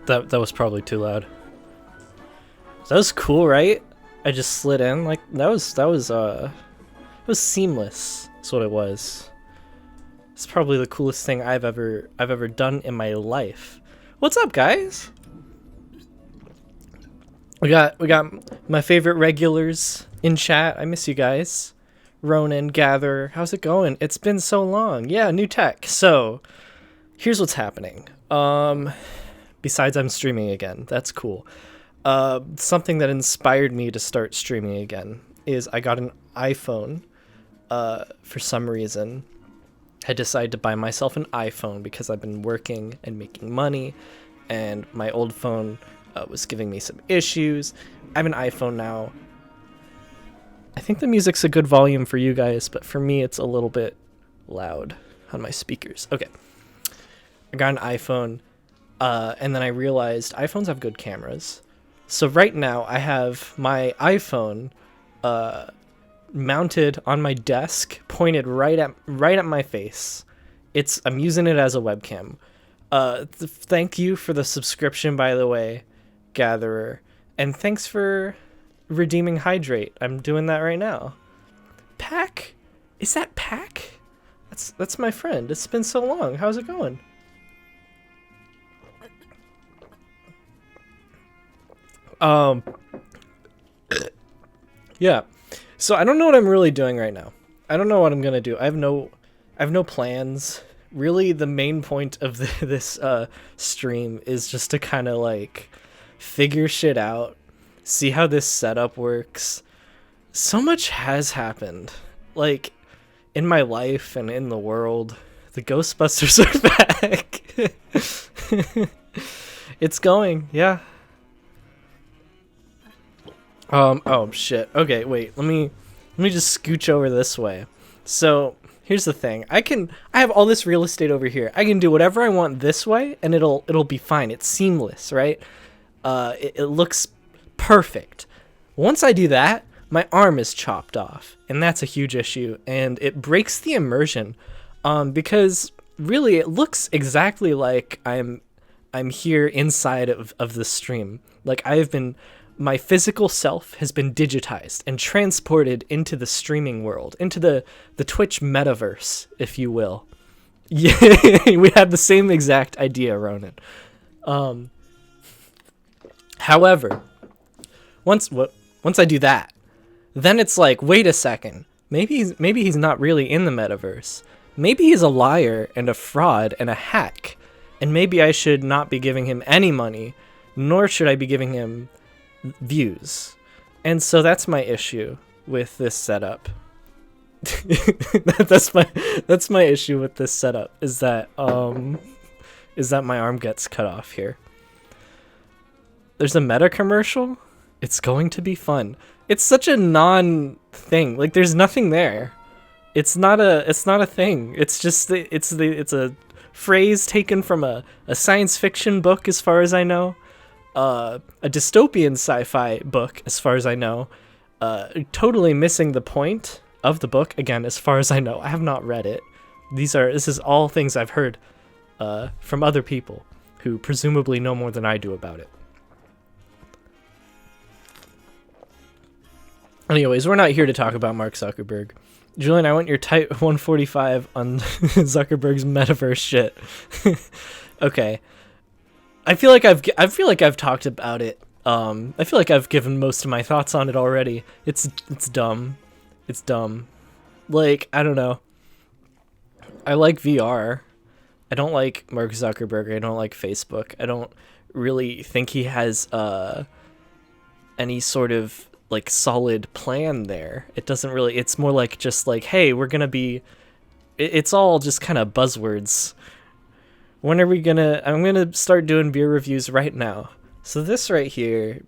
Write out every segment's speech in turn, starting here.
That was probably too loud. That was cool, right? I just slid in like that was it was seamless. That's what it was. It's probably the coolest thing I've ever done in my life. What's up, guys? We got my favorite regulars in chat. I miss you guys. Ronan, Gather, how's it going? It's been so long. Yeah, new tech. So, here's what's happening. Besides I'm streaming again. That's cool. Something that inspired me to start streaming again is I got an iPhone for some reason. I decided to buy myself an iPhone because I've been working and making money, and my old phone was giving me some issues. I have an iPhone now. I think the music's a good volume for you guys, but for me it's a little bit loud on my speakers. Okay. I got an iPhone, and then I realized iPhones have good cameras. So right now I have my iPhone mounted on my desk, pointed right at my face. I'm using it as a webcam. Thank you for the subscription, by the way, Gatherer, and thanks for redeeming Hydrate. I'm doing that right now. Pack? Is that Pack? That's my friend. It's been so long. How's it going? Yeah. So I don't know what I'm really doing right now. I don't know what I'm gonna do. I have no plans. Really, the main point of this stream is just to kind of like figure shit out, see how this setup works. So much has happened, like in my life and in the world. The Ghostbusters are back. It's going, yeah. Oh shit. Okay, wait. Let me just scooch over this way. So, here's the thing. I have all this real estate over here. I can do whatever I want this way and it'll be fine. It's seamless, right? It looks perfect. Once I do that, my arm is chopped off, and that's a huge issue, and it breaks the immersion. Because really it looks exactly like I'm here inside of the stream. Like my physical self has been digitized and transported into the streaming world, into the Twitch metaverse, if you will. Yeah, we had the same exact idea, Ronan. However, once I do that, then it's like, wait a second, maybe he's not really in the metaverse. Maybe he's a liar and a fraud and a hack, and maybe I should not be giving him any money, nor should I be giving him views. And so that's my issue with this setup. that's my issue with this setup, is that my arm gets cut off here. There's a Meta commercial. It's going to be fun. It's such a non-thing. Like, there's nothing there. It's not a thing. It's just it's a phrase taken from a science fiction book, as far as I know. A dystopian sci-fi book, as far as I know. Totally missing the point of the book, again, as far as I know. I have not read it. This is all things I've heard from other people who presumably know more than I do about it. Anyways, we're not here to talk about Mark Zuckerberg. Julian, I want your Type 145 on Zuckerberg's metaverse shit. Okay. I feel like I've talked about it. I feel like I've given most of my thoughts on it already. It's dumb. It's dumb. Like, I don't know. I like VR. I don't like Mark Zuckerberg. I don't like Facebook. I don't really think he has any sort of like solid plan there. It doesn't really. It's more like just like, hey, we're gonna be. It's all just kind of buzzwords. When are we gonna... I'm gonna start doing beer reviews right now. So this right here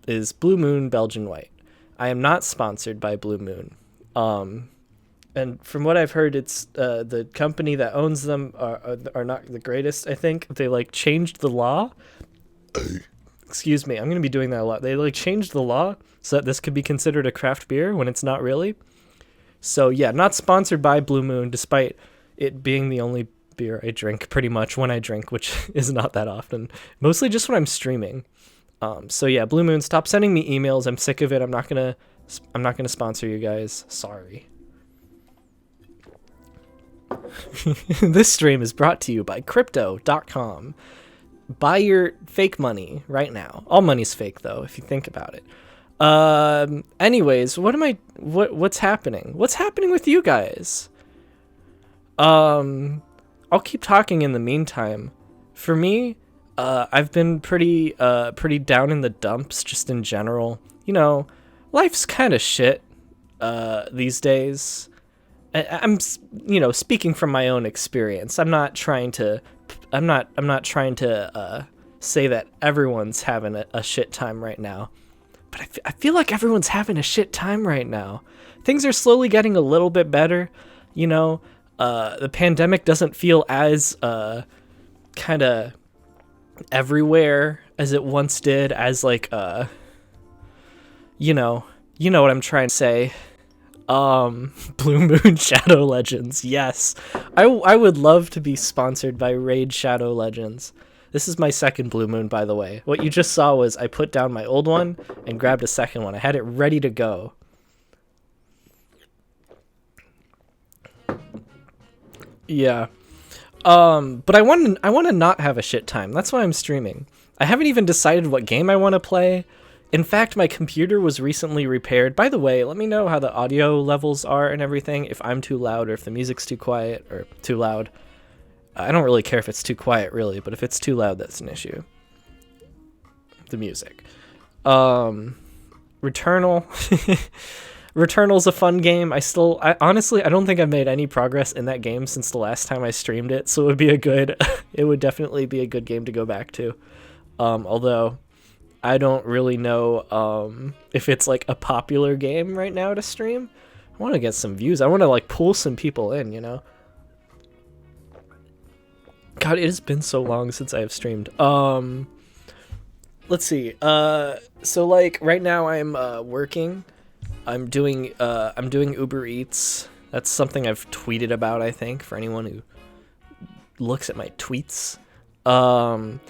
is Blue Moon Belgian White. I am not sponsored by Blue Moon. And from what I've heard, it's the company that owns them are not the greatest, I think. They like changed the law. Excuse me, I'm gonna be doing that a lot. They like changed the law so that this could be considered a craft beer when it's not really. So yeah, not sponsored by Blue Moon, despite it being the only beer I drink pretty much when I drink, which is not that often. Mostly just when I'm streaming. So yeah, Blue Moon, stop sending me emails. I'm sick of it. I'm not gonna sponsor you guys. Sorry. This stream is brought to you by Crypto.com. Buy your fake money right now. All money's fake though, if you think about it. Anyways, what's happening? What's happening with you guys? I'll keep talking in the meantime. For me, I've been pretty down in the dumps just in general. You know, life's kind of shit, these days. I'm, you know, speaking from my own experience. I'm not trying to say that everyone's having a shit time right now. But I feel like everyone's having a shit time right now. Things are slowly getting a little bit better. You know, the pandemic doesn't feel as kind of everywhere as it once did, as like you know what I'm trying to say. Blue Moon Shadow Legends. Yes. I would love to be sponsored by Raid Shadow Legends. This is my second Blue Moon, by the way. What you just saw was I put down my old one and grabbed a second one. I had it ready to go. Yeah. But I want to not have a shit time. That's why I'm streaming. I haven't even decided what game I want to play. In fact, my computer was recently repaired. By the way, let me know how the audio levels are and everything, if I'm too loud or if the music's too quiet or too loud. I don't really care if it's too quiet, really, but if it's too loud, that's an issue. The music. Returnal. Returnal's a fun game. Honestly, I don't think I've made any progress in that game since the last time I streamed it, so it would definitely be a good game to go back to. Although I don't really know if it's like a popular game right now to stream. I want to get some views. I want to like pull some people in, you know? God, it has been so long since I have streamed. Let's see. So like right now I'm working. I'm doing Uber Eats. That's something I've tweeted about, I think, for anyone who looks at my tweets. Am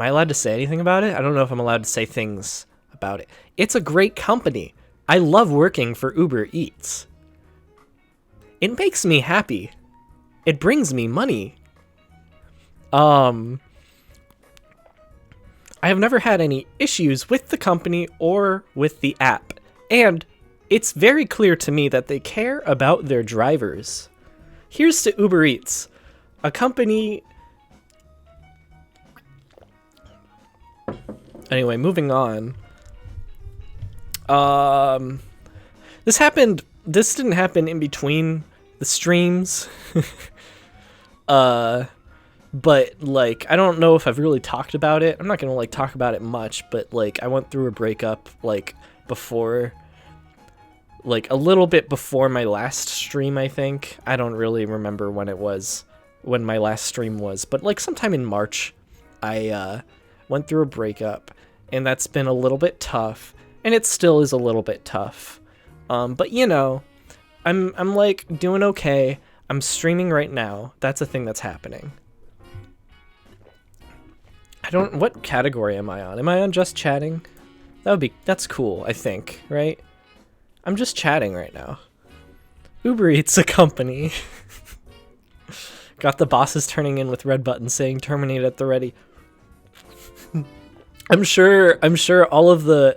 I allowed to say anything about it? I don't know if I'm allowed to say things about it. It's a great company. I love working for Uber Eats. It makes me happy. It brings me money. I have never had any issues with the company or with the app. And it's very clear to me that they care about their drivers. Here's to Uber Eats, a company... Anyway, moving on. This didn't happen in between the streams. But like I don't know if I've really talked about it. I'm not gonna like talk about it much, but like I went through a breakup like before, like a little bit before my last stream, I think. I don't really remember when my last stream was, but like sometime in March I went through a breakup, and that's been a little bit tough, and it still is a little bit tough. But you know, I'm like doing okay. I'm streaming right now. That's a thing that's happening. What category am I on? Am I on just chatting? That's cool, I think, right? I'm just chatting right now. Uber Eats, a company. Got the bosses turning in with red buttons saying terminate at the ready. I'm sure all of the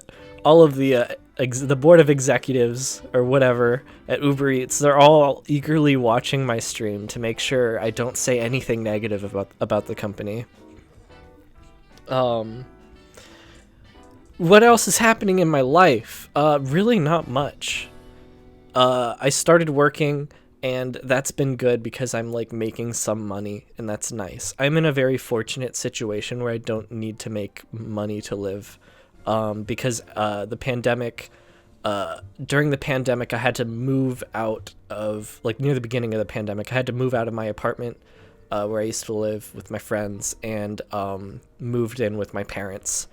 board of executives or whatever at Uber Eats, they're all eagerly watching my stream to make sure I don't say anything negative about the company. What else is happening in my life? Really not much. I started working, and that's been good because I'm like making some money, and that's nice. I'm in a very fortunate situation where I don't need to make money to live, because the pandemic, during the pandemic, I had to move out of, like near the beginning of the pandemic, I had to move out of my apartment where I used to live with my friends, and moved in with my parents.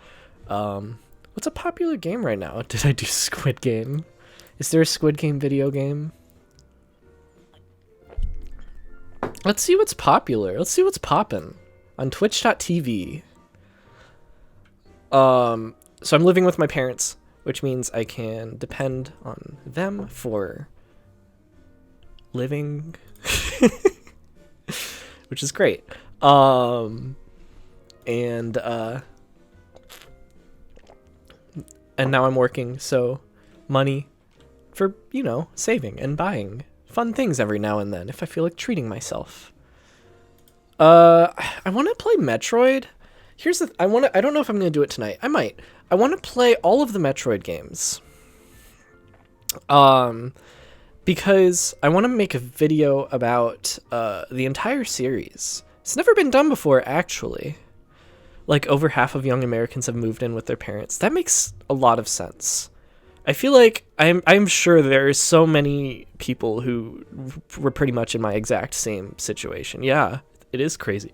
What's a popular game right now? Did I do Squid Game? Is there a Squid Game video game? Let's see what's popular. Let's see what's poppin' on Twitch.tv. So I'm living with my parents, which means I can depend on them for living, which is great. And now I'm working, so money for, saving and buying fun things every now and then if I feel like treating myself. I want to play Metroid. I don't know if I'm going to do it tonight. I might. I want to play all of the Metroid games. Because I want to make a video about the entire series. It's never been done before, actually. Like, over half of young Americans have moved in with their parents. That makes a lot of sense. I feel like I'm sure there are so many people who were pretty much in my exact same situation. Yeah, it is crazy.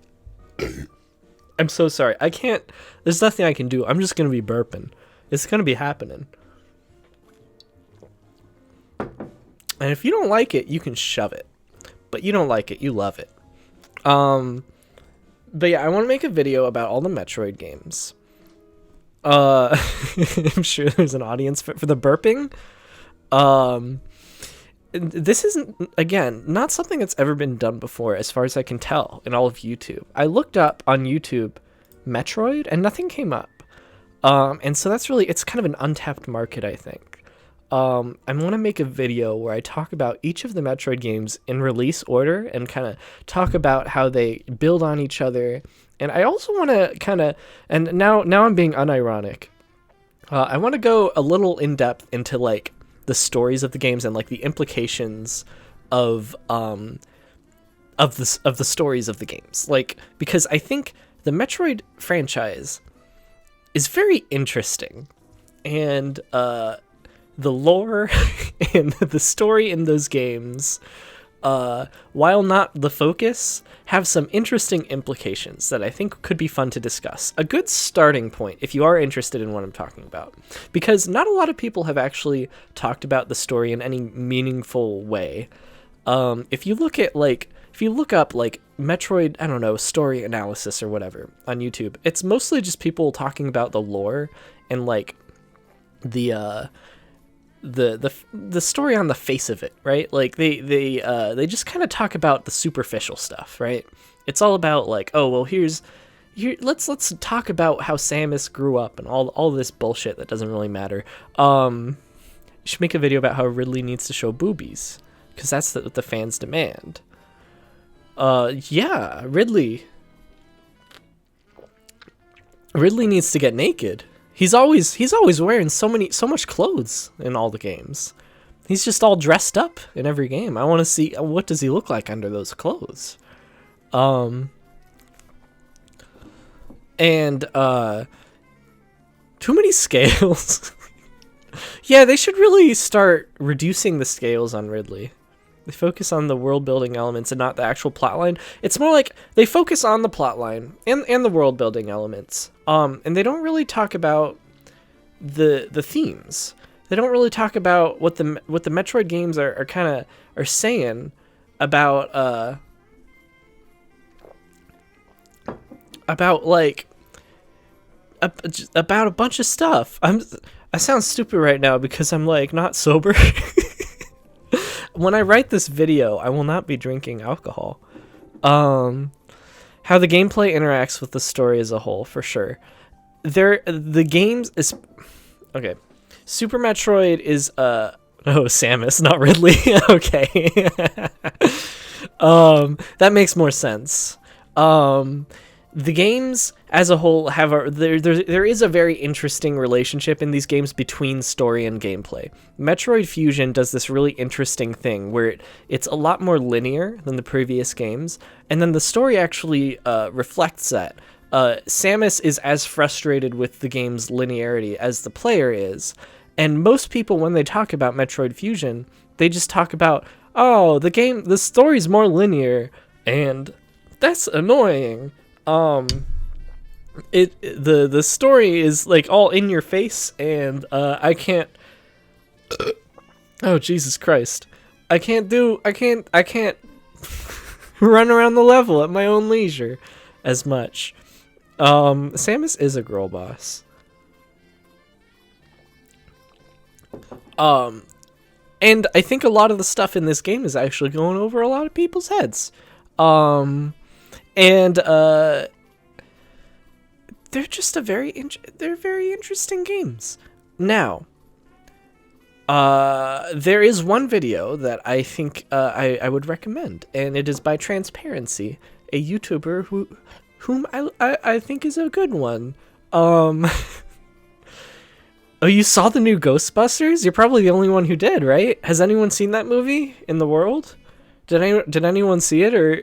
I'm so sorry. I can't... There's nothing I can do. I'm just going to be burping. It's going to be happening. And if you don't like it, you can shove it. But you don't like it, you love it. But yeah, I want to make a video about all the Metroid games. I'm sure there's an audience for the burping. This isn't, again, not something that's ever been done before, as far as I can tell, in all of YouTube. I looked up on YouTube Metroid, and nothing came up. And so that's really, it's kind of an untapped market, I think. I want to make a video where I talk about each of the Metroid games in release order and kind of talk about how they build on each other. And I also want to kind of, and now I'm being unironic. I want to go a little in depth into like the stories of the games and like the implications of the stories of the games. Like, because I think the Metroid franchise is very interesting, and the lore and the story in those games, while not the focus, have some interesting implications that I think could be fun to discuss. A good starting point, if you are interested in what I'm talking about, because not a lot of people have actually talked about the story in any meaningful way. If you look up like Metroid, I don't know, story analysis or whatever on YouTube, it's mostly just people talking about the lore and like the story on the face of it, right? Like they just kind of talk about the superficial stuff, right? It's all about like, oh well, let's talk about how Samus grew up and all this bullshit that doesn't really matter. You should make a video about how Ridley needs to show boobies, because that's what the fans demand. Yeah, Ridley needs to get naked. He's always wearing so much clothes in all the games. He's just all dressed up in every game. I want to see what does he look like under those clothes. And too many scales. Yeah, they should really start reducing the scales on Ridley. They focus on the world building elements and not the actual plotline. It's more like they focus on the plotline and the world building elements. And they don't really talk about the themes. They don't really talk about what the Metroid games are saying about like about a bunch of stuff. I sound stupid right now because I'm like not sober. When I write this video, I will not be drinking alcohol. How the gameplay interacts with the story as a whole, for sure. The games is okay. Super Metroid is Samus, not Ridley. Okay. That makes more sense. The games as a whole have there is a very interesting relationship in these games between story and gameplay. Metroid Fusion does this really interesting thing where it's a lot more linear than the previous games, and then the story actually reflects that. Samus is as frustrated with the game's linearity as the player is, and most people, when they talk about Metroid Fusion, they just talk about, oh, the story's more linear, and that's annoying. The story is like all in your face, and I can't. Oh, Jesus Christ! I can't. run around the level at my own leisure as much. Samus is a girl boss. And I think a lot of the stuff in this game is actually going over a lot of people's heads. And they're just they're very interesting games. Now, there is one video that I think I would recommend, and it is by Transparency, a YouTuber whom I think is a good one. Oh, you saw the new Ghostbusters? You're probably the only one who did, right? Has anyone seen that movie in the world? Did anyone see it, or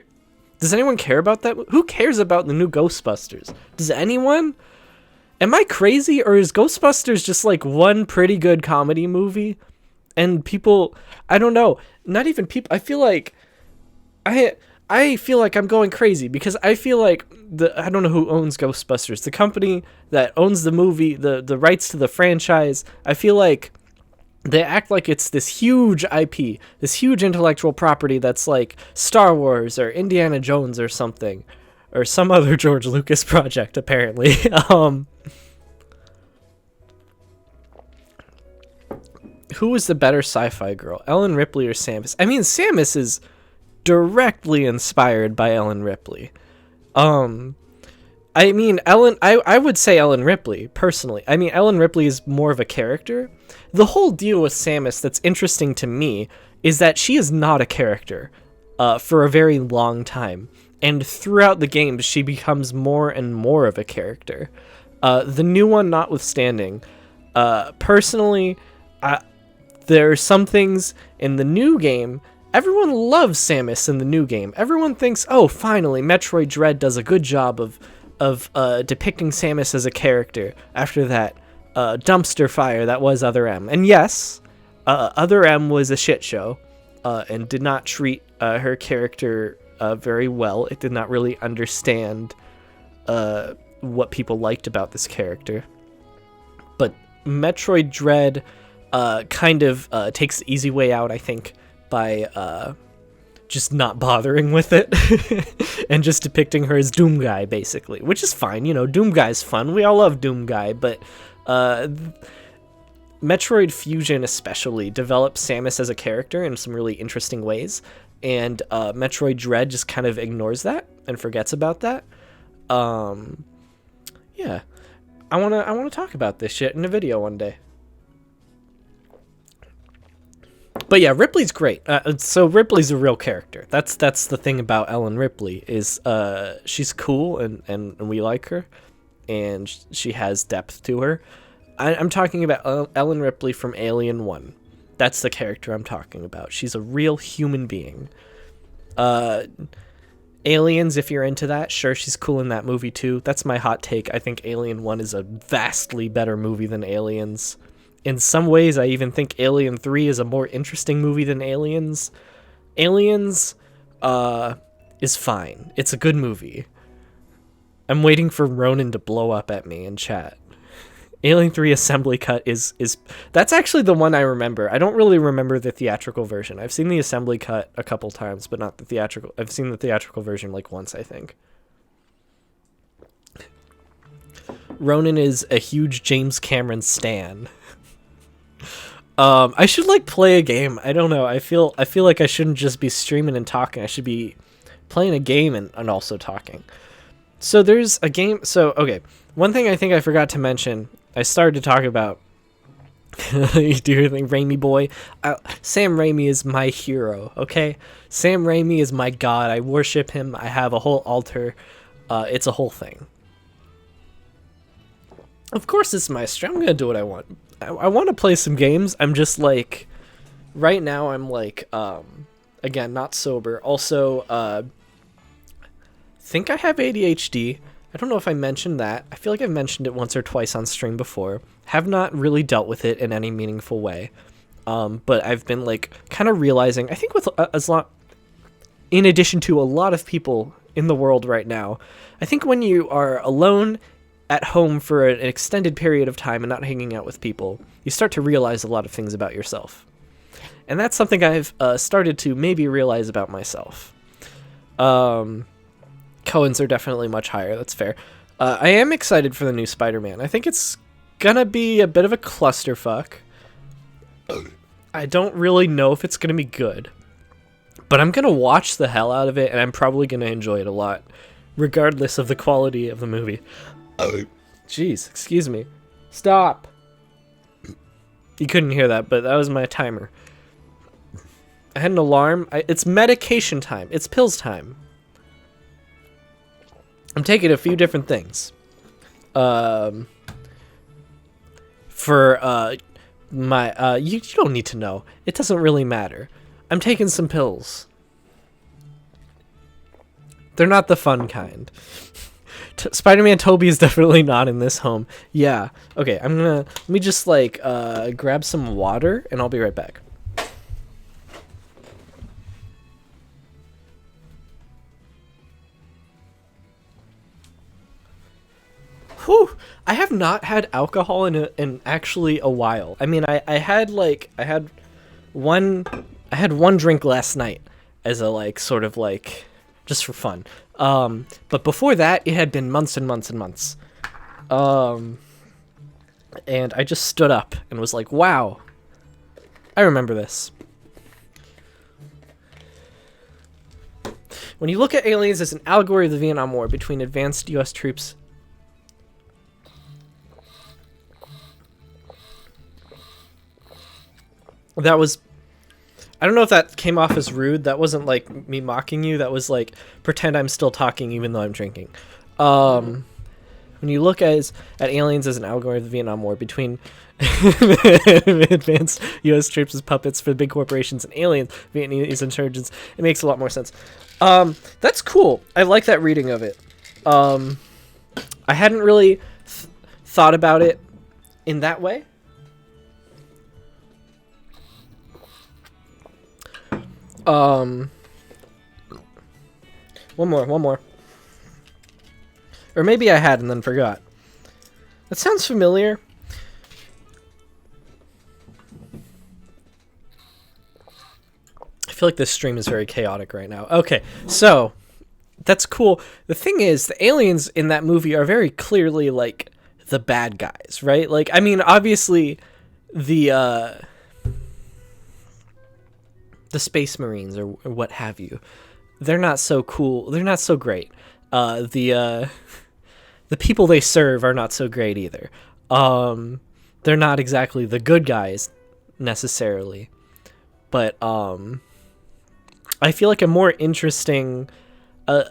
does anyone care about that? Who cares about the new Ghostbusters? Does anyone? Am I crazy, or is Ghostbusters just like one pretty good comedy movie? And people, I don't know, not even people, I feel like I'm going crazy because I feel like I don't know who owns Ghostbusters, the company that owns the movie, the rights to the franchise. I feel like they act like it's this huge IP, this huge intellectual property that's like Star Wars or Indiana Jones or something, or some other George Lucas project apparently. Who was the better sci-fi girl, Ellen Ripley or Samus? I mean, Samus is directly inspired by Ellen Ripley. I mean, I would say Ellen Ripley, personally. I mean, Ellen Ripley is more of a character. The whole deal with Samus that's interesting to me is that she is not a character for a very long time. And throughout the game, she becomes more and more of a character. The new one notwithstanding, personally, there are some things in the new game. Everyone loves Samus in the new game. Everyone thinks, oh, finally, Metroid Dread does a good job of depicting Samus as a character after that dumpster fire that was Other M. And yes, Other M was a shit show and did not treat her character very well. It did not really understand what people liked about this character. But Metroid Dread kind of takes the easy way out, I think, by just not bothering with it and just depicting her as Doom Guy, basically, which is fine. You know, Doom Guy's fun. We all love Doom Guy, but Metroid Fusion especially develops Samus as a character in some really interesting ways, and Metroid Dread just kind of ignores that and forgets about that. Yeah, I wanna talk about this shit in a video one day. But yeah, Ripley's great. So Ripley's a real character. That's the thing about Ellen Ripley is she's cool and we like her, and she has depth to her. I'm talking about Ellen Ripley from Alien 1. That's the character I'm talking about. She's a real human being. Aliens, if you're into that, sure, she's cool in that movie too. That's my hot take. I think Alien 1 is a vastly better movie than Aliens. In some ways, I even think Alien 3 is a more interesting movie than Aliens. Aliens is fine. It's a good movie. I'm waiting for Ronan to blow up at me in chat. Alien 3 Assembly Cut is that's actually the one I remember. I don't really remember the theatrical version. I've seen the Assembly Cut a couple times, but not the theatrical. I've seen the theatrical version like once, I think. Ronan is a huge James Cameron stan. I should like play a game. I don't know. I feel like I shouldn't just be streaming and talking. I should be playing a game and also talking. So there's a game. So, okay. One thing I think I forgot to mention, I started to talk about, you do your thing, Raimi boy. Sam Raimi is my hero, okay? Sam Raimi is my god. I worship him. I have a whole altar. It's a whole thing. Of course it's my stream. I'm gonna do what I want. I want to play some games. I'm just like, right now I'm like, again, not sober. Also, think I have ADHD. I don't know if I mentioned that. I feel like I've mentioned it once or twice on stream before. Have not really dealt with it in any meaningful way. But I've been like kind of realizing, I think with in addition to a lot of people in the world right now, I think when you are alone at home for an extended period of time and not hanging out with people, you start to realize a lot of things about yourself. And that's something I've started to maybe realize about myself. Um, Cohen's are definitely much higher. That's fair. I am excited for the new Spider-Man. I think it's gonna be a bit of a clusterfuck. I don't really know if it's gonna be good, but I'm gonna watch the hell out of it, and I'm probably gonna enjoy it a lot, regardless of the quality of the movie. Jeez, excuse me. Stop. You couldn't hear that, but that was my timer. I had an alarm. It's medication time. It's pills time. I'm taking a few different things. For my you don't need to know. It doesn't really matter. I'm taking some pills. They're not the fun kind. Spider-Man Toby is definitely not in this home. Yeah. Okay, let me just like grab some water and I'll be right back. Whew. I have not had alcohol in actually a while. I mean, I had one drink last night as a like sort of like just for fun. But before that, it had been months and months and months. And I just stood up and was like, wow, I remember this. When you look at Aliens as an allegory of the Vietnam War between advanced U.S. troops that was, I don't know if that came off as rude. That wasn't like me mocking you. That was like pretend I'm still talking even though I'm drinking. When you look at Aliens as an allegory of the Vietnam War between advanced U.S. troops as puppets for the big corporations and aliens, Vietnamese insurgents, it makes a lot more sense. That's cool. I like that reading of it. I hadn't really thought about it in that way. One more. Or maybe I had and then forgot. That sounds familiar. I feel like this stream is very chaotic right now. Okay, so that's cool. The thing is, the aliens in that movie are very clearly like the bad guys, right? Like, I mean, obviously the Space Marines or what have you, they're not so cool. They're not so great. The people they serve are not so great either. They're not exactly the good guys necessarily, but I feel like a more interesting a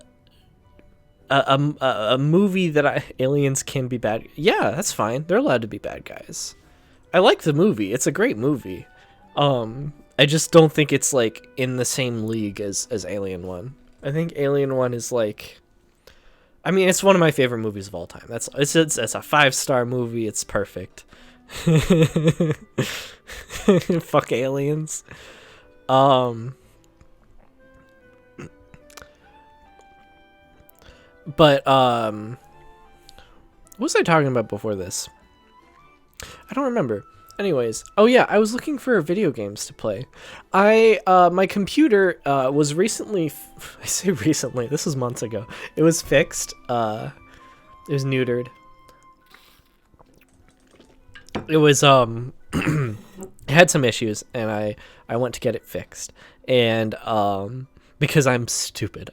movie that aliens can be bad. Yeah, that's fine. They're allowed to be bad guys. I like the movie. It's a great movie. I just don't think it's like in the same league as Alien 1. I think Alien 1 is like, I mean, it's one of my favorite movies of all time. It's a 5-star movie. It's perfect. Fuck aliens. But what was I talking about before this? I don't remember. Anyways, oh yeah, I was looking for video games to play. My computer was recently, I say recently, this was months ago. It was fixed. It was neutered. It was it had some issues, and I went to get it fixed. And because I'm stupid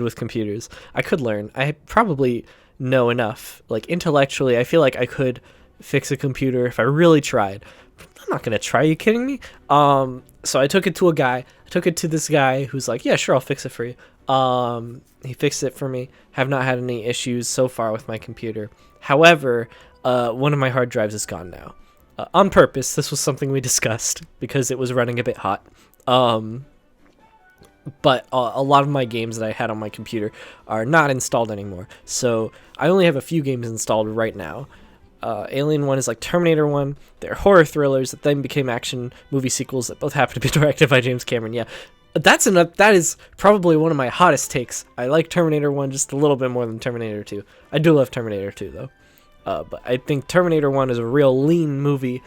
with computers. I could learn. I probably know enough. Like intellectually, I feel like I could fix a computer if I really tried. I'm not gonna try. Are you kidding me? So I took it to a guy. I took it to this guy who's like, yeah, sure, I'll fix it for you. He fixed it for me. Have not had any issues so far with my computer. However, one of my hard drives is gone now. On purpose. This was something we discussed because it was running a bit hot. But a lot of my games that I had on my computer are not installed anymore. So I only have a few games installed right now. Alien 1 is like Terminator 1. They're horror thrillers that then became action movie sequels that both happen to be directed by James Cameron. Yeah, that is probably one of my hottest takes. I like Terminator 1 just a little bit more than Terminator 2. I do love Terminator 2 though. But I think Terminator 1 is a real lean movie.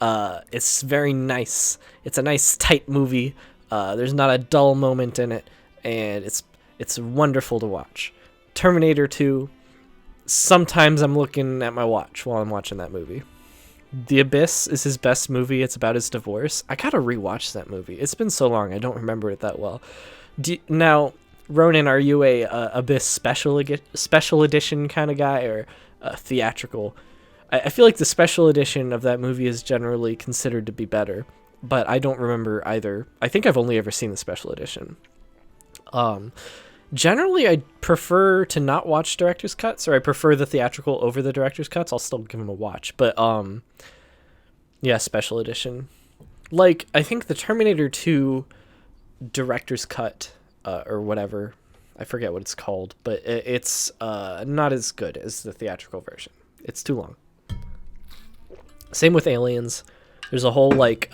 It's very nice. It's a nice tight movie. There's not a dull moment in it, and it's It's wonderful to watch. Terminator 2, sometimes I'm looking at my watch while I'm watching that movie. The Abyss is his best movie. It's about his divorce. I gotta rewatch that movie. It's been so long, I don't remember it that well. Now, Ronan, are you a Abyss special edition kind of guy, or theatrical? I feel like the special edition of that movie is generally considered to be better, but I don't remember either. I think I've only ever seen the special edition. Generally, I prefer to not watch director's cuts, or I prefer the theatrical over the director's cuts. I'll still give them a watch, but yeah, special edition. Like, I think the Terminator 2 director's cut, or whatever, I forget what it's called, but it's not as good as the theatrical version. It's too long. Same with Aliens. There's a whole like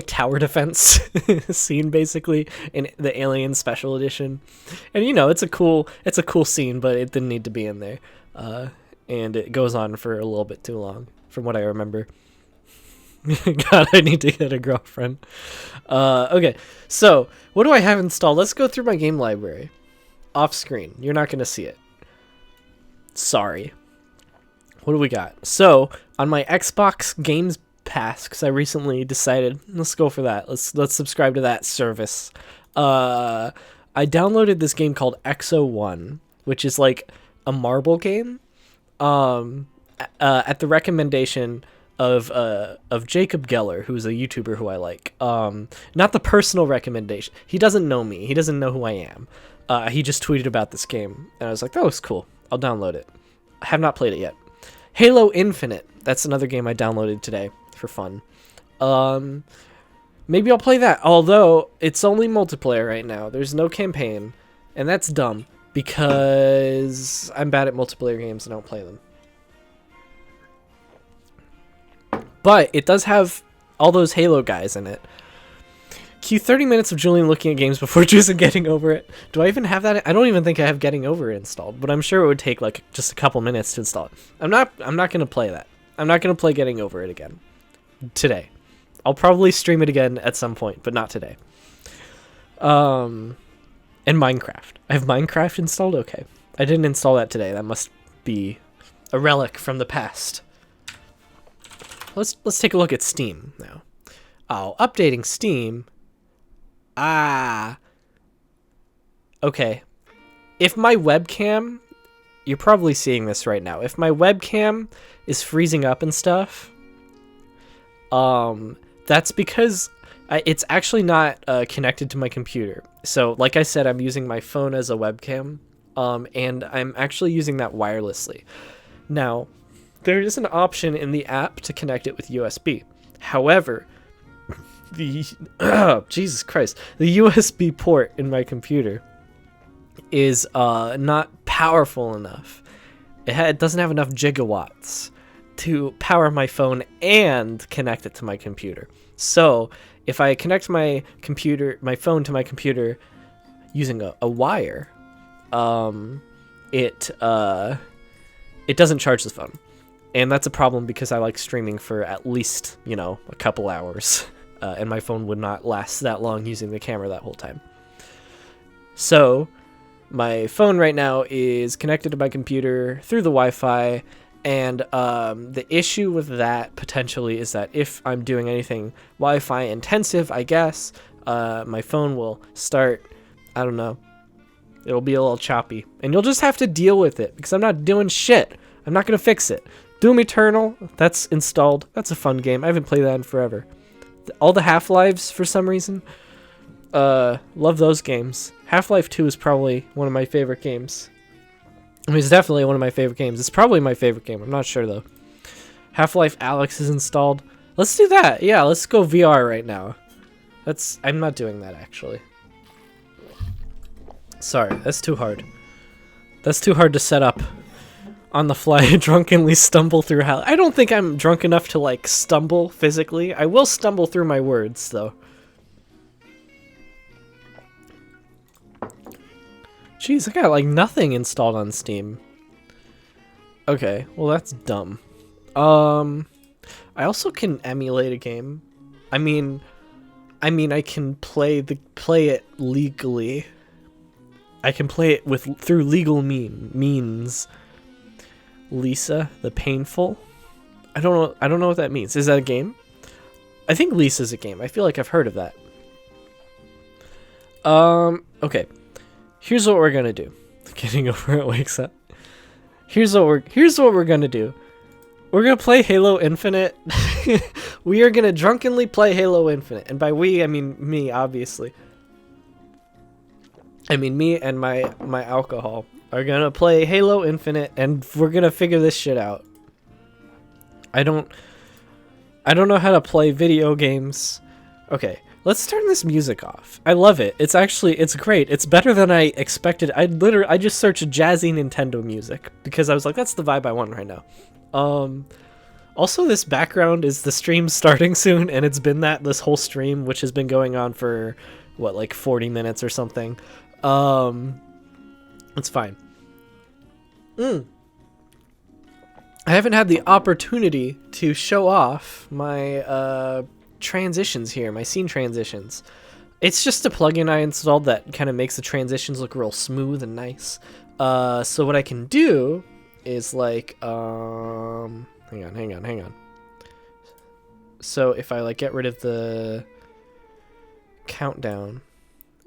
tower defense scene basically in the Alien special edition, and it's a cool scene, but it didn't need to be in there, and it goes on for a little bit too long from what I remember. God, I need to get a girlfriend. Okay, so what do I have installed? Let's go through my game library. Off screen, you're not gonna see it. Sorry. What do we got? So on my Xbox Games Pass, because I recently decided, let's go for that. Let's subscribe to that service. I downloaded this game called Exo-1, which is like a marble game. At the recommendation of Jacob Geller, who's a YouTuber who I like. Not the personal recommendation. He doesn't know me. He doesn't know who I am. He just tweeted about this game, and I was like, that looks cool. I'll download it. I have not played it yet. Halo Infinite. That's another game I downloaded today for fun. Maybe I'll play that, although it's only multiplayer right now. There's no campaign, and that's dumb because I'm bad at multiplayer games and I don't play them. But it does have all those Halo guys in it. Cue 30 minutes of Julian looking at games before choosing Getting Over It. Do I even have that? I don't even think I have Getting Over It installed, but I'm sure it would take like just a couple minutes to install it. I'm not going to play that. I'm not going to play Getting Over It again today. I'll probably stream it again at some point, but not today. And Minecraft. I have Minecraft installed? Okay. I didn't install that today. That must be a relic from the past. Let's take a look at Steam now. Oh, updating Steam. Okay. If my webcam, you're probably seeing this right now. If my webcam is freezing up and stuff, that's because it's actually not connected to my computer. So, like I said, I'm using my phone as a webcam, and I'm actually using that wirelessly. Now, there is an option in the app to connect it with USB. However, Jesus Christ, the USB port in my computer is not powerful enough. It doesn't have enough gigawatts to power my phone and connect it to my computer. So if I connect my phone to my computer using a wire, it doesn't charge the phone. And that's a problem because I like streaming for at least, a couple hours. And my phone would not last that long using the camera that whole time. So my phone right now is connected to my computer through the Wi-Fi. And the issue with that potentially is that if I'm doing anything Wi-Fi intensive, I guess, my phone will start, I don't know, it'll be a little choppy. And you'll just have to deal with it because I'm not doing shit. I'm not going to fix it. Doom Eternal, that's installed. That's a fun game. I haven't played that in forever. All the Half-Lives, for some reason. Love those games. Half-Life 2 is probably one of my favorite games. I mean, it's definitely one of my favorite games. It's probably my favorite game. I'm not sure, though. Half-Life Alyx is installed. Let's do that. Yeah, let's go VR right now. I'm not doing that, actually. Sorry, that's too hard. That's too hard to set up. On the fly, drunkenly stumble through hell. I don't think I'm drunk enough to, like, stumble physically. I will stumble through my words, though. Jeez, I got, like, nothing installed on Steam. Okay, well, that's dumb. I also can emulate a game. I mean, I can play it legally, I can play it through legal means. Lisa the Painful. I don't know what that means. Is that a game? I think Lisa's a game. I feel like I've heard of that. Okay. Here's what we're gonna do. Getting over it wakes up. Here's what we're gonna do. We're gonna play Halo Infinite. We are gonna drunkenly play Halo Infinite, and by we I mean me, obviously. I mean me and my alcohol are gonna play Halo Infinite, and we're gonna figure this shit out. I don't know how to play video games. Okay, let's turn this music off. I love it. It's great. It's better than I expected. I just searched jazzy Nintendo music because I was like, that's the vibe I want right now. Also, this background is the stream starting soon, and it's been this whole stream, which has been going on for what, like 40 minutes or something. It's fine. I haven't had the opportunity to show off my transitions here, my scene transitions. It's just a plugin I installed that kind of makes the transitions look real smooth and nice. So what I can do is like, hang on. So if I like get rid of the countdown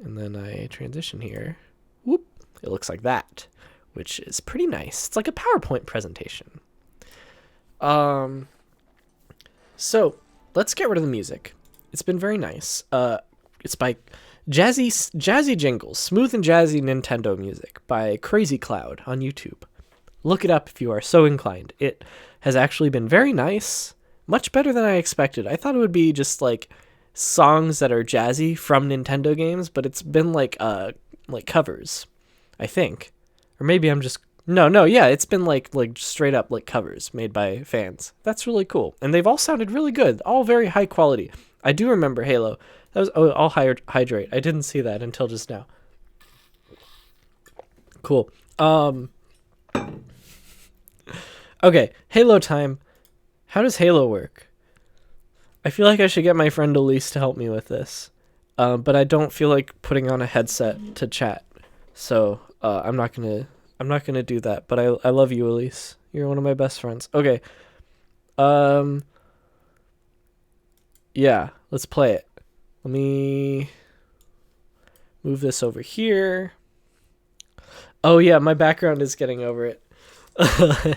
and then I transition here, whoop, it looks like that, which is pretty nice. It's like a PowerPoint presentation. So let's get rid of the music. It's been very nice. It's by Jazzy Jingles, smooth and jazzy Nintendo music by Crazy Cloud on YouTube. Look it up if you are so inclined. It has actually been very nice, much better than I expected. I thought it would be just like songs that are jazzy from Nintendo games, but it's been like covers, I think, or maybe I'm just. No, yeah, it's been like straight up like covers made by fans. That's really cool. And they've all sounded really good, all very high quality. I do remember Halo. That was I'll hydrate. I didn't see that until just now. Cool. Okay, Halo time. How does Halo work? I feel like I should get my friend Elise to help me with this. But I don't feel like putting on a headset to chat. So, I'm not gonna do that, but I love you, Elise. You're one of my best friends. Okay. Yeah, let's play it. Let me move this over here. Oh yeah, my background is getting over it. This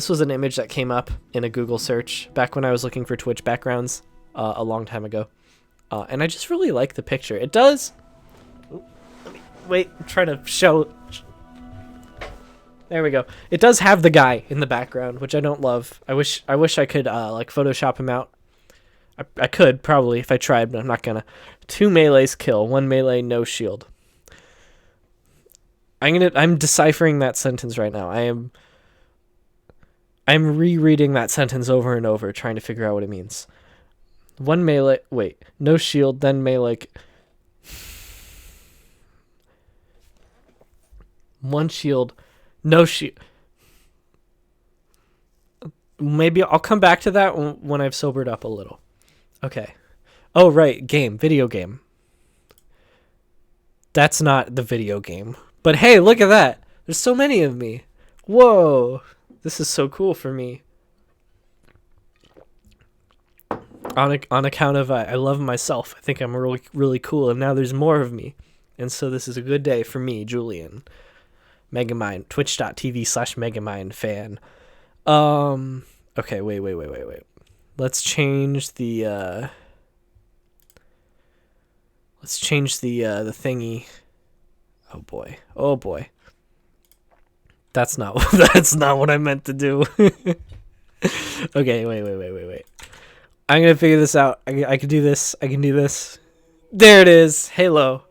was an image that came up in a Google search back when I was looking for Twitch backgrounds a long time ago. And I just really like the picture. It does. Wait, I'm trying to show. There we go. It does have the guy in the background, which I don't love. I wish I could like Photoshop him out. I could probably if I tried, but I'm not gonna. 2 melees kill, 1 melee no shield. I'm deciphering that sentence right now. I'm rereading that sentence over and over, trying to figure out what it means. 1 melee. Wait, no shield, then melee. 1 shield, no shield. Maybe I'll come back to that when I've sobered up a little. Okay. Oh, right. Video game. That's not the video game. But hey, look at that. There's so many of me. Whoa. This is so cool for me. On account of I love myself. I think I'm really, really cool. And now there's more of me. And so this is a good day for me, Julian. Megamind, twitch.tv/Megamind fan. Okay, wait. Let's change the thingy. Oh boy. That's not what I meant to do. Okay, wait. I'm gonna figure this out. I can do this. There it is. Halo.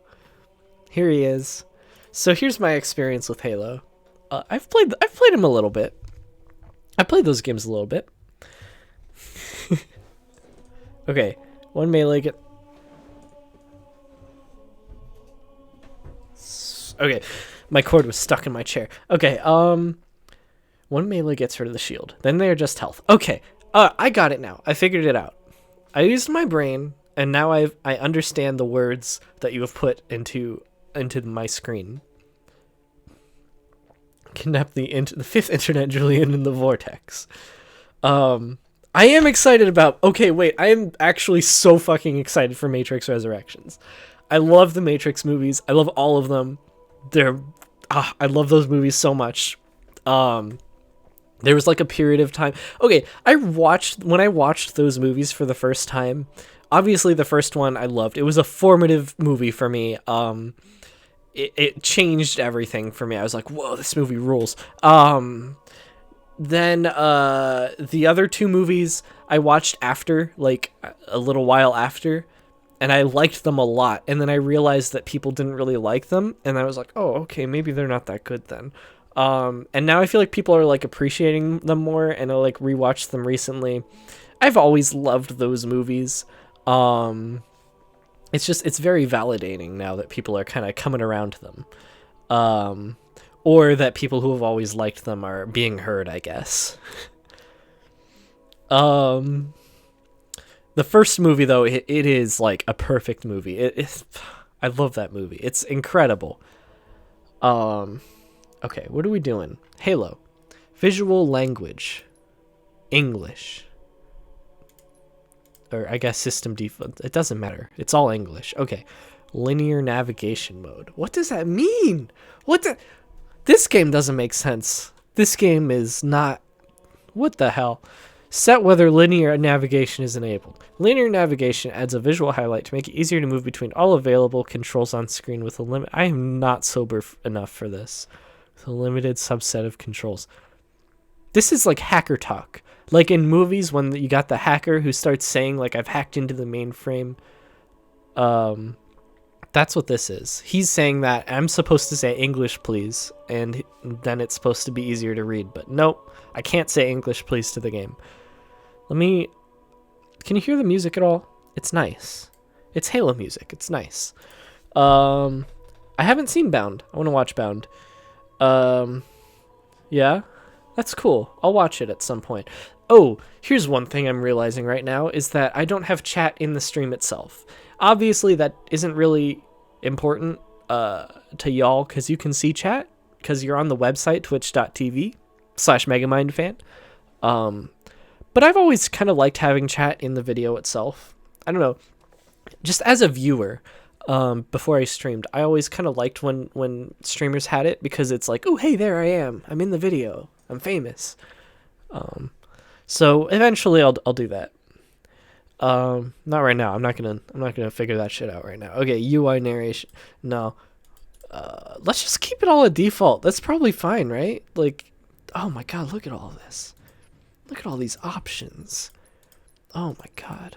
Here he is. So here's my experience with Halo. I've played him a little bit. I played those games a little bit. Okay, 1 melee Okay, my cord was stuck in my chair. Okay, 1 melee gets rid of the shield. Then they're just health. Okay, I got it now. I figured it out. I used my brain. and now I understand the words that you have put into my screen. Kidnap the fifth internet Julian in the vortex. I am excited about. Okay, wait. I am actually so fucking excited for Matrix Resurrections. I love the Matrix movies. I love all of them. I love those movies so much. There was like a period of time. Okay, when I watched those movies for the first time. Obviously, the first one I loved. It was a formative movie for me. It changed everything for me. I was like, whoa, this movie rules. Then the other two movies I watched after, like a little while after, and I liked them a lot. And then I realized that people didn't really like them, and I was like, oh, okay, maybe they're not that good then. And now I feel like people are like appreciating them more, and I like rewatched them recently. I've always loved those movies. It's very validating now that people are kind of coming around to them. Or that people who have always liked them are being heard, I guess. The first movie, though, it is like a perfect movie. I love that movie. It's incredible. Okay, what are we doing? Halo. Visual language. English. Or I guess system default. It doesn't matter. It's all English. Okay. Linear navigation mode. What does that mean? This game doesn't make sense. This game is not... What the hell? Set whether linear navigation is enabled. Linear navigation adds a visual highlight to make it easier to move between all available controls on screen with a limit. I am not sober enough for this. With a limited subset of controls. This is like hacker talk. Like in movies when you got the hacker who starts saying, like, I've hacked into the mainframe. That's what this is. He's saying that I'm supposed to say English, please, and then it's supposed to be easier to read. But nope, I can't say English, please to the game. Can you hear the music at all? It's nice. It's Halo music. It's nice. I haven't seen Bound. I want to watch Bound. Yeah, that's cool. I'll watch it at some point. Oh, here's one thing I'm realizing right now is that I don't have chat in the stream itself. Obviously, that isn't really important to y'all because you can see chat because you're on the website twitch.tv/megamindfan. But I've always kind of liked having chat in the video itself. I don't know. Just as a viewer, before I streamed, I always kind of liked when streamers had it because it's like, oh, hey, there I am. I'm in the video. I'm famous. So eventually I'll do that. Not right now. I'm not gonna figure that shit out right now. Okay, UI narration. No. Let's just keep it all a default. That's probably fine, right? Like, oh my god, look at all this. Look at all these options. Oh my god.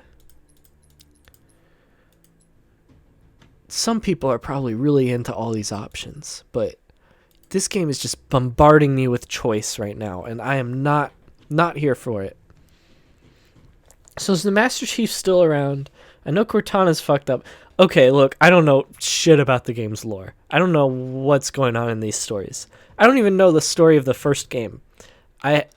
Some people are probably really into all these options, but this game is just bombarding me with choice right now, and I am not here for it. So is the Master Chief still around? I know Cortana's fucked up. Okay, look, I don't know shit about the game's lore. I don't know what's going on in these stories. I don't even know the story of the first game.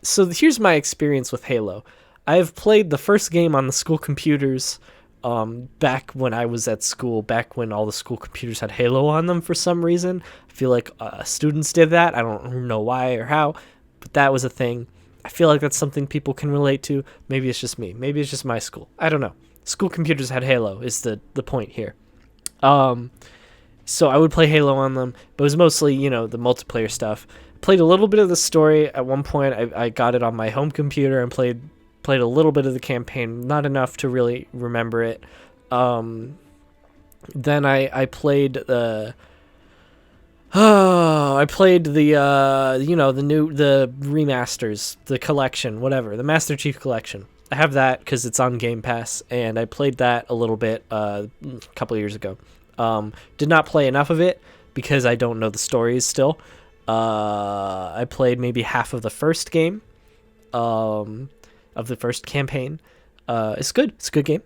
So here's my experience with Halo. I've played the first game on the school computers back when I was at school, back when all the school computers had Halo on them for some reason. I feel like students did that. I don't know why or how, but that was a thing. I feel like that's something people can relate to. Maybe it's just me. Maybe it's just my school. I don't know. School computers had Halo is the point here. So I would play Halo on them, but it was mostly, the multiplayer stuff. Played a little bit of the story. At one point, I got it on my home computer and played a little bit of the campaign. Not enough to really remember it. Then I played the... I played the remasters, the collection, whatever, the Master Chief Collection. I have that because it's on Game Pass, and I played that a little bit a couple years ago. Did not play enough of it because I don't know the stories still. I played maybe half of the first game, of the first campaign. It's good. It's a good game.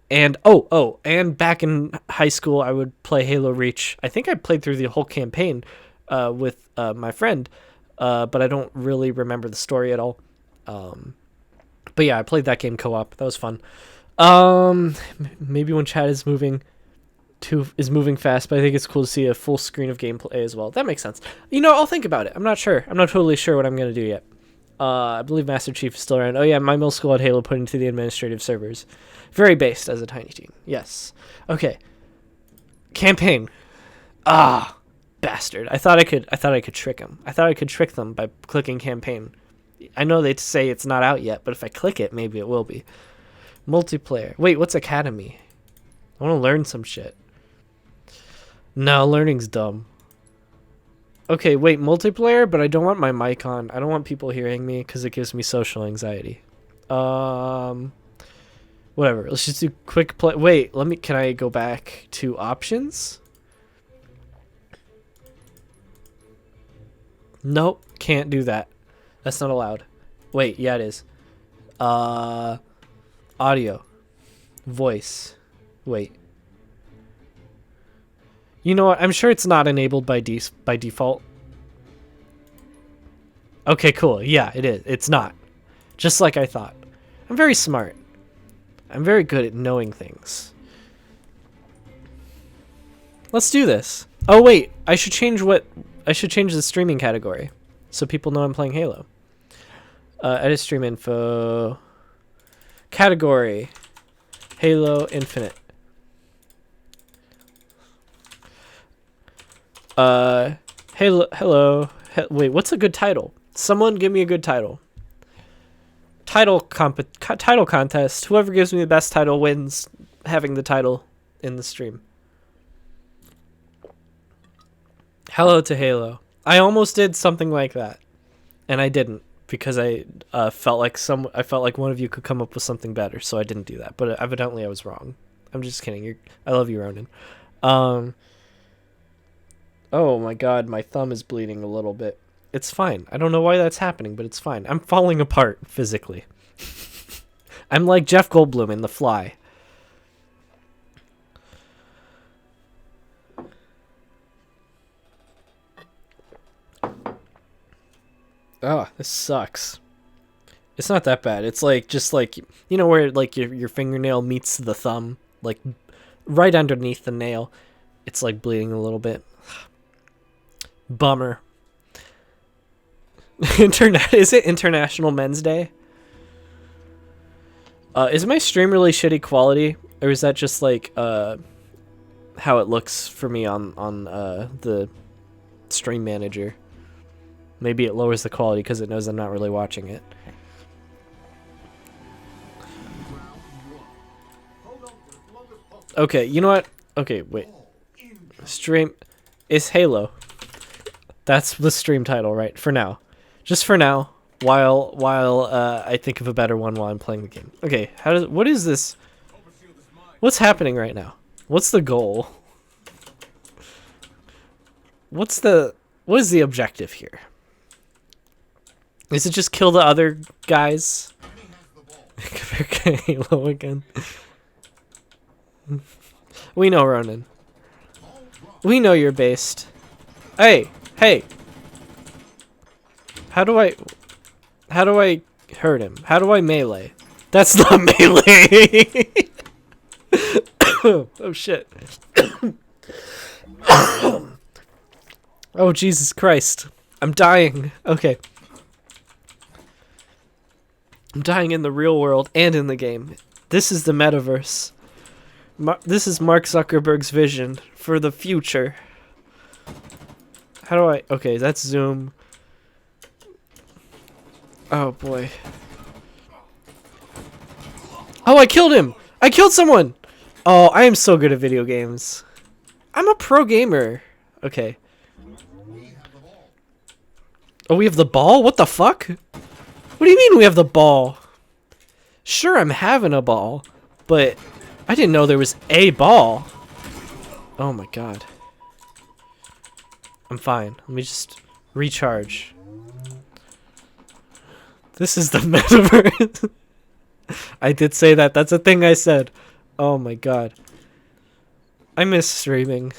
And back in high school, I would play Halo Reach. I think I played through the whole campaign with my friend, but I don't really remember the story at all. But yeah, I played that game co-op. That was fun. Maybe when chat is moving fast, but I think it's cool to see a full screen of gameplay as well. That makes sense. You know, I'll think about it. I'm not sure. I'm not totally sure what I'm gonna do yet. I believe Master Chief is still around. Oh yeah, my middle school had Halo put into the administrative servers. Very based as a tiny teen. Yes. Okay. Campaign. Ah, bastard. I thought I could trick him. I thought I could trick them by clicking campaign. I know they say it's not out yet, but if I click it, maybe it will be. Multiplayer. Wait, what's Academy? I want to learn some shit. No, learning's dumb. Okay, wait, multiplayer, but I don't want my mic on. I don't want people hearing me because it gives me social anxiety. Whatever. Let's just do quick play. Wait, can I go back to options? Nope, can't do that. That's not allowed. Wait, yeah, it is. Audio. Voice. Wait. You know what? I'm sure it's not enabled by default. Okay, cool. Yeah, it is. It's not. Just like I thought. I'm very smart. I'm very good at knowing things. Let's do this. Oh wait, I should change the streaming category so people know I'm playing Halo. Edit stream info. Category. Halo Infinite. Hello. Wait, what's a good title? Someone give me a good title. Title contest. Whoever gives me the best title wins having the title in the stream. Hello to Halo. I almost did something like that, and I didn't because I felt like one of you could come up with something better, so I didn't do that. But evidently, I was wrong. I'm just kidding. I love you, Ronan. Oh my god, my thumb is bleeding a little bit. It's fine. I don't know why that's happening, but it's fine. I'm falling apart physically. I'm like Jeff Goldblum in The Fly. Oh, this sucks. It's not that bad. It's like just like you know where like your fingernail meets the thumb, like right underneath the nail. It's like bleeding a little bit. Bummer. Is it International Men's Day? Is my stream really shitty quality, or is that just like how it looks for me on the stream manager? Maybe it lowers the quality because it knows I'm not really watching it. Okay, you know what? Okay, wait. Stream is Halo. That's the stream title, right? For now. Just for now, while I think of a better one while I'm playing the game. Okay, what is this? What's happening right now? What's the goal? What is the objective here? Is it just kill the other guys? Halo again. We know, Ronan. We know you're based. Hey! How do I hurt him? How do I melee? That's not melee! Oh shit. Oh Jesus Christ. I'm dying. Okay. I'm dying in the real world and in the game. This is the metaverse. This is Mark Zuckerberg's vision for the future. How do I... Okay, that's zoom. Oh, boy. Oh, I killed him! I killed someone! Oh, I am so good at video games. I'm a pro gamer. Okay. Oh, we have the ball? What the fuck? What do you mean we have the ball? Sure, I'm having a ball, but I didn't know there was a ball. Oh my god. I'm fine. Let me just recharge. This is the metaverse. I did say that. That's a thing I said. Oh my god. I miss streaming.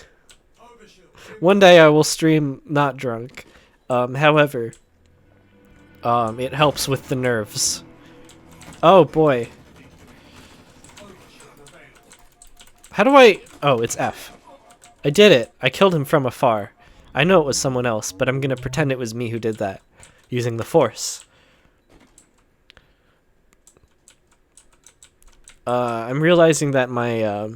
One day I will stream not drunk. However, it helps with the nerves. Oh boy. How do I... Oh, it's F. I did it. I killed him from afar. I know it was someone else, but I'm gonna pretend it was me who did that. Using the Force. I'm realizing that my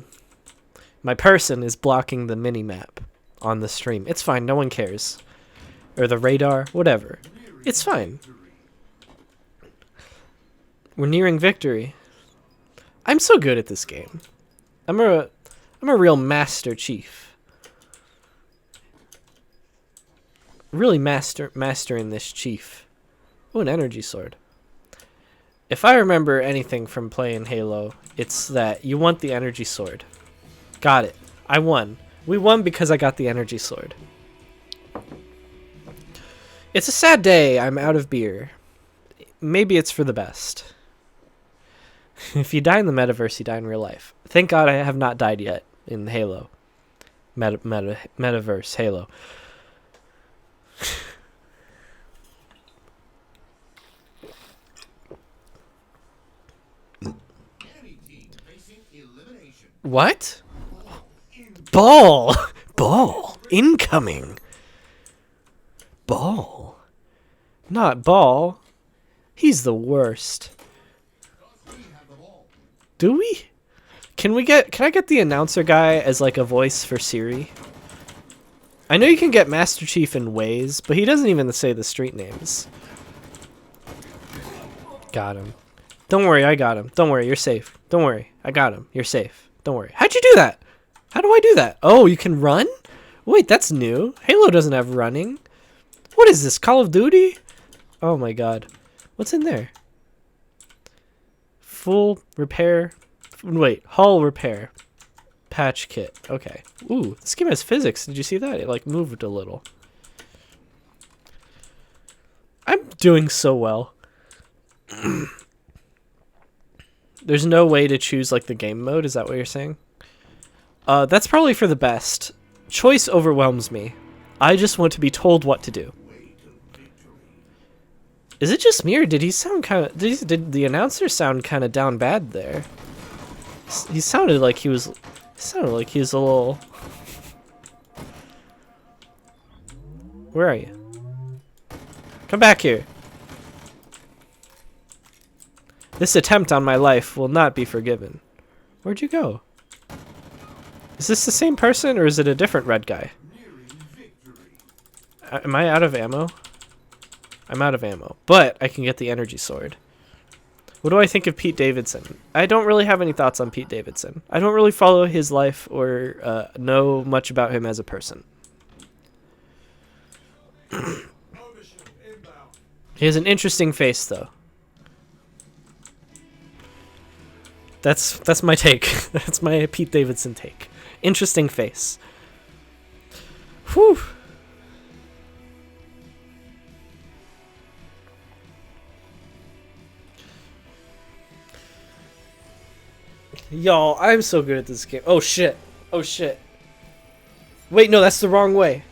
my person is blocking the mini-map on the stream. It's fine, no one cares. Or the radar, whatever. It's fine. We're nearing victory. I'm so good at this game. I'm a real Master Chief. Really mastering this chief. Oh, an energy sword. If I remember anything from playing Halo, it's that you want the energy sword. Got it. I won. We won because I got the energy sword. It's a sad day. I'm out of beer. Maybe it's for the best. If you die in the metaverse, you die in real life. Thank God I have not died yet in Halo. Metaverse, Halo. What? Ball! Ball! Incoming! Ball. Not Ball. He's the worst. Do we? Can I get the announcer guy as like a voice for Siri? I know you can get Master Chief in ways, but he doesn't even say the street names. Got him. Don't worry, I got him. Don't worry, you're safe. Don't worry, I got him. You're safe. Don't worry. How'd you do that? How do I do that? Oh, you can run? Wait, that's new. Halo doesn't have running. What is this, Call of Duty? Oh my god. What's in there? Full repair. Wait, hull repair. Patch kit. Okay. Ooh, this game has physics. Did you see that? It like moved a little. I'm doing so well. There's no way to choose like the game mode. Is that what you're saying? That's probably for the best. Choice overwhelms me. I just want to be told what to do. Is it just me, or did he sound kind of... Did the announcer sound kind of down bad there? He sounded like he was... He sounded like he was a little... Where are you? Come back here. This attempt on my life will not be forgiven. Where'd you go? Is this the same person, or is it a different red guy? Am I out of ammo? I'm out of ammo, but I can get the energy sword. What do I think of Pete Davidson? I don't really have any thoughts on Pete Davidson. I don't really follow his life or know much about him as a person. He has an interesting face, though. That's my take. That's my Pete Davidson take. Interesting face. Whew. Y'all, I'm so good at this game. Oh shit. Oh shit. Wait, no, that's the wrong way.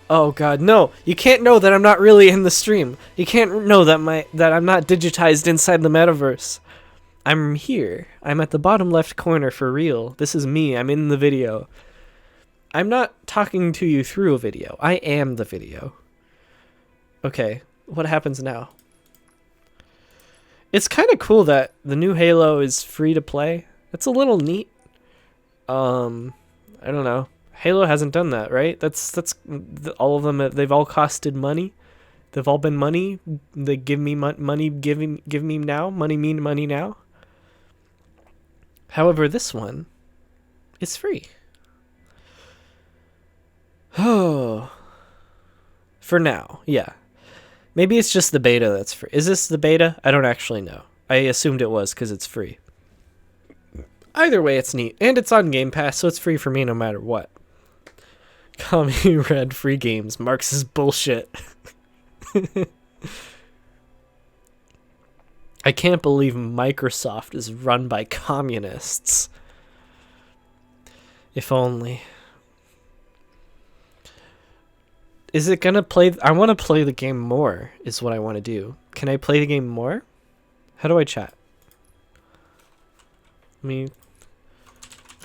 Oh god, no. You can't know that I'm not really in the stream. You can't know that I'm not digitized inside the metaverse. I'm here. I'm at the bottom left corner for real. This is me. I'm in the video. I'm not talking to you through a video. I am the video. Okay, what happens now? It's kind of cool that the new Halo is free to play. It's a little neat. I don't know. Halo hasn't done that, right? That's all of them. They've all costed money. They've all been money. They give me money. Give me now. Money mean money now. However, this one is free. Oh, for now, yeah. Maybe it's just the beta that's free. Is this the beta? I don't actually know. I assumed it was because it's free. Either way, it's neat. And it's on Game Pass, so it's free for me no matter what. Call me Red Free Games. Marx's bullshit. I can't believe Microsoft is run by communists. If only. Is it gonna play? I want to play the game more, is what I want to do. Can I play the game more? How do I chat?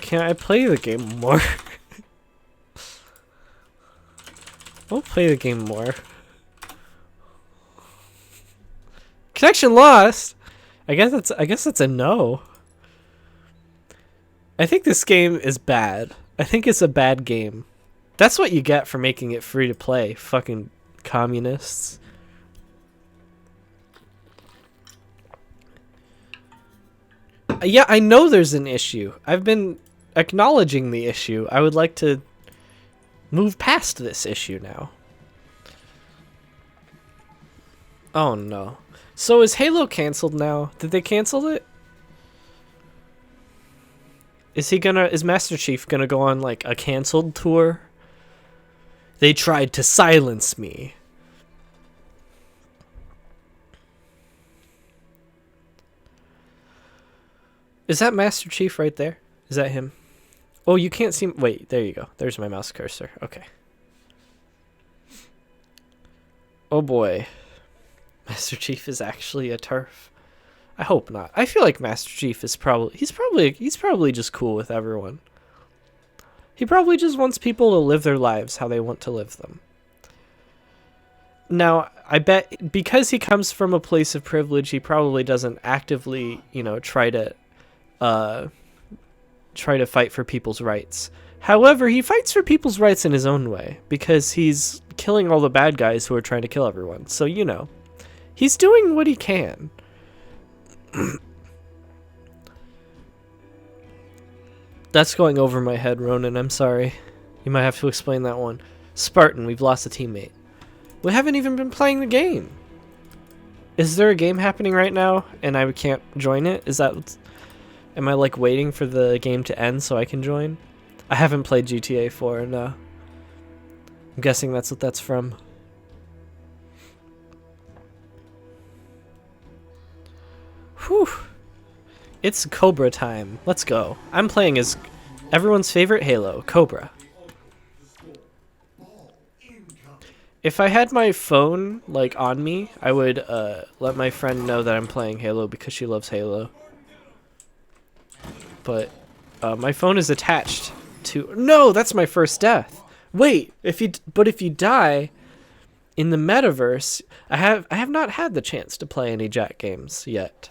Can I play the game more? I'll play the game more. Connection lost. I guess that's a no. I think this game is bad. I think it's a bad game. That's what you get for making it free to play, fucking communists. Yeah, I know there's an issue. I've been acknowledging the issue. I would like to move past this issue now. Oh no. So is Halo canceled now? Did they cancel it? Is Master Chief gonna go on like a canceled tour? They tried to silence me. Is that Master Chief right there? Is that him? Oh, you can't see. Wait, there you go. There's my mouse cursor. Okay. Oh boy. Master Chief is actually a turf. I hope not. I feel like Master Chief is he's probably just cool with everyone. He probably just wants people to live their lives how they want to live them. Now, I bet because he comes from a place of privilege, he probably doesn't actively, try to fight for people's rights. However, he fights for people's rights in his own way because he's killing all the bad guys who are trying to kill everyone. So, he's doing what he can. That's going over my head, Ronan. I'm sorry. You might have to explain that one. Spartan, we've lost a teammate. We haven't even been playing the game. Is there a game happening right now and I can't join it? Am I like waiting for the game to end so I can join? I haven't played GTA 4, no. I'm guessing that's what that's from. Whew. It's Cobra time. Let's go. I'm playing as everyone's favorite Halo, Cobra. If I had my phone like on me, I would let my friend know that I'm playing Halo because she loves Halo. But my phone is attached to... No, that's my first death. Wait, if you die in the metaverse, I have not had the chance to play any Jack games yet.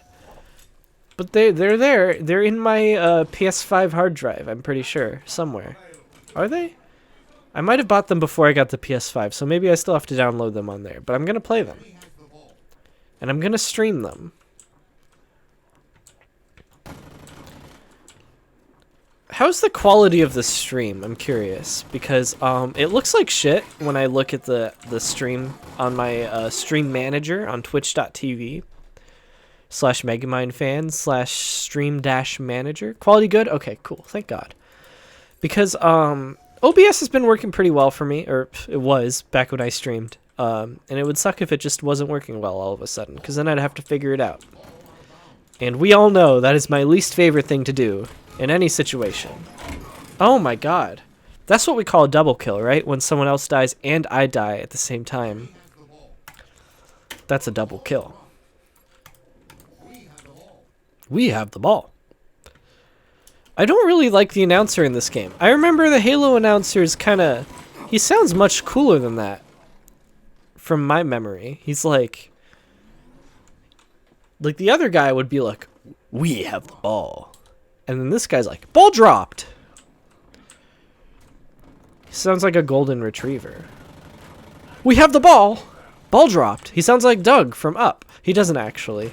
But they're there. They're in my PS5 hard drive, I'm pretty sure. Somewhere. Are they? I might have bought them before I got the PS5, so maybe I still have to download them on there. But I'm going to play them. And I'm going to stream them. How's the quality of the stream? I'm curious. Because it looks like shit when I look at the stream on my stream manager on twitch.tv/MegamineFans/stream-manager. Quality good? Okay, cool. Thank God. Because OBS has been working pretty well for me, or it was back when I streamed. And it would suck if it just wasn't working well all of a sudden, because then I'd have to figure it out. And we all know that is my least favorite thing to do in any situation. Oh my God. That's what we call a double kill, right? When someone else dies and I die at the same time. That's a double kill. We have the ball. I don't really like the announcer in this game. I remember the Halo announcer is he sounds much cooler than that. From my memory. He's like the other guy would be like, we have the ball. And then this guy's like, ball dropped. He sounds like a golden retriever. We have the ball. Ball dropped. He sounds like Doug from Up. He doesn't actually.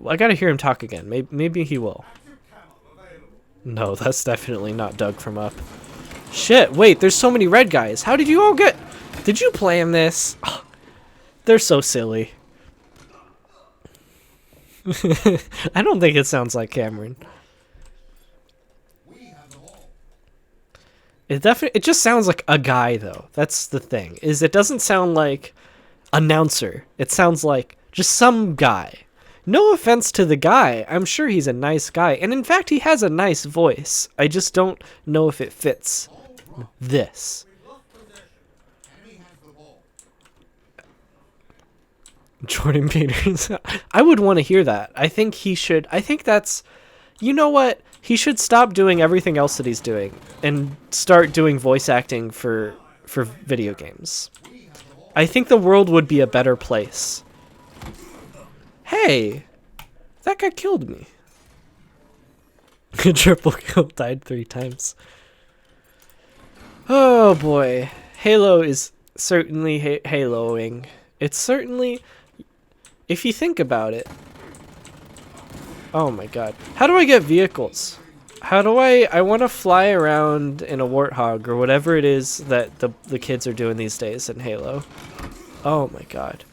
I gotta hear him talk again. Maybe he will. No, that's definitely not Doug from Up. Shit, wait, there's so many red guys. How did you all get... Did you plan this? Oh, they're so silly. I don't think it sounds like Cameron. It just sounds like a guy, though. That's the thing. It doesn't sound like announcer. It sounds like just some guy. No offense to the guy. I'm sure he's a nice guy. And in fact, he has a nice voice. I just don't know if it fits this. Jordan Peters. I would want to hear that. I think he should. I think that's. You know what? He should stop doing everything else that he's doing and start doing voice acting for video games. I think the world would be a better place. Hey, that guy killed me. Triple kill, died 3 times. Oh boy, Halo is certainly haloing. It's certainly, if you think about it. Oh my god. How do I get vehicles? How do I want to fly around in a Warthog or whatever it is that the kids are doing these days in Halo. Oh my god.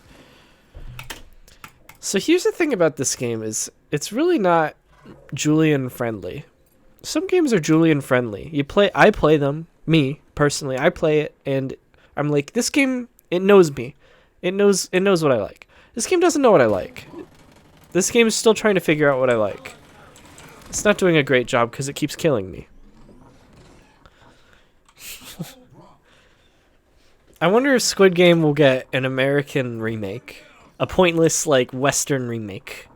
So here's the thing about this game is it's really not Julian friendly. Some games are Julian friendly. I play them, me personally. I play it and I'm like, this game, it knows me. It knows what I like. This game doesn't know what I like. This game is still trying to figure out what I like. It's not doing a great job because it keeps killing me. I wonder if Squid Game will get an American remake. A pointless, like, Western remake.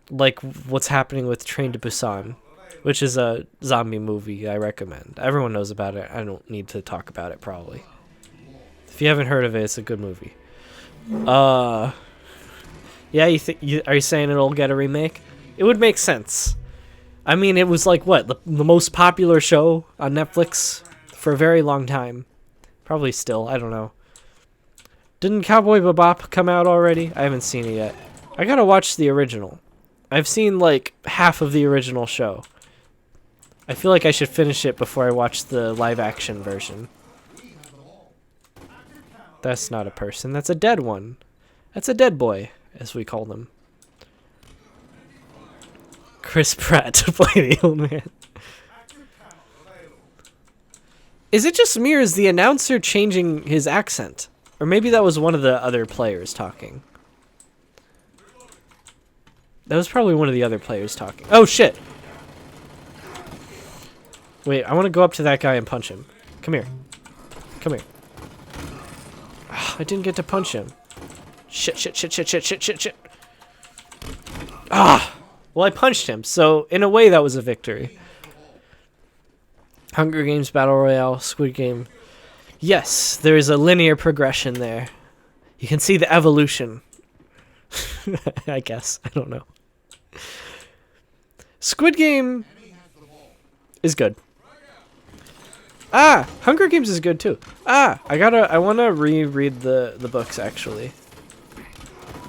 Like what's happening with Train to Busan, which is a zombie movie I recommend. Everyone knows about it. I don't need to talk about it, probably. If you haven't heard of it, it's a good movie. Yeah, are you saying it'll get a remake? It would make sense. I mean, it was like, what, the most popular show on Netflix for a very long time. Probably still, I don't know. Didn't Cowboy Bebop come out already? I haven't seen it yet. I gotta watch the original. I've seen, like, half of the original show. I feel like I should finish it before I watch the live-action version. That's not a person, that's a dead one. That's a dead boy, as we call them. Chris Pratt to play the old man. Is it just me or is the announcer changing his accent? Or maybe that was one of the other players talking. That was probably one of the other players talking. Oh shit! Wait, I want to go up to that guy and punch him. Come here. Come here. I didn't get to punch him. Shit, shit, shit, shit, shit, shit, shit, shit. Ah! Well, I punched him, so in a way that was a victory. Hunger Games Battle Royale, Squid Game. Yes, there is a linear progression there. You can see the evolution. I guess. I don't know. Squid Game is good. Ah! Hunger Games is good too. Ah! I wanna reread the books actually.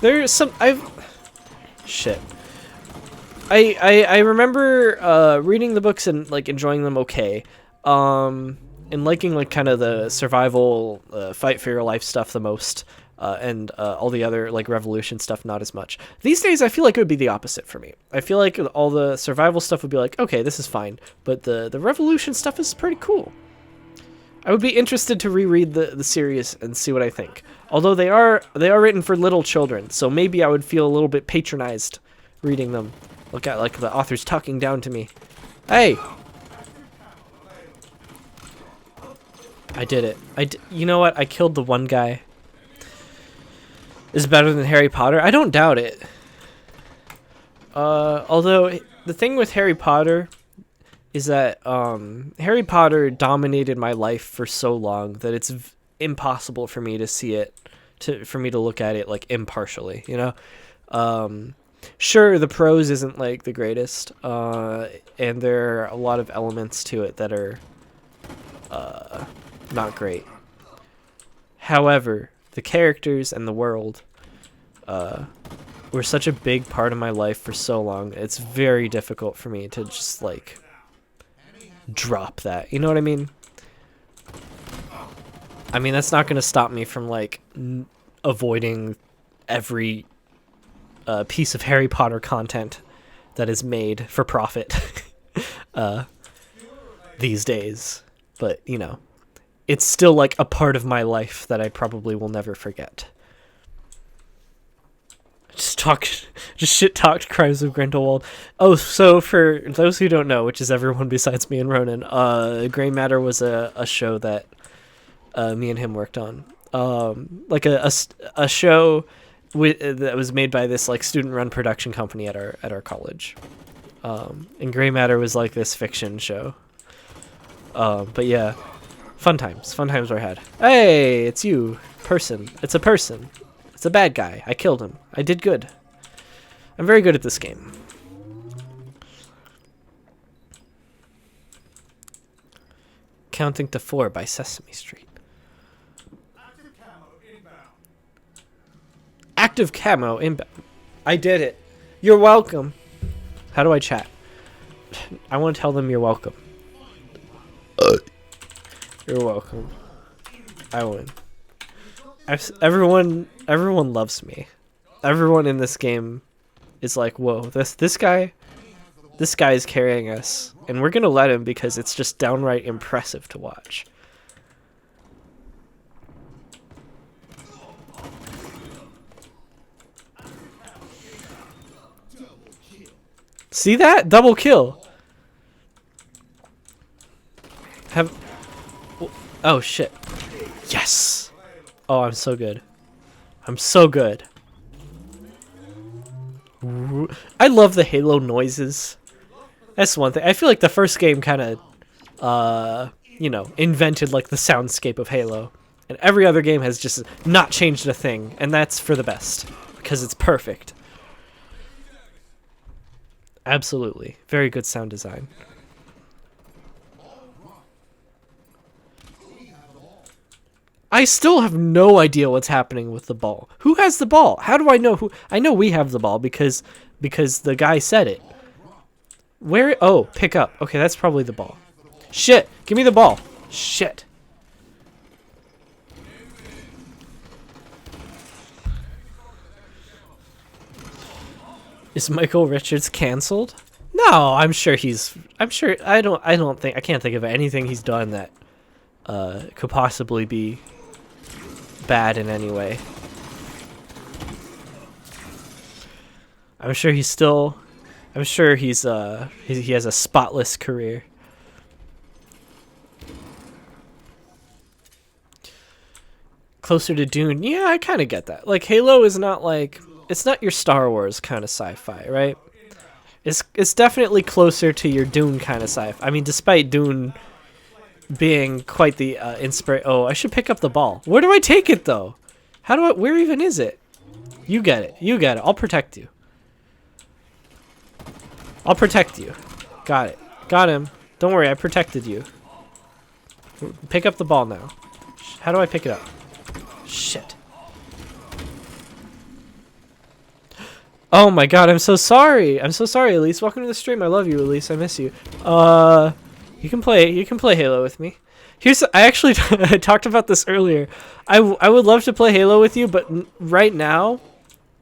There's some shit. I remember reading the books and like enjoying them okay. And liking like kind of the survival fight for your life stuff the most. And all the other like revolution stuff not as much. These days I feel like it would be the opposite for me. I feel like all the survival stuff would be like, okay, this is fine, but the revolution stuff is pretty cool. I would be interested to reread the series and see what I think. Although they are written for little children, so maybe I would feel a little bit patronized reading them. Look at like the author's talking down to me. Hey. I did it. You know what? I killed the one guy. Is better than Harry Potter? I don't doubt it. Although the thing with Harry Potter is that Harry Potter dominated my life for so long that it's impossible for me to see it, for me to look at it like impartially, you know? Sure, the prose isn't like the greatest, and there are a lot of elements to it that are not great. However, the characters and the world were such a big part of my life for so long, it's very difficult for me to just like drop that. You know what I mean? I mean, that's not going to stop me from like avoiding every piece of Harry Potter content that is made for profit these days. But, you know, it's still like a part of my life that I probably will never forget. Just shit talked Crimes of Grindelwald. Oh, so for those who don't know, which is everyone besides me and Ronan, Gray Matter was a show that me and him worked on. Like a show that was made by this like student-run production company at our college. And Gray Matter was like this fiction show. But yeah, fun times were had. Hey, it's you, person. It's a person. It's a bad guy. I killed him. I did good. I'm very good at this game. Counting to 4 by Sesame Street. Active camo inbound. I did it. You're welcome. How do I chat? I want to tell them you're welcome. You're welcome. I win. Everyone loves me. Everyone in this game is like, whoa, this guy is carrying us, and we're gonna let him because it's just downright impressive to watch. See that? Double kill. Oh shit. Yes. Oh, I'm so good. I'm so good. I love the Halo noises. That's one thing. I feel like the first game kind of, you know, invented like the soundscape of Halo. And every other game has just not changed a thing. And that's for the best. Because it's perfect. Absolutely. Very good sound design. I still have no idea what's happening with the ball. Who has the ball? How do I know who? I know we have the ball because the guy said it. Where? Oh, pick up. Okay, that's probably the ball. Shit. Give me the ball. Shit. Is Michael Richards canceled? No, I'm sure I can't think of anything he's done that could possibly be bad in any way. I'm sure he has a spotless career. Closer to Dune. Yeah, I kind of get that. Like Halo is not like, it's not your Star Wars kind of sci-fi, right? It's definitely closer to your Dune kind of sci-fi. I mean, despite Dune being quite the Oh, I should pick up the ball. Where do I take it though? Where even is it? You get it. You get it. I'll protect you. I'll protect you. Got it. Got him. Don't worry, I protected you. Pick up the ball now. How do I pick it up? Shit. Oh my god, I'm so sorry. I'm so sorry, Elise. Welcome to the stream. I love you, Elise. I miss you. You can play Halo with me. I actually I talked about this earlier. I would love to play Halo with you, but right now,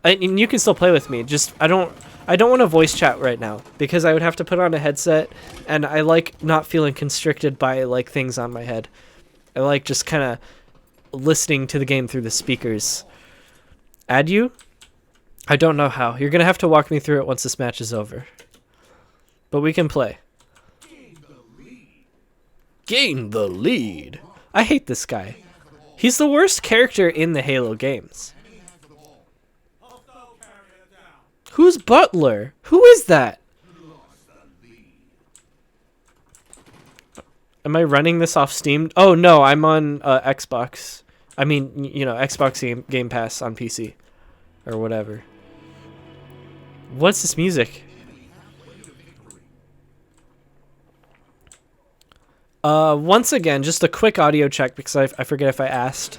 and you can still play with me. Just I don't want to voice chat right now because I would have to put on a headset, and I like not feeling constricted by like things on my head. I like just kind of listening to the game through the speakers. Add you? I don't know how. You're gonna have to walk me through it once this match is over. But we can play. Gain the lead. I hate this guy. He's the worst character in the Halo games. Who's Butler? Who is that? Am I running this off Steam? Oh no, I'm on Xbox. I mean, you know, Xbox Game Pass on PC. Or whatever. What's this music? Once again, just a quick audio check because I forget if I asked.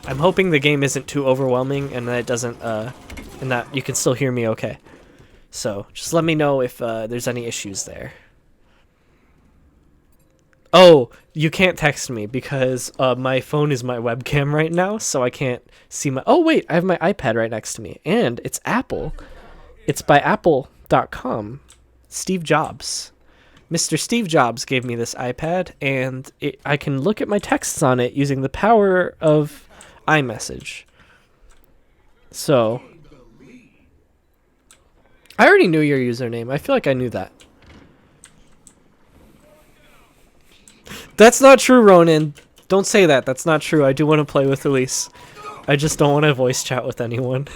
I'm hoping the game isn't too overwhelming and that it doesn't, and that you can still hear me okay. So, just let me know if there's any issues there. Oh, you can't text me because my phone is my webcam right now, so I can't see my... Oh, wait, I have my iPad right next to me, and it's Apple. It's by Apple.com. Steve Jobs. Mr. Steve Jobs gave me this iPad, and I can look at my texts on it using the power of iMessage. So, I already knew your username. I feel like I knew that. That's not true, Ronan. Don't say that. That's not true. I do want to play with Elise. I just don't want to voice chat with anyone.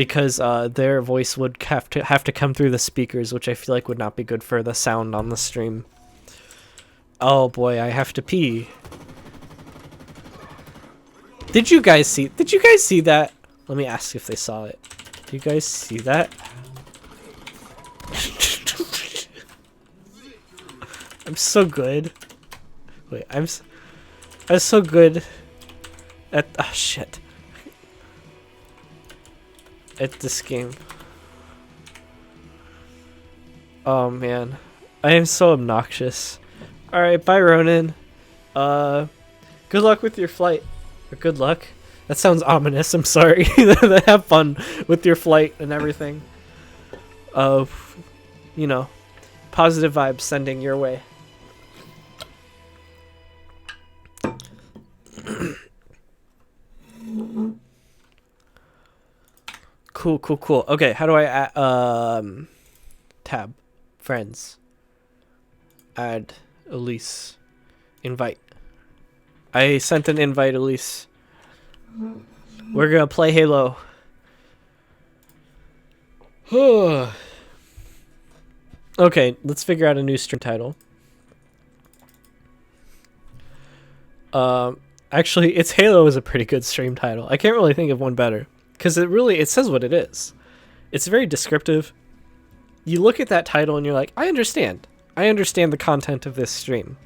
because their voice would have to come through the speakers, which I feel like would not be good for the sound on the stream. Oh boy, I have to pee. Did you guys see that? Let me ask if they saw it. Do you guys see that? I'm so good. Wait, I'm so good at shit. At this game. Oh man. I am so obnoxious. Alright, bye Ronan. Good luck with your flight. Or good luck. That sounds ominous, I'm sorry. Have fun with your flight and everything. You know, positive vibes sending your way. Cool. Okay, how do I tab friends, add Elise, invite. I sent an invite, Elise. We're gonna play Halo. Okay, let's figure out a new stream title. Actually, it's Halo is a pretty good stream title. I can't really think of one better. Because it says what it is. It's very descriptive. You look at that title and you're like, I understand. I understand the content of this stream.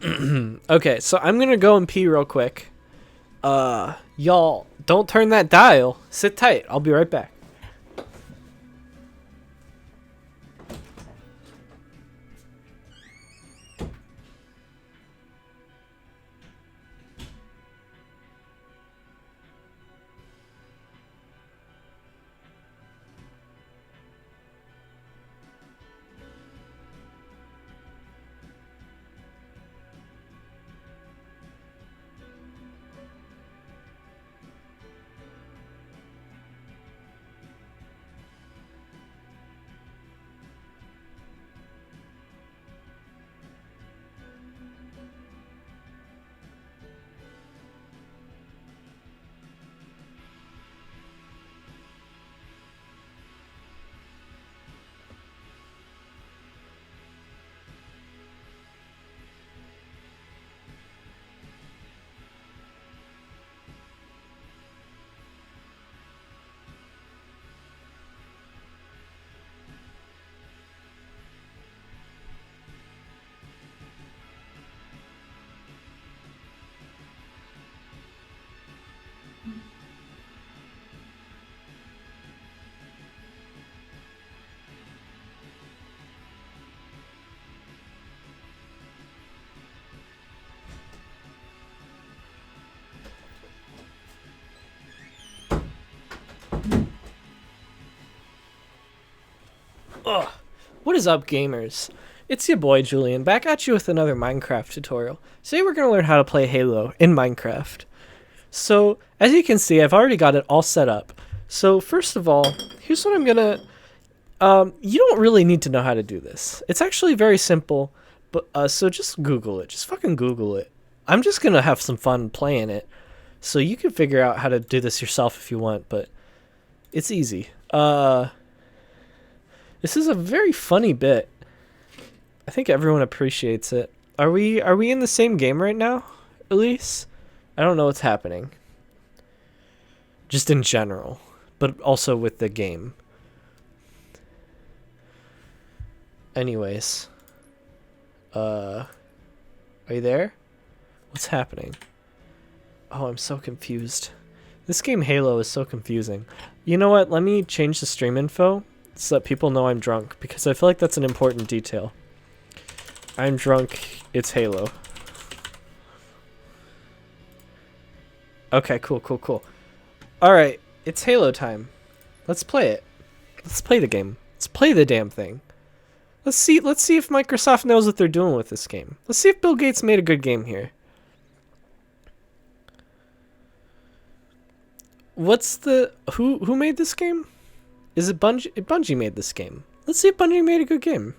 Okay, so I'm going to go and pee real quick. Y'all, don't turn that dial. Sit tight. I'll be right back. Ugh. What is up, gamers? It's your boy Julian, back at you with another Minecraft tutorial. Today we're going to learn how to play Halo in Minecraft. So, as you can see, I've already got it all set up. So, first of all, here's what I'm going to... you don't really need to know how to do this. It's actually very simple, but so just Google it. Just fucking Google it. I'm just going to have some fun playing it. So you can figure out how to do this yourself if you want, but it's easy. This is a very funny bit. I think everyone appreciates it. Are we in the same game right now, Elise? I don't know what's happening. Just in general, but also with the game. Anyways. Are you there? What's happening? Oh, I'm so confused. This game Halo is so confusing. You know what? Let me change the stream info so that people know I'm drunk, because I feel like that's an important detail. I'm drunk. It's Halo. Okay, cool. Alright, it's Halo time. Let's play it. Let's play the game. Let's play the damn thing. Let's see if Microsoft knows what they're doing with this game. Let's see if Bill Gates made a good game here. What's the... Who made this game? Is it Bungie? Bungie made this game. Let's see if Bungie made a good game.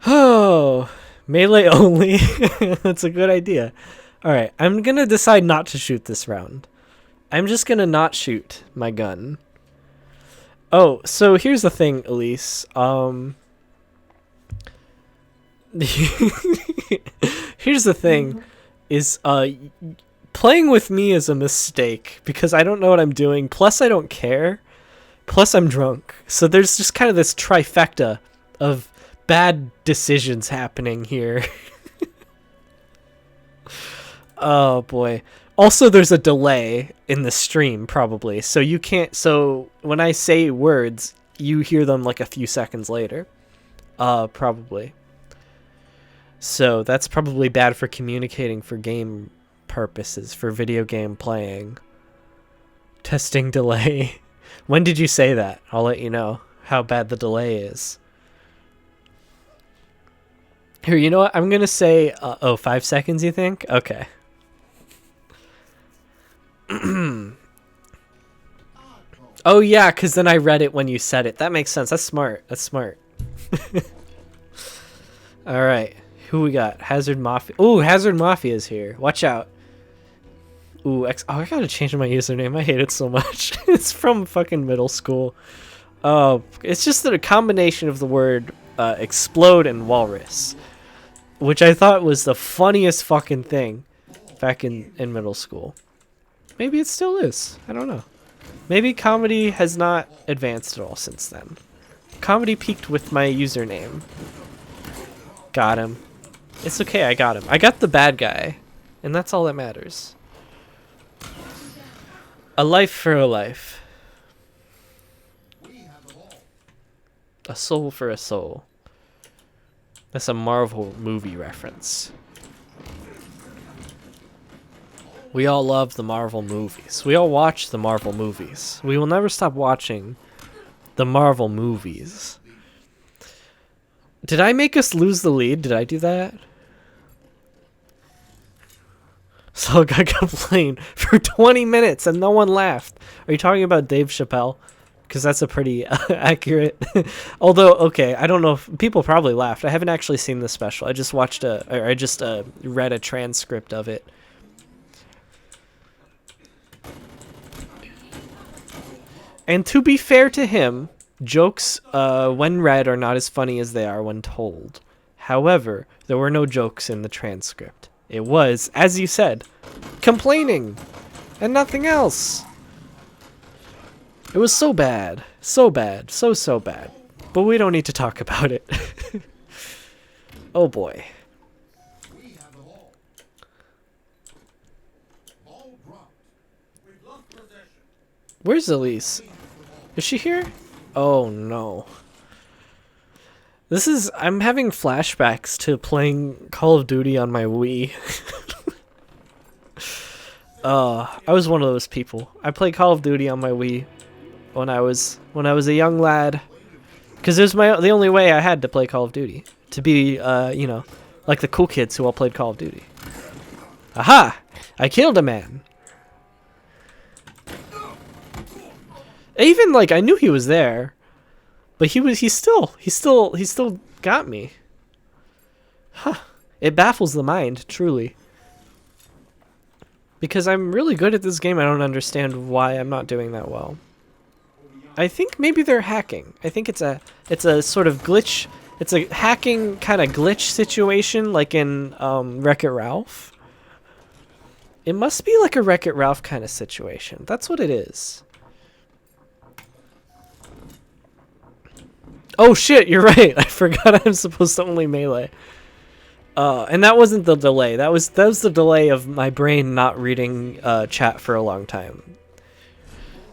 Oh, melee only. That's a good idea. Alright, I'm gonna decide not to shoot this round. I'm just gonna not shoot my gun. Oh, so here's the thing, Elise. Here's the thing, is playing with me is a mistake because I don't know what I'm doing. Plus, I don't care. Plus, I'm drunk. So there's just kind of this trifecta of bad decisions happening here. Oh boy. Also, there's a delay in the stream, probably. So you can't... So when I say words, you hear them like a few seconds later. Probably. So that's probably bad for communicating for game purposes, for video game playing. Testing delay. When did you say that? I'll let you know how bad the delay is. Here, you know what? I'm going to say... 5 seconds, you think? Okay. Oh yeah, because then I read it when you said it. That makes sense. That's smart. That's smart. Alright. Who we got? Hazard Mafia. Ooh, Hazard Mafia is here. Watch out. Ooh, I gotta change my username. I hate it so much. It's from fucking middle school. Oh, it's just a combination of the word explode and walrus, which I thought was the funniest fucking thing back in middle school. Maybe it still is. I don't know. Maybe comedy has not advanced at all since then. Comedy peaked with my username. Got him. It's okay, I got him. I got the bad guy, and that's all that matters. A life for a life. A soul for a soul. That's a Marvel movie reference. We all love the Marvel movies. We all watch the Marvel movies. We will never stop watching the Marvel movies. Did I make us lose the lead? Did I do that? So I complained for 20 minutes and no one laughed. Are you talking about Dave Chappelle? Because that's a pretty accurate... Although, okay, I don't know if... People probably laughed. I haven't actually seen the special. I just watched I just read a transcript of it. And to be fair to him, jokes when read are not as funny as they are when told. However, there were no jokes in the transcript. It was, as you said, complaining and nothing else. It was so bad. So bad. So bad. But we don't need to talk about it. Oh boy. Where's Elise? Is she here? Oh no. I'm having flashbacks to playing Call of Duty on my Wii. I was one of those people. I played Call of Duty on my Wii when I was a young lad, because it was the only way I had to play Call of Duty, to be you know, like the cool kids who all played Call of Duty. Aha! I killed a man. Even like I knew he was there, but he still got me. Huh. It baffles the mind, truly. Because I'm really good at this game, I don't understand why I'm not doing that well. I think maybe they're hacking. I think it's a sort of glitch. It's a hacking kind of glitch situation, like in Wreck-It Ralph. It must be like a Wreck-It Ralph kind of situation. That's what it is. Oh shit, you're right. I forgot I'm supposed to only melee. And that wasn't the delay. That was the delay of my brain not reading chat for a long time.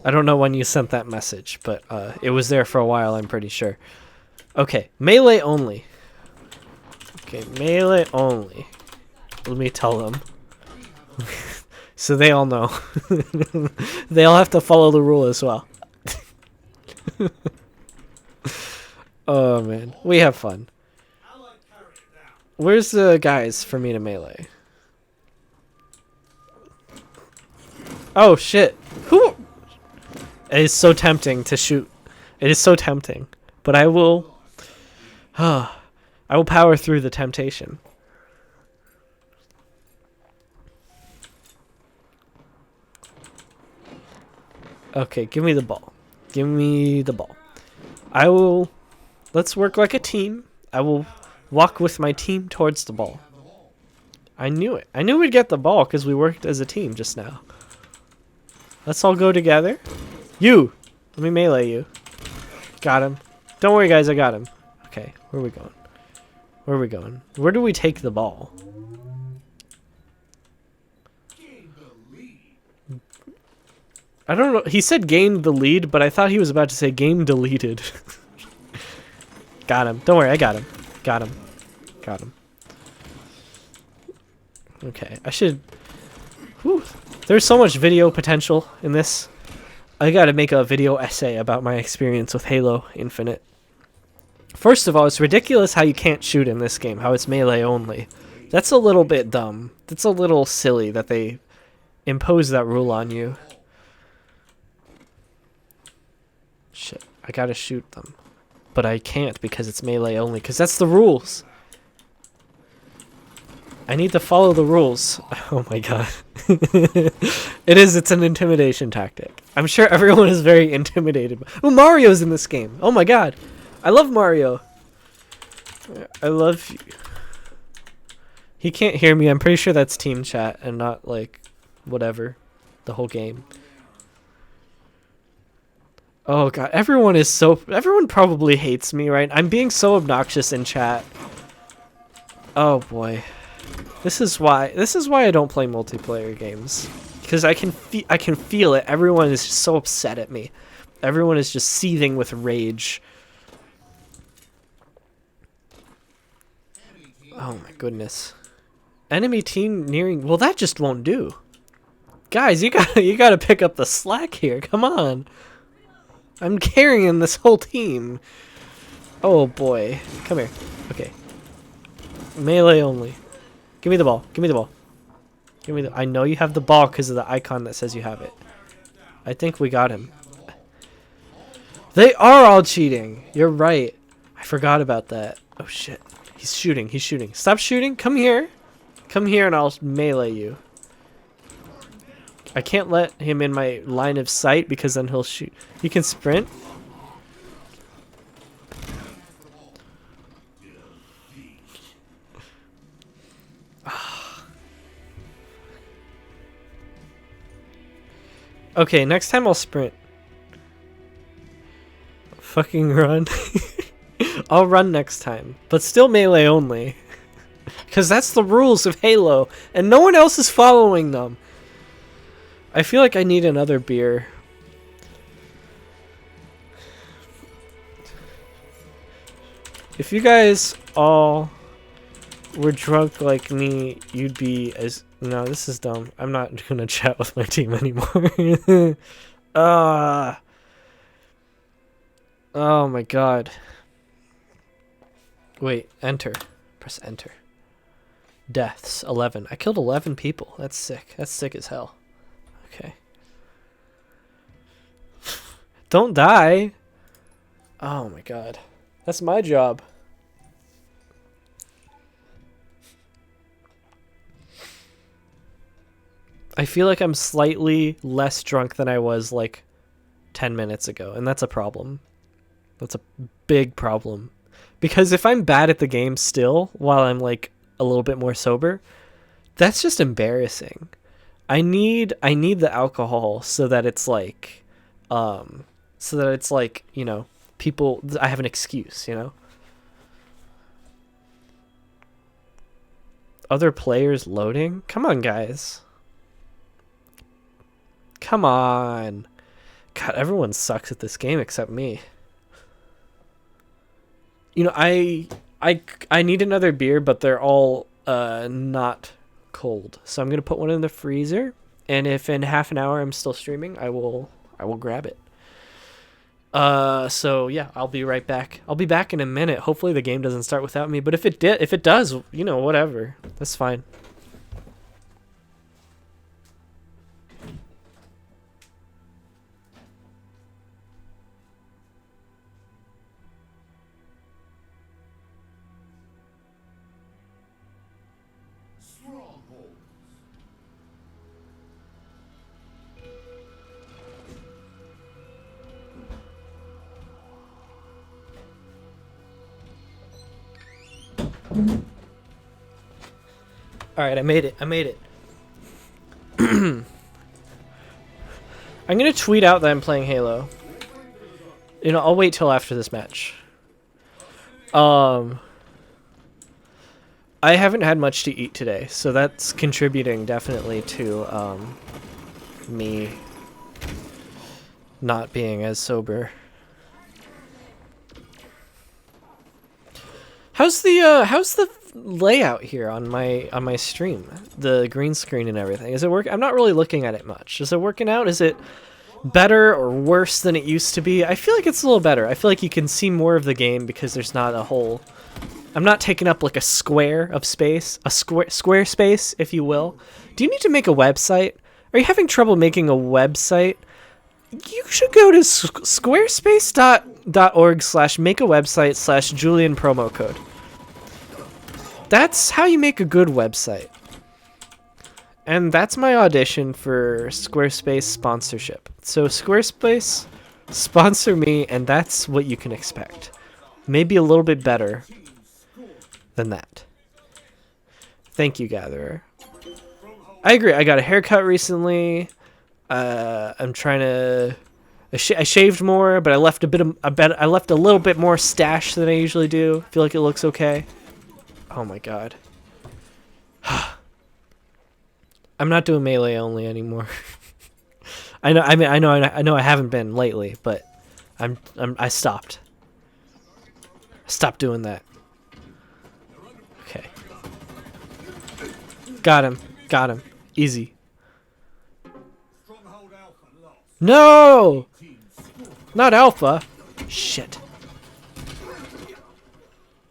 I don't know when you sent that message, but it was there for a while, I'm pretty sure. Okay, melee only. Okay, melee only. Let me tell them. So they all know. They all have to follow the rule as well. Oh man, we have fun. Where's the guys for me to melee? Oh shit. Who? It is so tempting to shoot. It is so tempting. But I will... I will power through the temptation. Okay, give me the ball. Give me the ball. I will... Let's work like a team. I will walk with my team towards the ball. I knew it. I knew we'd get the ball because we worked as a team just now. Let's all go together. You! Let me melee you. Got him. Don't worry, guys. I got him. Okay, where are we going? Where are we going? Where do we take the ball? I don't know. He said gained the lead, but I thought he was about to say game deleted. Got him. Don't worry, I got him. Got him. Got him. Okay, I should... Whew. There's so much video potential in this. I gotta make a video essay about my experience with Halo Infinite. First of all, it's ridiculous how you can't shoot in this game, how it's melee only. That's a little bit dumb. That's a little silly that they impose that rule on you. Shit, I gotta shoot them. But I can't because it's melee only, because that's the rules. I need to follow the rules. Oh my god. It's an intimidation tactic. I'm sure everyone is very intimidated. Oh, Mario's in this game. Oh my god. I love Mario. I love you. He can't hear me. I'm pretty sure that's team chat and not like whatever. The whole game. Oh god, everyone probably hates me, right? I'm being so obnoxious in chat. Oh boy. This is why I don't play multiplayer games. Because I can feel it. Everyone is just so upset at me. Everyone is just seething with rage. Oh my goodness. Enemy team nearing. Well, that just won't do. Guys, you gotta pick up the slack here. Come on. I'm carrying this whole team. Oh boy. Come here. Okay. Melee only. Give me the ball. Give me the ball. Give me the... I know you have the ball because of the icon that says you have it. I think we got him. They are all cheating. You're right. I forgot about that. Oh shit. He's shooting. He's shooting. Stop shooting. Come here. Come here and I'll melee you. I can't let him in my line of sight because then he'll shoot. You can sprint. Okay, next time I'll sprint. Fucking run. I'll run next time, but still melee only. Because that's the rules of Halo, and no one else is following them. I feel like I need another beer. If you guys all were drunk like me, you'd be as... No, this is dumb. I'm not gonna chat with my team anymore. Oh my god. Wait, enter. Press enter. Deaths, 11. I killed 11 people. That's sick. That's sick as hell. Okay. Don't die. Oh my god. That's my job. I feel like I'm slightly less drunk than I was like 10 minutes ago, and that's a problem. That's a big problem. Because if I'm bad at the game still, while I'm like a little bit more sober, that's just embarrassing. I need the alcohol so that it's like, you know, people, I have an excuse, you know? Other players loading? Come on, guys. Come on. God, everyone sucks at this game except me. You know, I need another beer, but they're all not cold. So I'm gonna put one in the freezer, and if in half an hour I'm still streaming, I will grab it. So yeah, I'll be right back. I'll be back in a minute. Hopefully the game doesn't start without me, but if it does, you know, whatever. That's fine. Alright, I made it. I made it. I'm gonna tweet out that I'm playing Halo. You know, I'll wait till after this match. I haven't had much to eat today, so that's contributing definitely to me not being as sober. How's the layout here on my stream? The green screen and everything. Is it work? I'm not really looking at it much. Is it working out? Is it better or worse than it used to be? I feel like it's a little better. I feel like you can see more of the game because there's not a whole... I'm not taking up like a square of space, a square space, if you will. Do you need to make a website? Are you having trouble making a website? You should go to squarespace.org/make-a-website/Julian promo code. That's how you make a good website. And that's my audition for Squarespace sponsorship. So Squarespace, sponsor me, and that's what you can expect. Maybe a little bit better than that. Thank you, Gatherer. I agree. I got a haircut recently. I'm trying to... I shaved more, but I left I left a little bit more stash than I usually do. I feel like it looks okay. Oh my god. I'm not doing melee only anymore. I know I haven't been lately, but I stopped. I stopped doing that. Okay. Got him. Got him. Easy. No! Not Alpha. Shit.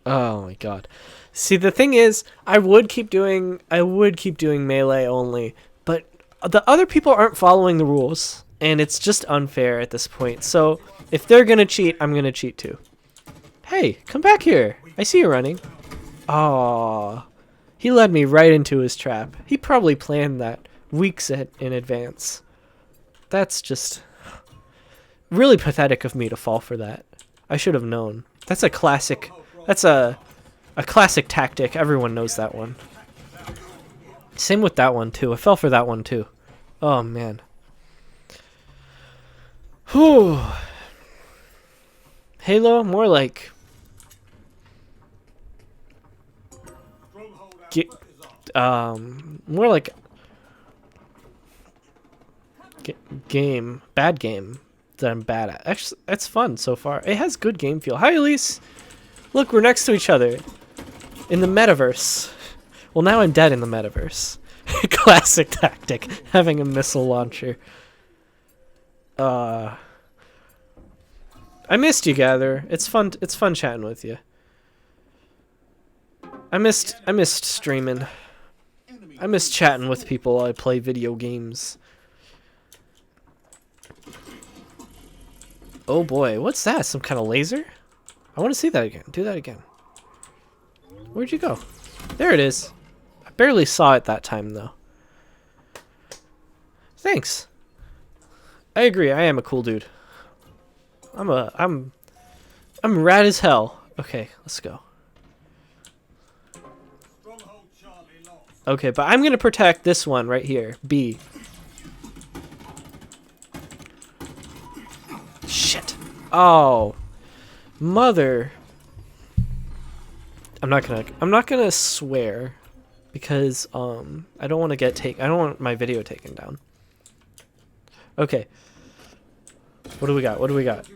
Oh my god. See, the thing is, I would keep doing melee only, but the other people aren't following the rules, and it's just unfair at this point. So, if they're gonna cheat, I'm gonna cheat too. Hey, come back here. I see you running. Aww. He led me right into his trap. He probably planned that weeks in advance. That's just really pathetic of me to fall for that. I should have known. That's a classic. That's a classic tactic. Everyone knows that one. Same with that one too. I fell for that one too. Oh man. Whew. Halo, more like more like bad game that I'm bad at. Actually, it's fun so far. It has good game feel. Hi, Elise. Look, we're next to each other in the metaverse. Well, now I'm dead in the metaverse. Classic tactic, having a missile launcher. I missed you, Gather. It's fun chatting with you. I missed streaming. I miss chatting with people while I play video games. Oh boy, what's that? Some kind of laser? I want to see that again. Do that again. Where'd you go? There it is. I barely saw it that time though. Thanks. I agree. I am a cool dude. I'm rad as hell. Okay, let's go. Okay, but I'm gonna protect this one right here. B. Shit. Oh. Mother. I'm not gonna swear because I don't want to I don't want my video taken down. Okay. What do we got? What do we got?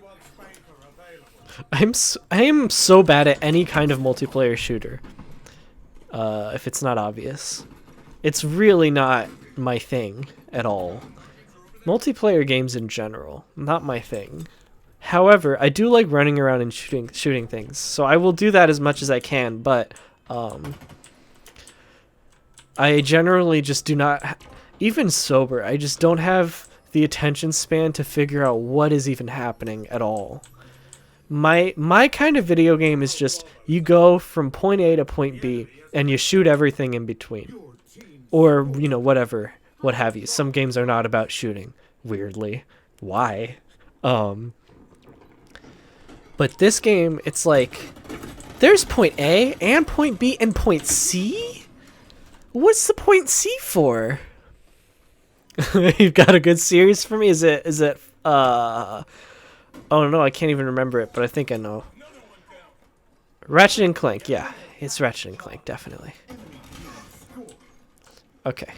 I am so bad at any kind of multiplayer shooter. If it's not obvious. It's really not my thing at all. Multiplayer games in general, not my thing. However, I do like running around and shooting things, so I will do that as much as I can, but I generally just do not, even sober, I just don't have the attention span to figure out what is even happening at all. My kind of video game is just, you go from point A to point B, and you shoot everything in between. Or, you know, whatever, what have you. Some games are not about shooting, weirdly. Why? But this game, it's like, There's point A and point B and point C? What's the point C for? You've got a good series for me? Is it oh no, I can't even remember it, but I think I know. Ratchet and Clank, yeah. It's Ratchet and Clank, definitely. Okay.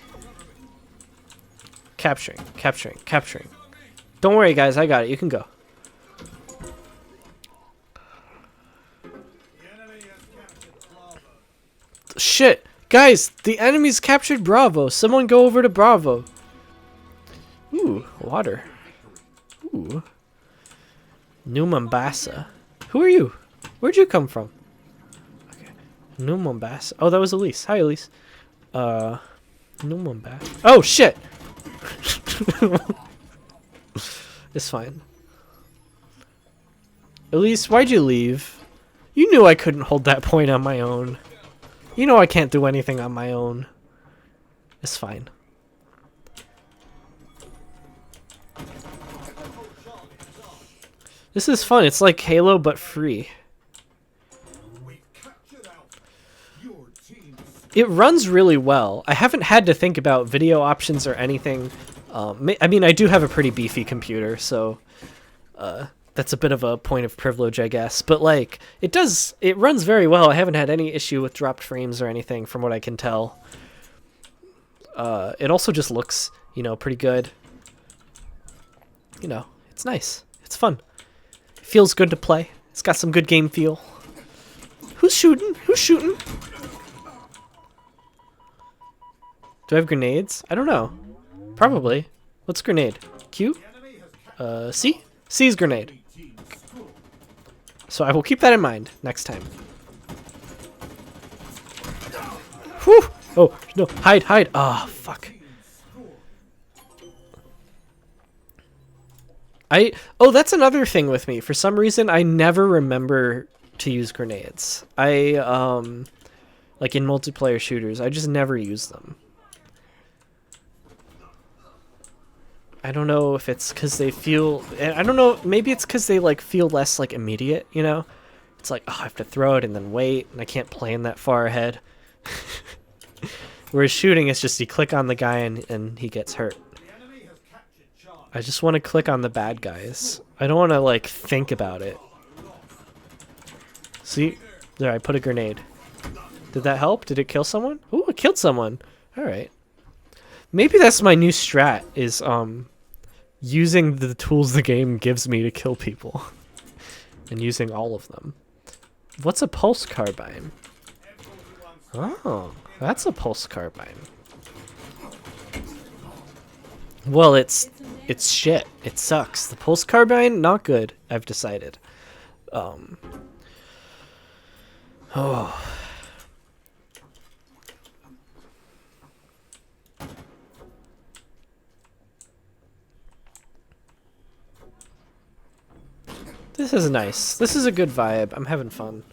Capturing, capturing, capturing. Don't worry guys, I got it. You can go. Shit! Guys, the enemy's captured Bravo. Someone go over to Bravo. Ooh, water. Ooh. New Mombasa. Who are you? Where'd you come from? Okay. New Mombasa. Oh, that was Elise. Hi, Elise. New Mombasa. Oh, shit! It's fine. Elise, why'd you leave? You knew I couldn't hold that point on my own. You know I can't do anything on my own. It's fine. This is fun. It's like Halo, but free. It runs really well. I haven't had to think about video options or anything. I mean, I do have a pretty beefy computer, so that's a bit of a point of privilege, I guess. But like, it runs very well. I haven't had any issue with dropped frames or anything, from what I can tell. It also just looks, you know, pretty good. You know, it's nice. It's fun. It feels good to play. It's got some good game feel. Who's shooting? Who's shooting? Do I have grenades? I don't know. Probably. What's grenade? Q? C? C's grenade. So I will keep that in mind next time. Whew! Oh, no. Hide, hide. Ah, oh, fuck. Oh, that's another thing with me. For some reason, I never remember to use grenades. Like in multiplayer shooters, I just never use them. I don't know if it's because they feel... I don't know, maybe it's because they like feel less like immediate, you know? It's like, oh, I have to throw it and then wait, and I can't plan that far ahead. Whereas shooting, it's just you click on the guy and he gets hurt. I just want to click on the bad guys. I don't want to like think about it. See? There, I put a grenade. Did that help? Did it kill someone? Ooh, it killed someone. Alright. Maybe that's my new strat, is using the tools the game gives me to kill people. And using all of them. What's a pulse carbine? Oh, that's a pulse carbine. Well, it's shit. It sucks. The pulse carbine, not good, I've decided. Oh. This is nice. This is a good vibe. I'm having fun.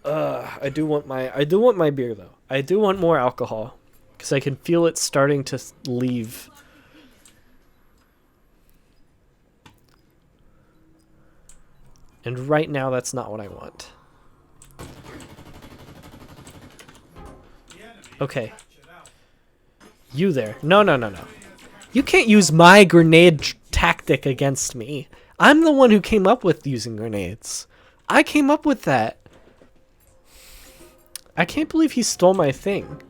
I do want my beer though. I do want more alcohol because I can feel it starting to leave. And right now that's not what I want. Okay. You there. No, no, no, no. You can't use my grenade tactic against me. I'm the one who came up with using grenades. I came up with that. I can't believe he stole my thing.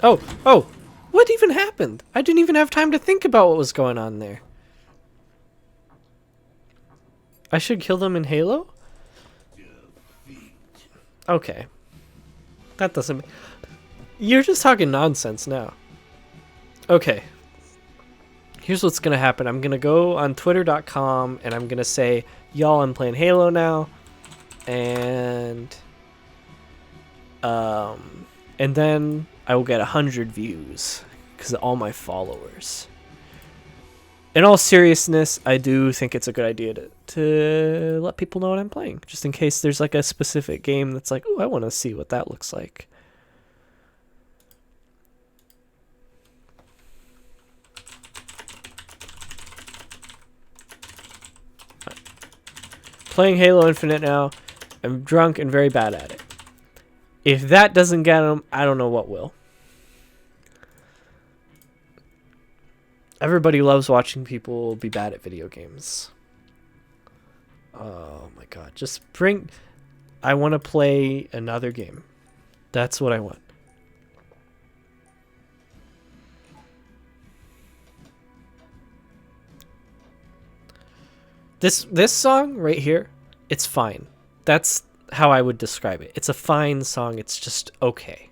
Oh, oh, what even happened? I didn't even have time to think about what was going on there. I should kill them in Halo? Okay. That doesn't... You're just talking nonsense now. Okay. Here's what's gonna happen. I'm gonna go on twitter.com and I'm gonna say, y'all, I'm playing Halo now. And then I will get 100 views because of all my followers. In all seriousness, I do think it's a good idea to let people know what I'm playing, just in case there's like a specific game that's like, oh, I want to see what that looks like. playing Halo Infinite now. I'm drunk and very bad at it. If that doesn't get him, I don't know what will. Everybody loves watching people be bad at video games. Oh my god. Just bring... I want to play another game. That's what I want. This song right here, it's fine. That's how I would describe it. It's a fine song. It's just okay.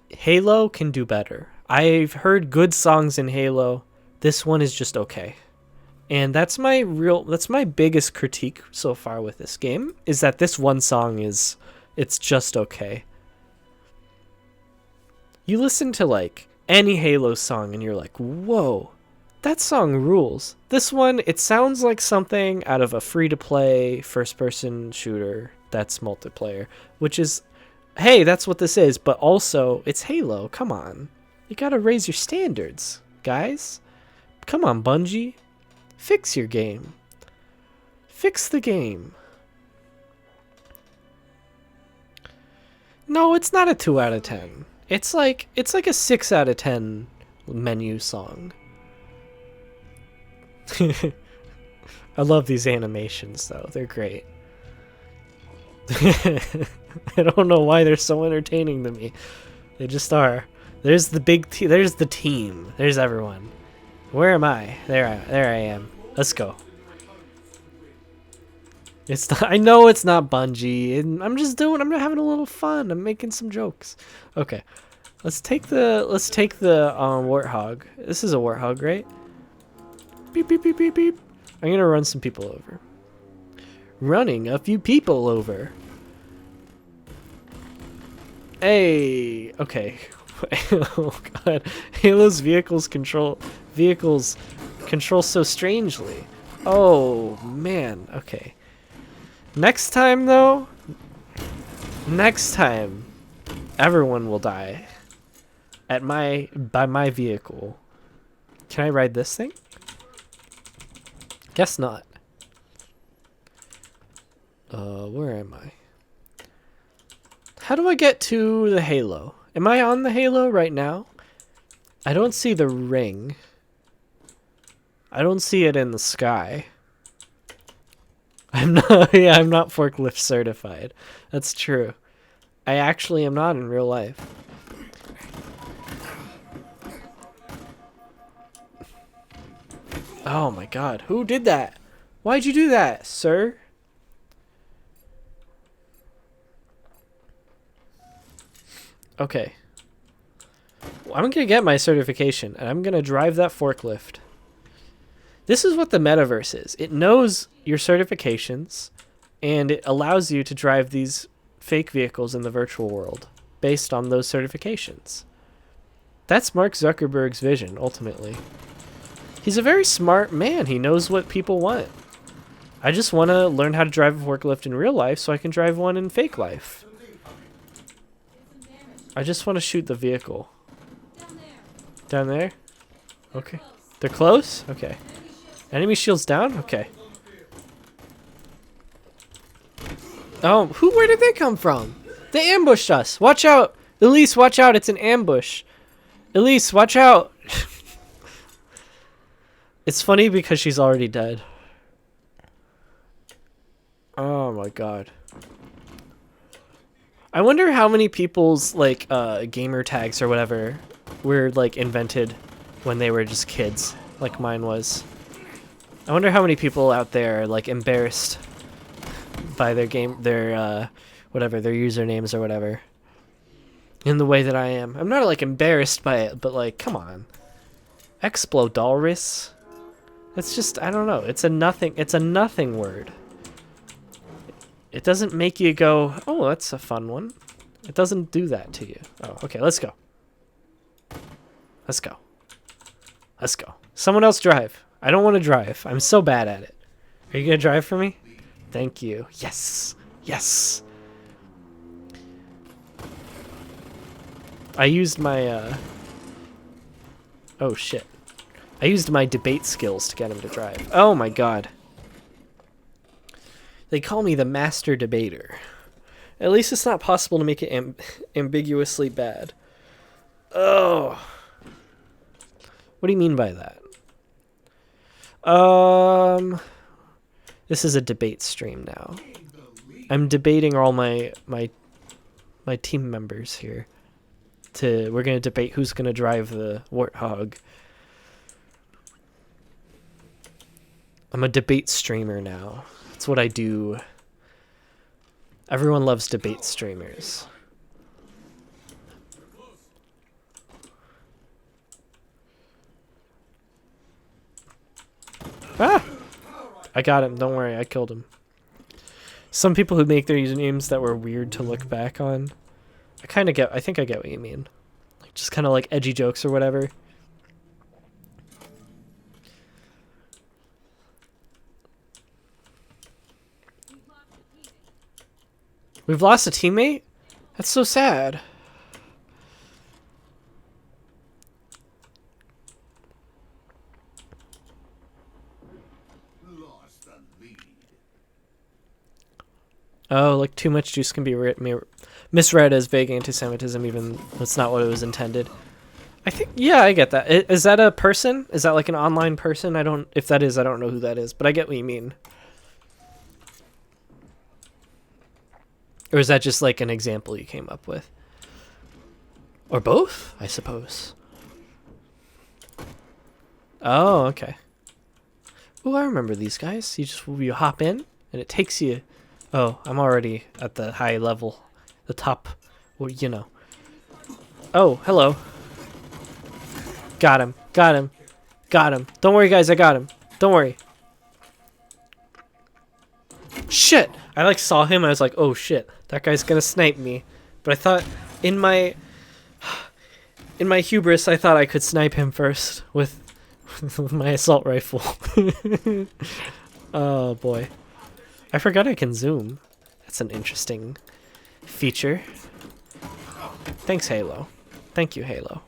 Halo can do better. I've heard good songs in Halo. This one is just okay. And that's my biggest critique so far with this game, is that this one song it's just okay. You listen to like any Halo song and you're like, whoa, that song rules. This one, it sounds like something out of a free-to-play first-person shooter that's multiplayer, which is, hey, that's what this is, but also, it's Halo. Come on. You gotta raise your standards, guys. Come on, Bungie. Fix your game. Fix the game. No, it's not a 2 out of 10. It's like a 6 out of 10 menu song. I love these animations though. They're great. I don't know why they're so entertaining to me. They just are. There's the big there's the team. There's everyone. Where am I? There I am. Let's go. It's not, I know it's not Bungie. And I'm having a little fun. I'm making some jokes. Okay. Let's take the warthog. This is a warthog, right? Beep beep beep beep beep. I'm gonna run some people over. Running a few people over. Hey, okay. Oh god. Halo's vehicles control so strangely. Oh man, okay. Next time though, everyone will die by my vehicle. Can I ride this thing? Guess not. Where am I? How do I get to the Halo? Am I on the Halo right now? I don't see the ring. I don't see it in the sky. I'm not forklift certified. That's true. I actually am not in real life. Oh my god, who did that? Why'd you do that, sir? Okay. Well, I'm gonna get my certification, and I'm gonna drive that forklift. This is what the metaverse is. It knows your certifications, and it allows you to drive these fake vehicles in the virtual world based on those certifications. That's Mark Zuckerberg's vision, ultimately. He's a very smart man. He knows what people want. I just want to learn how to drive a forklift in real life so I can drive one in fake life. I just want to shoot the vehicle. Down there? Okay. They're close? Okay. Enemy shields down? Okay. Oh, where did they come from? They ambushed us. Watch out. Elise, watch out. It's an ambush. Elise, watch out. It's funny because she's already dead. Oh my god. I wonder how many people's like gamer tags or whatever were like invented when they were just kids, like mine was. I wonder how many people out there are like embarrassed by their whatever, their usernames or whatever. In the way that I am. I'm not like embarrassed by it, but like, come on. Explodalris? It's just, I don't know. It's a nothing word. It doesn't make you go, oh, that's a fun one. It doesn't do that to you. Oh, okay, let's go. Let's go. Let's go. Someone else drive. I don't want to drive. I'm so bad at it. Are you going to drive for me? Thank you. Yes. Yes. I used my, oh, shit. I used my debate skills to get him to drive. Oh, my God. They call me the master debater. At least it's not possible to make it ambiguously bad. Oh. What do you mean by that? This is a debate stream now. I'm debating all my team members here. We're gonna debate who's gonna drive the Warthog. I'm a debate streamer now. That's what I do. Everyone loves debate streamers. Ah! I got him. Don't worry, I killed him. Some people who make their usernames that were weird to look back on. I think I get what you mean. Like, just kind of like edgy jokes or whatever. We've lost a teammate? That's so sad. Oh, like too much juice can be misread as vague anti-Semitism, even that's not what it was intended. I think, yeah, I get that. Is that a person? Is that like an online person? If that is, I don't know who that is, but I get what you mean. Or is that just like an example you came up with? Or both, I suppose. Oh, okay. Oh, I remember these guys. You hop in, and it takes you... Oh, I'm already at the high level. The top, well, you know. Oh, hello. Got him. Got him. Got him. Don't worry, guys. I got him. Don't worry. Shit! I like saw him. I was like, oh shit, that guy's gonna snipe me. But I thought, in my hubris, I thought I could snipe him first with my assault rifle. Oh boy. I forgot I can zoom. That's an interesting feature. Thanks, Halo. Thank you, Halo.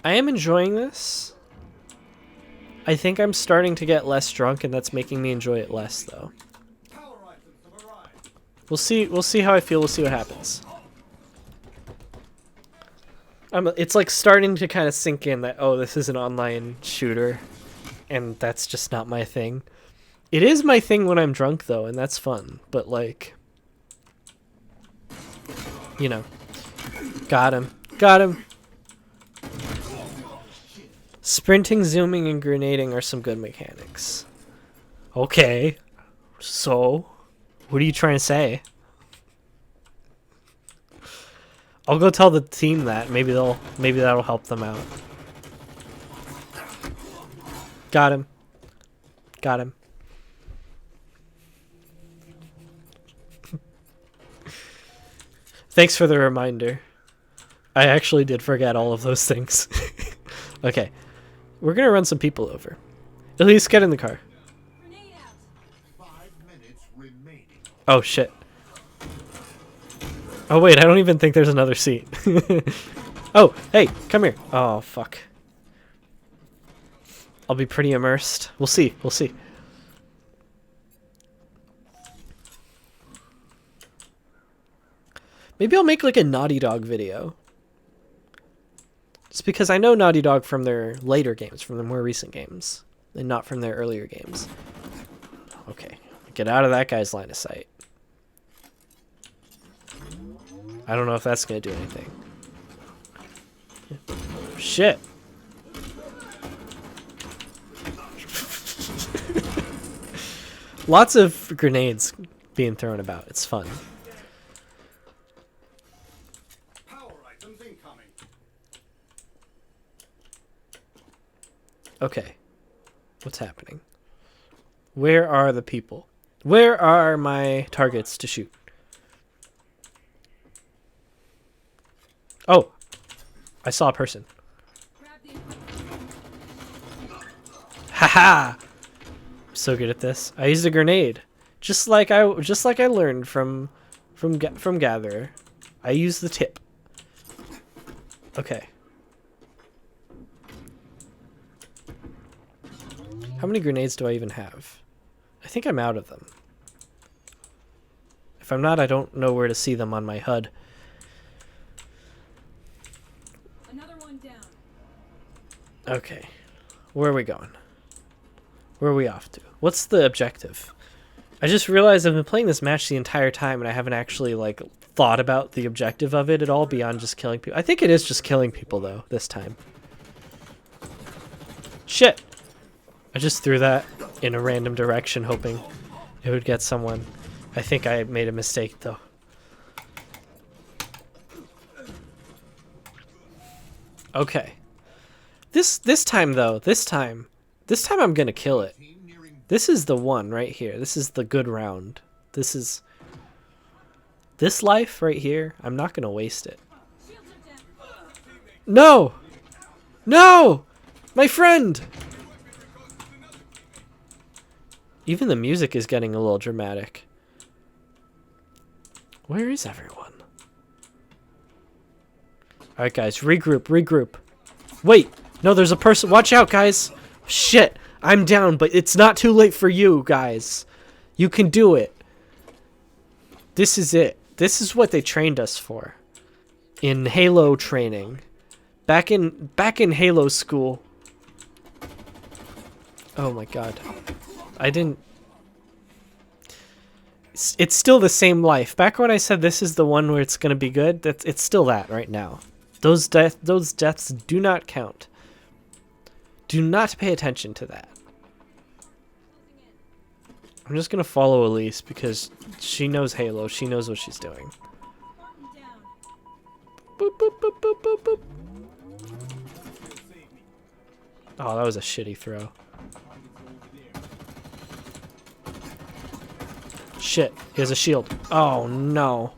I am enjoying this. I think I'm starting to get less drunk, and that's making me enjoy it less, though. We'll see how I feel. We'll see what happens. It's like starting to kind of sink in that, oh, this is an online shooter, and that's just not my thing. It is my thing when I'm drunk, though, and that's fun. But, like, you know. Got him. Got him. Sprinting, zooming, and grenading are some good mechanics. Okay. So, what are you trying to say? I'll go tell the team that. Maybe that'll help them out. Got him. Got him. Thanks for the reminder. I actually did forget all of those things. Okay. We're gonna run some people over. At least get in the car. Oh shit. Oh wait, I don't even think there's another seat. Oh, hey, come here. Oh fuck. I'll be pretty immersed. We'll see. We'll see. Maybe I'll make like a Naughty Dog video. It's because I know Naughty Dog from their later games, from the more recent games, and not from their earlier games. Okay, get out of that guy's line of sight. I don't know if that's gonna do anything. Shit. Lots of grenades being thrown about. It's fun. Okay. What's happening? Where are the people? Where are my targets to shoot? Oh! I saw a person. Haha! I'm so good at this. I used a grenade. Just like I learned from from Gatherer. I use the tip. Okay. How many grenades do I even have? I think I'm out of them. If I'm not, I don't know where to see them on my HUD. Another one down. Okay. Where are we going? Where are we off to? What's the objective? I just realized I've been playing this match the entire time and I haven't actually, like, thought about the objective of it at all beyond just killing people. I think it is just killing people, though, this time. Shit! I just threw that in a random direction, hoping it would get someone. I think I made a mistake, though. Okay. This time, though, this time I'm gonna kill it. This is the one right here. This is the good round. This life right here, I'm not gonna waste it. No! No! My friend! Even the music is getting a little dramatic. Where is everyone? Alright, guys, regroup. Wait! No, there's a person. Watch out, guys! Shit! I'm down, but it's not too late for you, guys. You can do it. This is it. This is what they trained us for. In Halo training. Back in Halo school. Oh my god. I didn't... It's still the same life. Back when I said this is the one where it's gonna be good, it's still that right now. Those deaths do not count. Do not pay attention to that. I'm just gonna follow Elise because she knows Halo. She knows what she's doing. Boop, boop, boop, boop, boop, boop. Oh, that was a shitty throw. Shit, he has a shield. Oh no.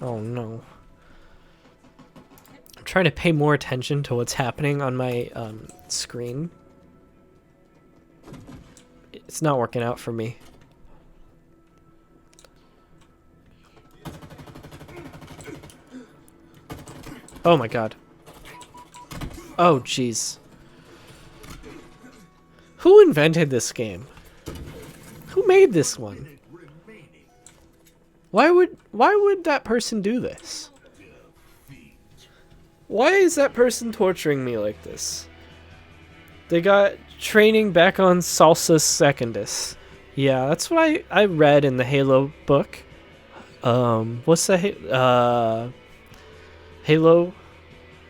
Oh no. I'm trying to pay more attention to what's happening on my screen. It's not working out for me. Oh my god. Oh jeez. Who invented this game? Who made this one? Why would that person do this? Why is that person torturing me like this? They got training back on Salsa Secundus. Yeah, that's what I read in the Halo book. What's the Halo,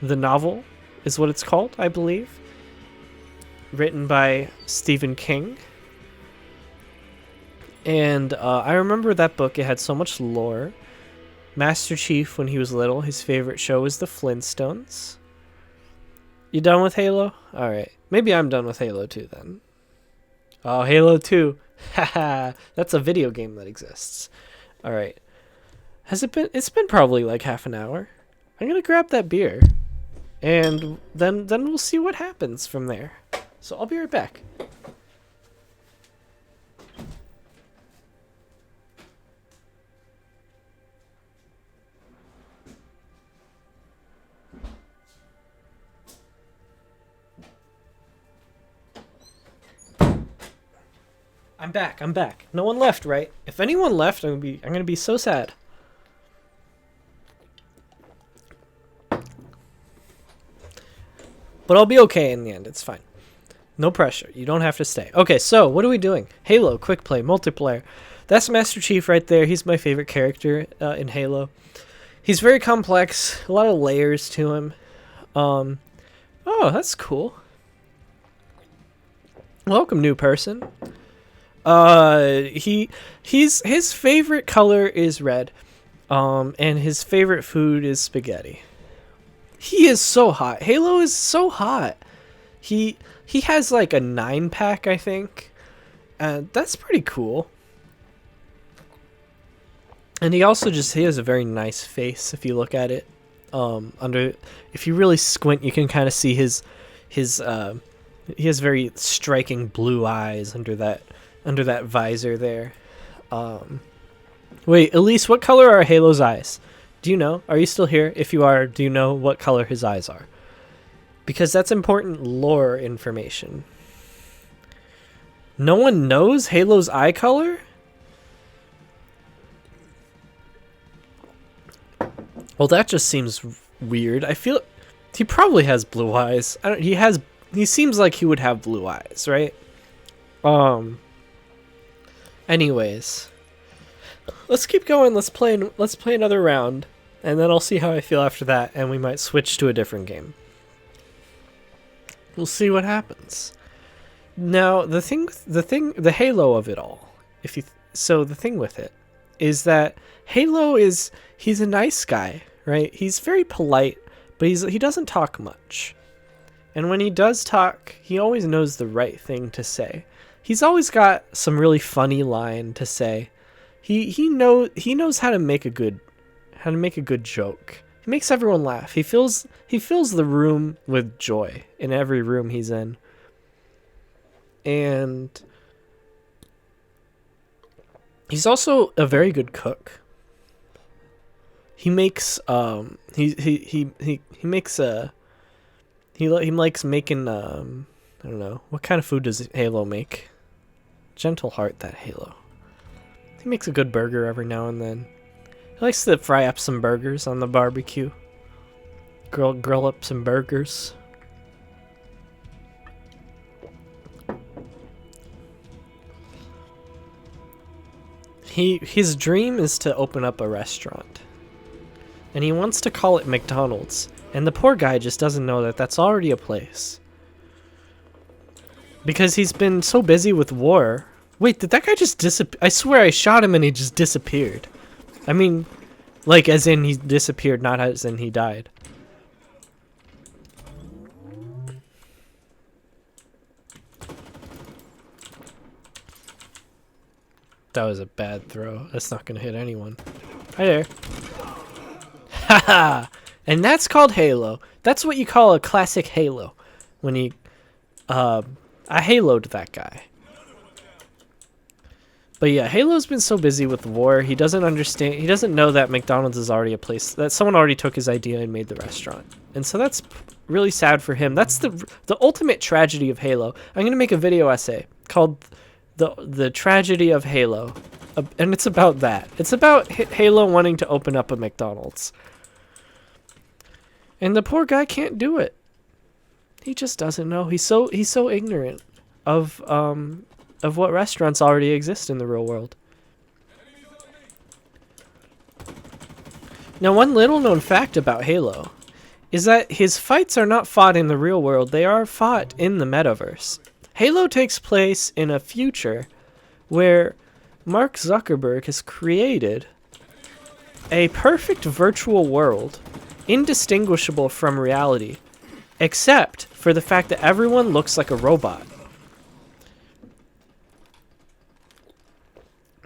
the novel is what it's called, I believe. Written by Stephen King. And I remember that book. It had so much lore. Master Chief, when he was little, his favorite show was The Flintstones. You done with Halo? Alright. Maybe I'm done with Halo 2 then. Oh, Halo 2. Haha. That's a video game that exists. Alright. Has it been? It's been probably like half an hour. I'm gonna grab that beer. And then we'll see what happens from there. So I'll be right back. I'm back. No one left, right? If anyone left, I'm gonna be so sad. But I'll be okay in the end. It's fine. No pressure. You don't have to stay. Okay, so what are we doing? Halo, quick play, multiplayer. That's Master Chief right there. He's my favorite character in Halo. He's very complex. A lot of layers to him. Oh, that's cool. Welcome, new person. His favorite color is red, and his favorite food is spaghetti. He is so hot. Halo is so hot. He has like a 9-pack, I think, and that's pretty cool. And he also he has a very nice face if you look at it. If you really squint, you can kind of see his he has very striking blue eyes under that visor there. Wait, Elise, what color are Halo's eyes? Do you know? Are you still here? If you are, do you know what color his eyes are? Because that's important lore information. No one knows Halo's eye color? Well, that just seems weird. I feel he probably has blue eyes. He seems like he would have blue eyes, right? Anyways, let's keep going. Let's play another round, and then I'll see how I feel after that, and we might switch to a different game. We'll see what happens. Now, the Halo of it all. The thing with it is that Halo he's a nice guy, right? He's very polite, but he doesn't talk much. And when he does talk, he always knows the right thing to say. He's always got some really funny line to say. He knows how to make a good joke. He makes everyone laugh. He fills the room with joy in every room he's in. And he's also a very good cook. He makes he likes making I don't know, what kind of food does Halo make? Gentle Heart, that Halo. He makes a good burger every now and then. He likes to fry up some burgers on the barbecue. Grill up some burgers. His dream is to open up a restaurant. And he wants to call it McDonald's. And the poor guy just doesn't know that that's already a place. Because he's been so busy with war. Wait, did that guy just disappear? I swear I shot him and he just disappeared. I mean, like as in he disappeared, not as in he died. That was a bad throw. That's not gonna hit anyone. Hi there. Haha! And that's called Halo. That's what you call a classic Halo. When you, I haloed that guy. But yeah, Halo's been so busy with war, he doesn't understand, he doesn't know that McDonald's is already a place, that someone already took his idea and made the restaurant. And so that's really sad for him. That's the ultimate tragedy of Halo. I'm going to make a video essay called the Tragedy of Halo. And it's about that. It's about Halo wanting to open up a McDonald's. And the poor guy can't do it. He just doesn't know. He's so ignorant of what restaurants already exist in the real world. Now, one little known fact about Halo is that his fights are not fought in the real world. They are fought in the metaverse. Halo takes place in a future where Mark Zuckerberg has created a perfect virtual world, indistinguishable from reality, except for the fact that everyone looks like a robot.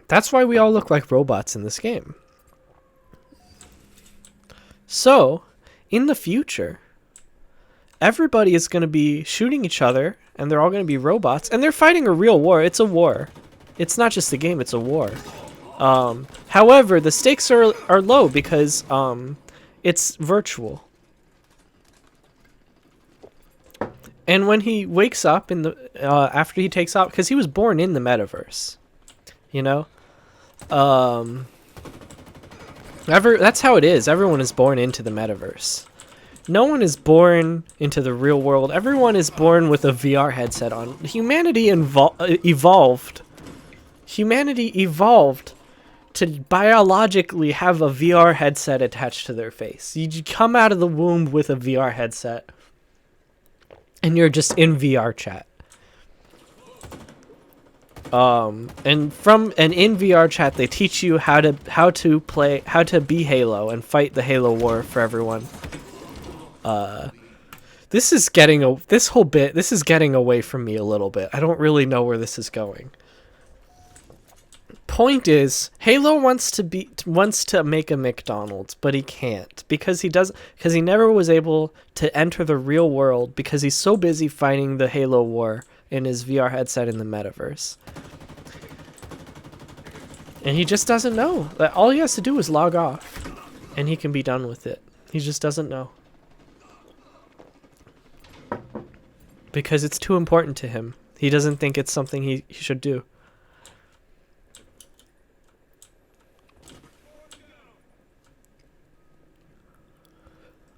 That's why we all look like robots in this game. So, in the future, everybody is going to be shooting each other, and they're all going to be robots, and they're fighting a real war. It's a war. It's not just a game, it's a war. However, the stakes are low because it's virtual. And when he wakes up in the after he takes off, because he was born in the metaverse, you know, that's how it is. Everyone is born into the metaverse. No one is born into the real world. Everyone is born with a VR headset on. Humanity evolved. Humanity evolved to biologically have a VR headset attached to their face. You come out of the womb with a VR headset, and you're just in VR chat. And in VR chat, they teach you how to be Halo and fight the Halo war for everyone. This is getting away from me a little bit. I don't really know where this is going. Point is, Halo wants to make a McDonald's, but he can't because he never was able to enter the real world because he's so busy fighting the Halo war in his VR headset in the metaverse. And he just doesn't know. That all he has to do is log off, and he can be done with it. He just doesn't know. Because it's too important to him. He doesn't think it's something he should do.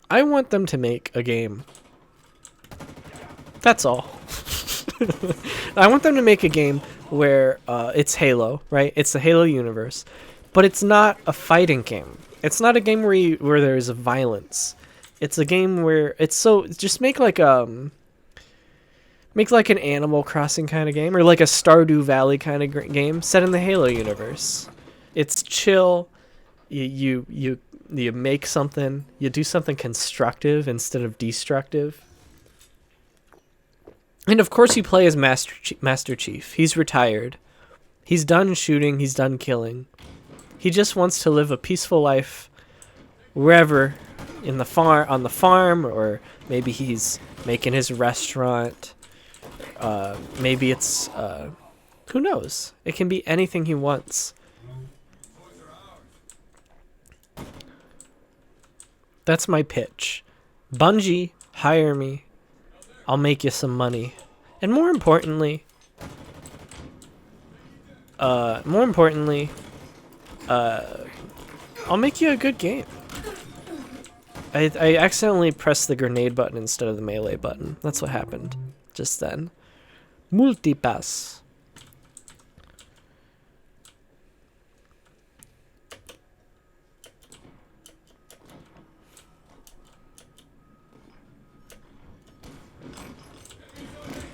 I want them to make a game. That's all. I want them to make a game where it's Halo, right? It's the Halo universe, but it's not a fighting game. It's not a game where there's violence. It's a game where just make like an Animal Crossing kind of game, or like a Stardew Valley kind of game set in the Halo universe. It's chill. You make something. You do something constructive instead of destructive. And of course you play as Master Chief. He's retired. He's done shooting. He's done killing. He just wants to live a peaceful life wherever, on the farm, or maybe he's making his restaurant. Maybe it's who knows? It can be anything he wants. That's my pitch. Bungie, hire me. I'll make you some money. And more importantly, I'll make you a good game. I accidentally pressed the grenade button instead of the melee button. That's what happened just then. Multipass.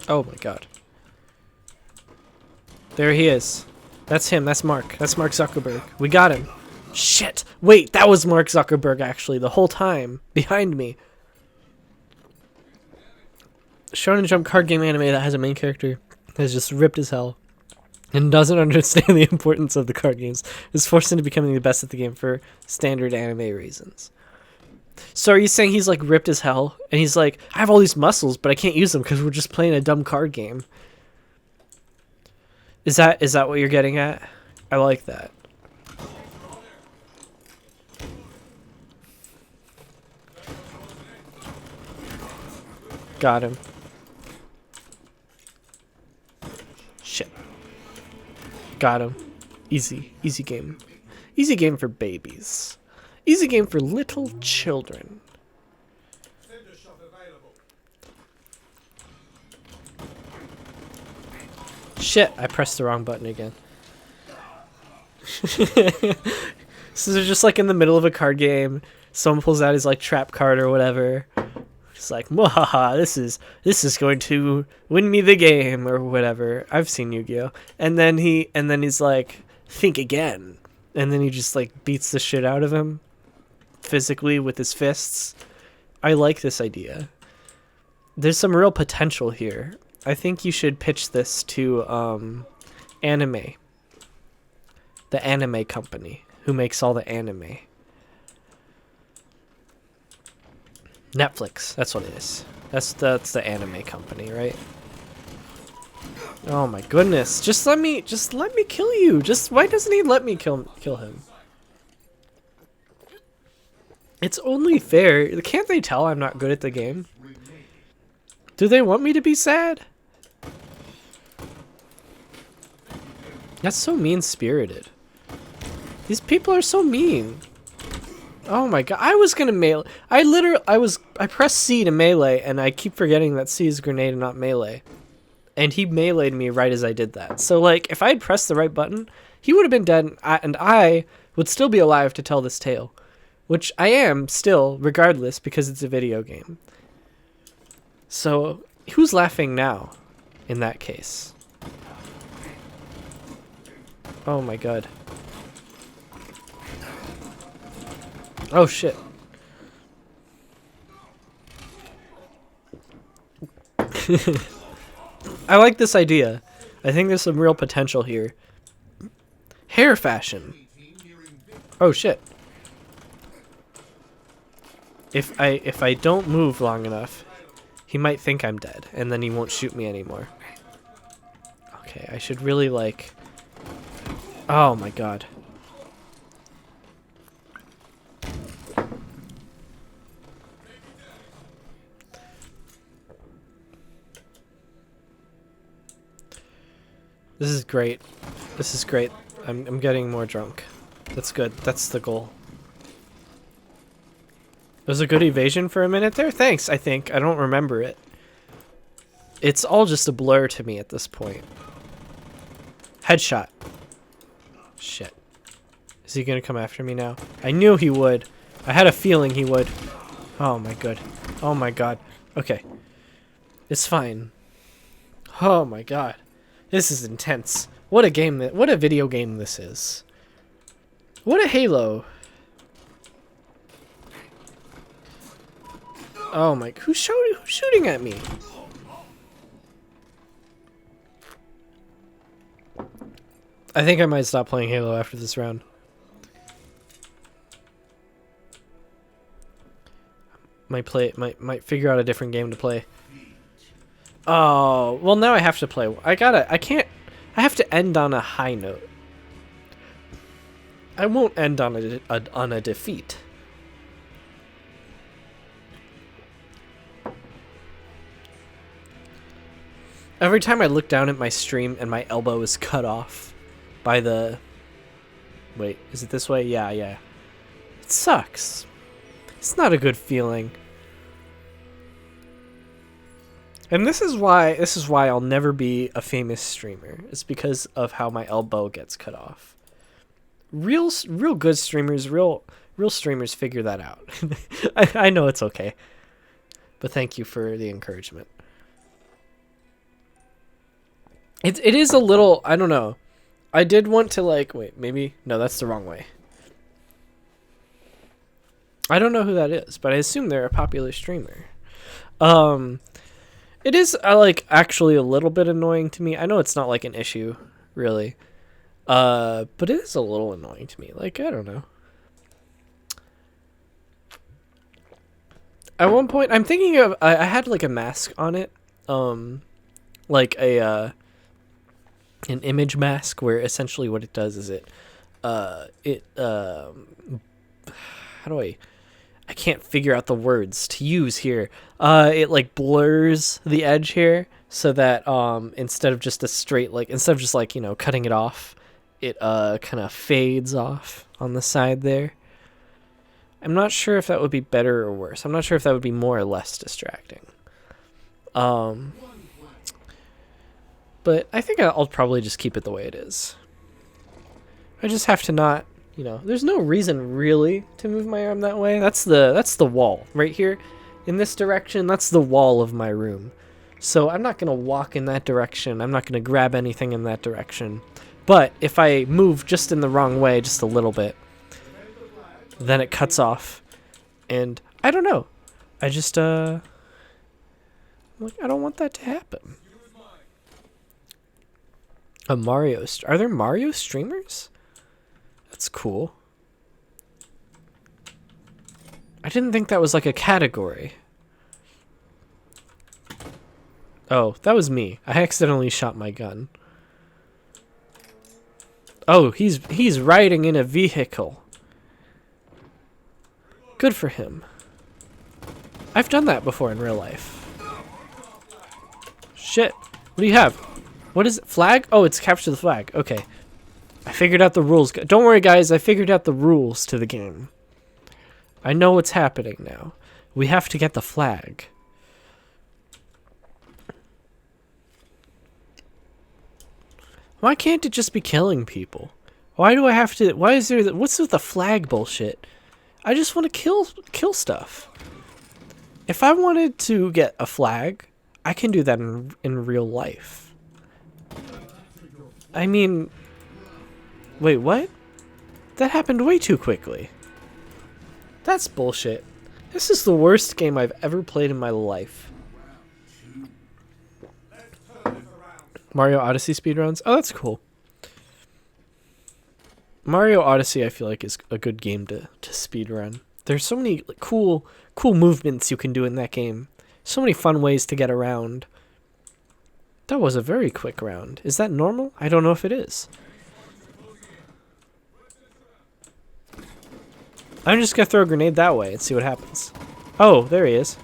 Oh my god. There he is. That's him. That's Mark. That's Mark Zuckerberg. We got him. Shit. Wait, that was Mark Zuckerberg actually the whole time. Behind me. Shonen Jump card game anime that has a main character that is just ripped as hell and doesn't understand the importance of the card games is forced into becoming the best at the game for standard anime reasons. So are you saying he's like ripped as hell and he's like, I have all these muscles but I can't use them because we're just playing a dumb card game? Is that what you're getting at? I like that. Got him. Shit. Got him. Easy. Easy game. Easy game for babies. Easy game for little children. Shit, I pressed the wrong button again. So they're just like in the middle of a card game. Someone pulls out his like trap card or whatever. It's like, "Mwahaha, this is going to win me the game," or whatever. I've seen Yu-Gi-Oh! And then he's like, "Think again." And then he just like beats the shit out of him physically with his fists. I like this idea. There's some real potential here. I think you should pitch this to anime. The anime company who makes all the anime. Netflix, that's what it is. That's the anime company, right? Oh my goodness. Just let me kill you. Why doesn't he let me kill him? It's only fair. Can't they tell I'm not good at the game? Do they want me to be sad? That's so mean-spirited. These people are so mean. Oh my god, I was gonna melee. I pressed C to melee, and I keep forgetting that C is grenade and not melee. And he meleeed me right as I did that. So, like, if I had pressed the right button, he would have been dead, and I would still be alive to tell this tale. Which I am, still, regardless, because it's a video game. So, who's laughing now, in that case? Oh my god. Oh shit. I like this idea. I think there's some real potential here. Hair fashion. Oh shit. If I don't move long enough, he might think I'm dead, and then he won't shoot me anymore. Okay, I should really like... Oh my god. This is great. This is great. I'm getting more drunk. That's good. That's the goal. It was a good evasion for a minute there? Thanks, I think. I don't remember it. It's all just a blur to me at this point. Headshot. Shit. Is he gonna come after me now? I knew he would. I had a feeling he would. Oh my god. Oh my god. Okay. It's fine. Oh my god. This is intense. What a game what a video game this is. What a Halo. Oh my, who's shooting at me? I think I might stop playing Halo after this round. Might figure out a different game to play. Oh, well now I have to play. I have to end on a high note. I won't end on a defeat. Every time I look down at my stream and my elbow is cut off by the... Wait, is it this way? Yeah. It sucks. It's not a good feeling. And this is why I'll never be a famous streamer. It's because of how my elbow gets cut off. Real good streamers, real streamers figure that out. I know it's okay. But thank you for the encouragement. It is a little, I don't know. I did want to like, wait, maybe, no, that's the wrong way. I don't know who that is, but I assume they're a popular streamer. It is like actually a little bit annoying to me. I know it's not like an issue, really. But it is a little annoying to me. Like, I don't know. At one point, I'm thinking of, I had like a mask on it. Like a, an image mask where essentially what it does is how do I can't figure out the words to use here. It like blurs the edge here so that instead of just a straight, like instead of just like, you know, cutting it off, it kind of fades off on the side there. I'm not sure if that would be better or worse. I'm not sure if that would be more or less distracting. But I think I'll probably just keep it the way it is. I just have to not, you know, there's no reason really to move my arm that way. That's the wall right here in this direction. That's the wall of my room. So I'm not going to walk in that direction. I'm not going to grab anything in that direction. But if I move just in the wrong way, just a little bit, then it cuts off. And I don't know. I just, like, I don't want that to happen. A Mario... Are there Mario streamers? That's cool. I didn't think that was like a category. Oh, that was me. I accidentally shot my gun. Oh, he's riding in a vehicle. Good for him. I've done that before in real life. Shit. What do you have? What is it? Flag? Oh, it's capture the flag. Okay. I figured out the rules. Don't worry, guys. I figured out the rules to the game. I know what's happening now. We have to get the flag. Why can't it just be killing people? Why do I have to... Why is there... What's with the flag bullshit? I just want to kill stuff. If I wanted to get a flag, I can do that in real life. I mean... Wait, what? That happened way too quickly. That's bullshit. This is the worst game I've ever played in my life. Mario Odyssey speedruns? Oh, that's cool. Mario Odyssey, I feel like, is a good game to speedrun. There's so many like, cool movements you can do in that game. So many fun ways to get around. That was a very quick round. Is that normal? I don't know if it is. I'm just gonna throw a grenade that way and see what happens. Oh, there he is.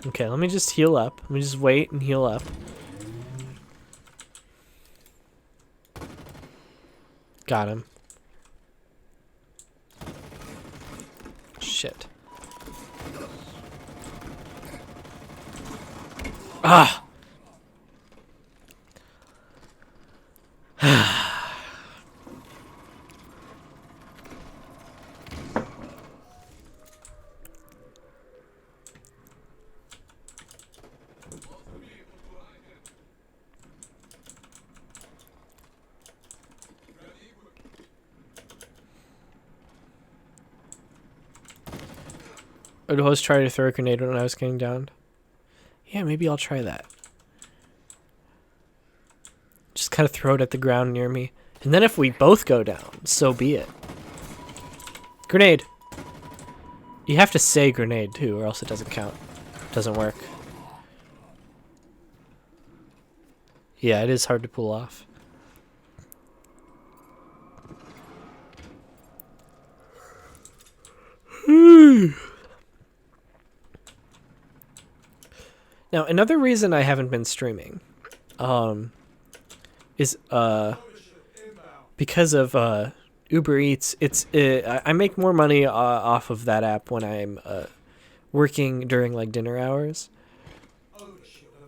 Okay, let me just heal up. Let me just wait and heal up. Got him. Shit. Ah! I'd always try to throw a grenade when I was getting downed. Yeah, maybe I'll try that. Just kind of throw it at the ground near me. And then if we both go down, so be it. Grenade! You have to say grenade too, or else it doesn't count. It doesn't work. Yeah, it is hard to pull off. Now, another reason I haven't been streaming, is because of Uber Eats. I make more money off of that app when I'm working during like dinner hours,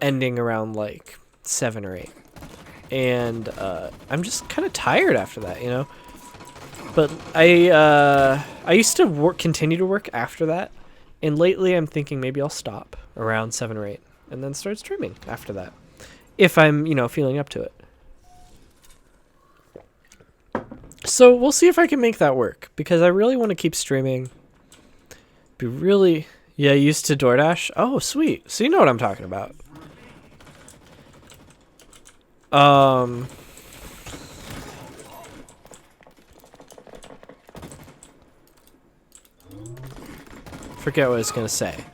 ending around like 7 or 8, and I'm just kind of tired after that, you know. But I used to continue to work after that, and lately I'm thinking maybe I'll stop around 7 or 8. And then start streaming after that, if I'm, you know, feeling up to it. So we'll see if I can make that work, because I really want to keep streaming. Be really, yeah, used to DoorDash. Oh, sweet. So you know what I'm talking about. Forget what I was gonna say.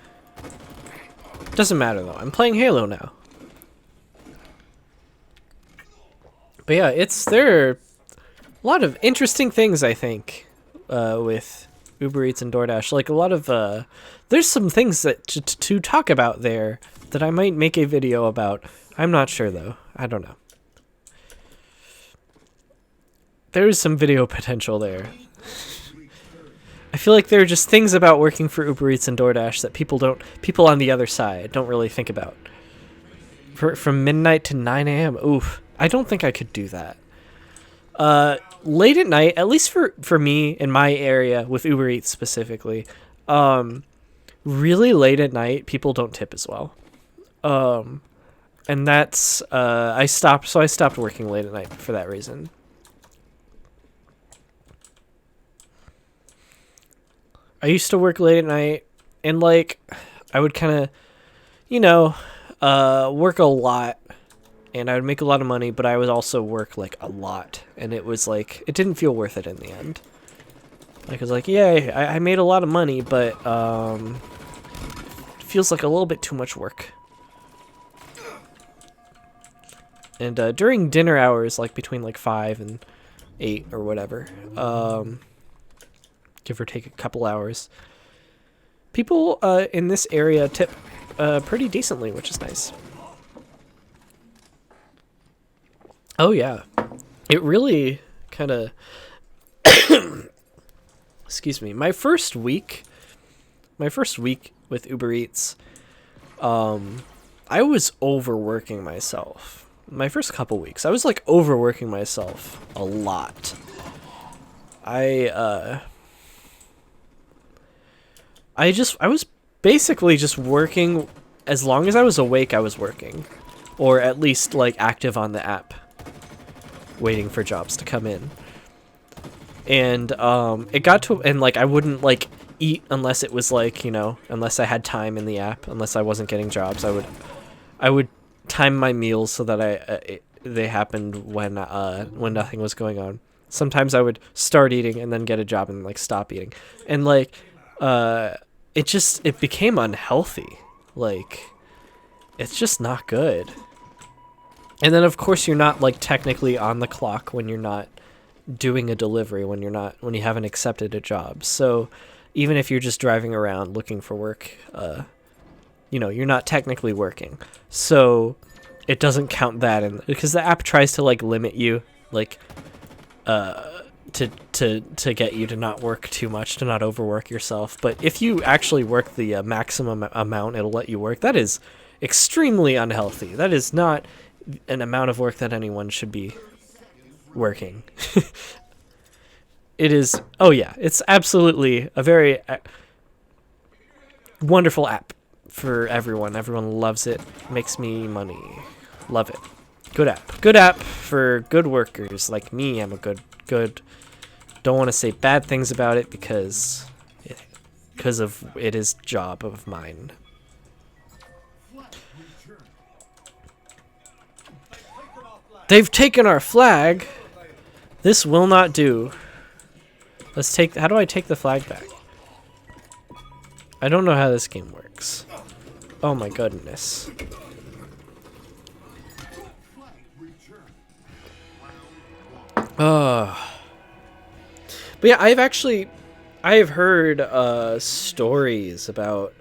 Doesn't matter though. I'm playing Halo now. But yeah, there are a lot of interesting things, I think, with Uber Eats and DoorDash. Like a lot of there's some things that to talk about there that I might make a video about. I'm not sure though. I don't know. There is some video potential there. I feel like there are just things about working for Uber Eats and DoorDash that people on the other side don't really think about. From midnight to 9 a.m. Oof. I don't think I could do that. Late at night, at least for me in my area with Uber Eats specifically, really late at night, people don't tip as well. And that's, I stopped working late at night for that reason. I used to work late at night, and like I would kind of, you know, work a lot, and I would make a lot of money, but I would also work like a lot, and it was like it didn't feel worth it in the end. Like I was like, yeah, I made a lot of money, but it feels like a little bit too much work. And during dinner hours, like between like 5 and 8 or whatever, give or take a couple hours, people in this area tip pretty decently, which is nice. Oh yeah, it really kind of excuse me, my first week with Uber Eats, I was overworking myself. My first couple weeks I was like overworking myself a lot. I was basically just working. As long as I was awake, I was working, or at least like active on the app, waiting for jobs to come in. And it got to, and like I wouldn't like eat unless it was like, you know, unless I had time in the app, unless I wasn't getting jobs. I would time my meals so that they happened when nothing was going on. Sometimes I would start eating and then get a job and like stop eating, and like it became unhealthy. Like, it's just not good. And then of course you're not like technically on the clock when you're not doing a delivery when you haven't accepted a job. So even if you're just driving around looking for work, you're not technically working. So it doesn't count that in, because the app tries to like limit you, like to get you to not work too much, to not overwork yourself. But if you actually work the maximum amount it'll let you work, that is extremely unhealthy. That is not an amount of work that anyone should be working. It is, oh yeah, it's absolutely a very wonderful app for everyone. Everyone loves it. Makes me money. Love it. Good app. Good app for good workers like me. I'm a good. Don't want to say bad things about it because of it is job of mine. They've taken our flag. This will not do. Let's take. How do I take the flag back? I don't know how this game works. Oh my goodness. But yeah, I have heard stories about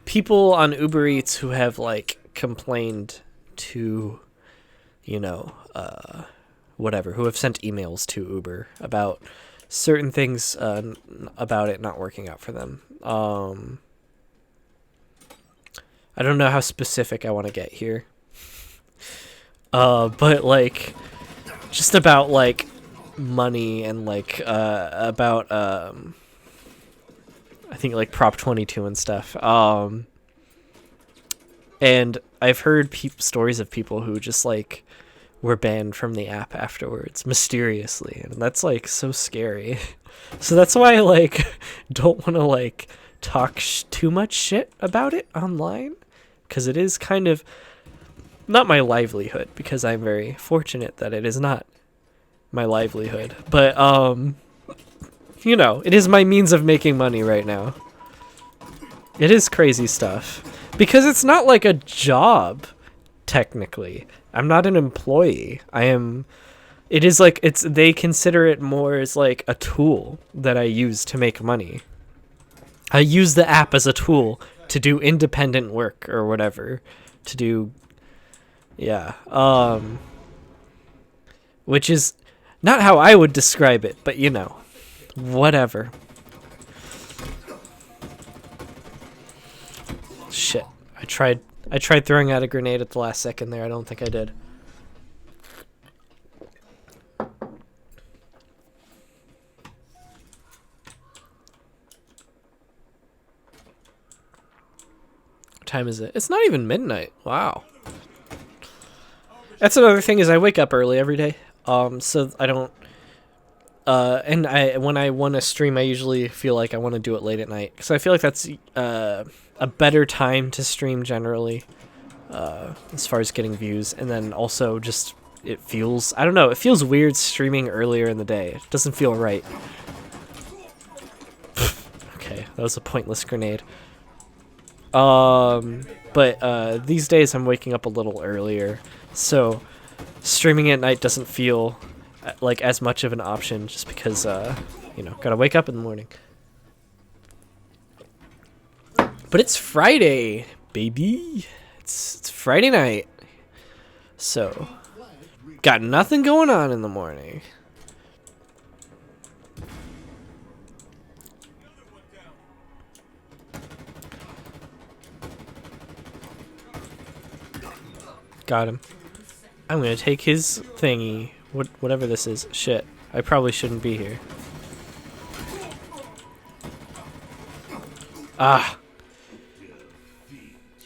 people on Uber Eats who have like complained to, whatever, who have sent emails to Uber about certain things about it not working out for them. I don't know how specific I want to get here. But like just about like money and like about I think like Prop 22 and stuff. And I've heard stories of people who just like were banned from the app afterwards mysteriously, and that's like so scary. So that's why I like don't want to like talk too much shit about it online, because it is kind of not my livelihood, because I'm very fortunate that it is not my livelihood, but it is my means of making money right now. It is crazy stuff because it's not like a job technically. I'm not an employee. It is like they consider it more as like a tool that I use to make money. I use the app as a tool to do independent work or whatever, to do which is not how I would describe it, but whatever. Shit. I tried throwing out a grenade at the last second there. I don't think I did. What time is it? It's not even midnight. Wow. That's another thing, is I wake up early every day. So I don't and when I want to stream, I usually feel like I want to do it late at night, because I feel like that's a better time to stream generally, as far as getting views. And then also just it feels weird streaming earlier in the day. It doesn't feel right. Okay, that was a pointless grenade. But these days I'm waking up a little earlier, so streaming at night doesn't feel like as much of an option, just because gotta wake up in the morning. But it's Friday, baby. It's Friday night, so got nothing going on in the morning. Got him. I'm gonna take his thingy, whatever this is. Shit, I probably shouldn't be here.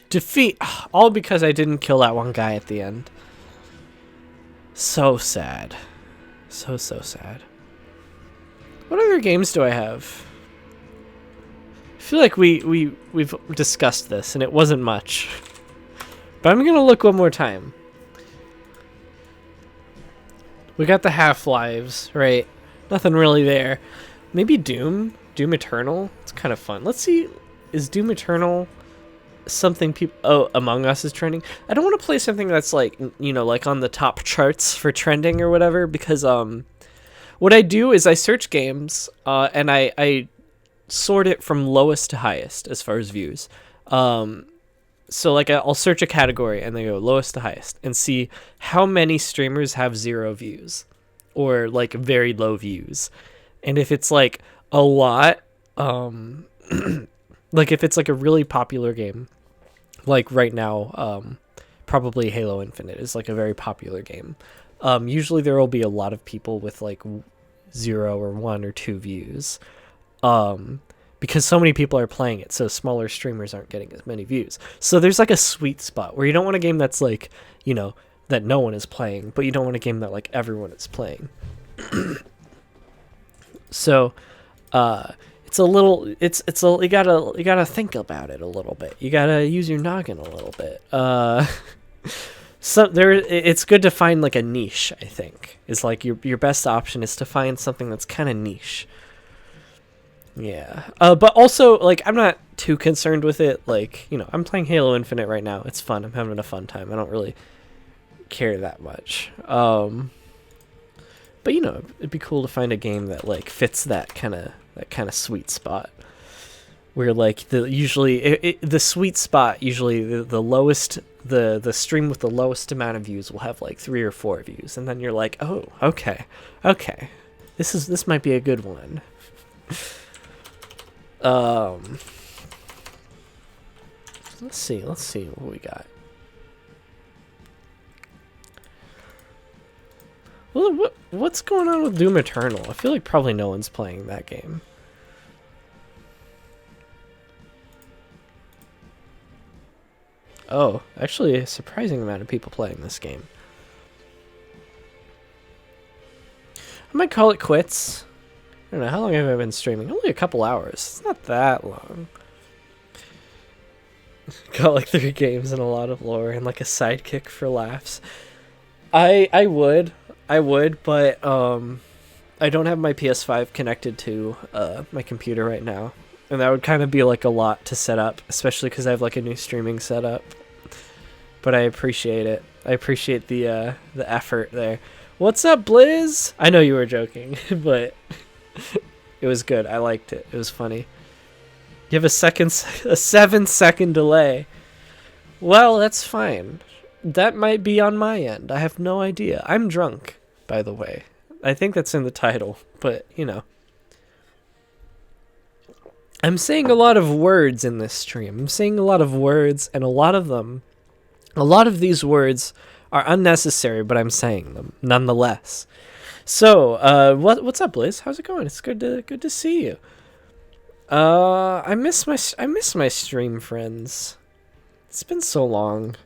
Defeat! All because I didn't kill that one guy at the end. So sad. So sad. What other games do I have? I feel like we've discussed this and it wasn't much. But I'm gonna look one more time. We got the Half-Lives, right? Nothing really there. Maybe Doom? Doom Eternal? It's kind of fun. Let's see. Is Doom Eternal something people. Oh, Among Us is trending. I don't want to play something that's like like on the top charts for trending or whatever, because what I do is I search games and I sort it from lowest to highest as far as views. So like I'll search a category and then go lowest to highest and see how many streamers have 0 views or like very low views. And if it's like a lot, like if it's like a really popular game, like right now, probably Halo Infinite is like a very popular game. Usually there will be a lot of people with like 0 or 1 or 2 views. Because so many people are playing it, so smaller streamers aren't getting as many views. So there's like a sweet spot where you don't want a game that's like, that no one is playing, but you don't want a game that like everyone is playing. So, it's a little, you gotta think about it a little bit. You gotta use your noggin a little bit. It's good to find like a niche. I think is like your best option is to find something that's kind of niche. Yeah. But also, like, I'm not too concerned with it. Like, I'm playing Halo Infinite right now. It's fun. I'm having a fun time. I don't really care that much. But it'd be cool to find a game that like fits that kind of sweet spot. Where like the sweet spot usually the lowest the stream with the lowest amount of views will have like 3 or 4 views, and then you're like, oh, okay, this might be a good one. Let's see what we got. Well, what's going on with Doom Eternal? I feel like probably no one's playing that game. Oh, actually a surprising amount of people playing this game. I might call it quits. I don't know, how long have I been streaming? Only a couple hours. It's not that long. Got like 3 games and a lot of lore and like a sidekick for laughs. I would, but I don't have my PS5 connected to my computer right now. And that would kind of be like a lot to set up, especially because I have like a new streaming setup. But I appreciate it. I appreciate the effort there. What's up, Blizz? I know you were joking, but it was good. I liked it. It was funny. You have a 7-second delay. Well, that's fine. That might be on my end. I have no idea. I'm drunk, by the way. I think that's in the title, but I'm saying a lot of words in this stream. I'm saying a lot of words, and a lot of these words are unnecessary, but I'm saying them nonetheless. So, what's up, Liz? How's it going? It's good to see you. I miss my stream friends. It's been so long.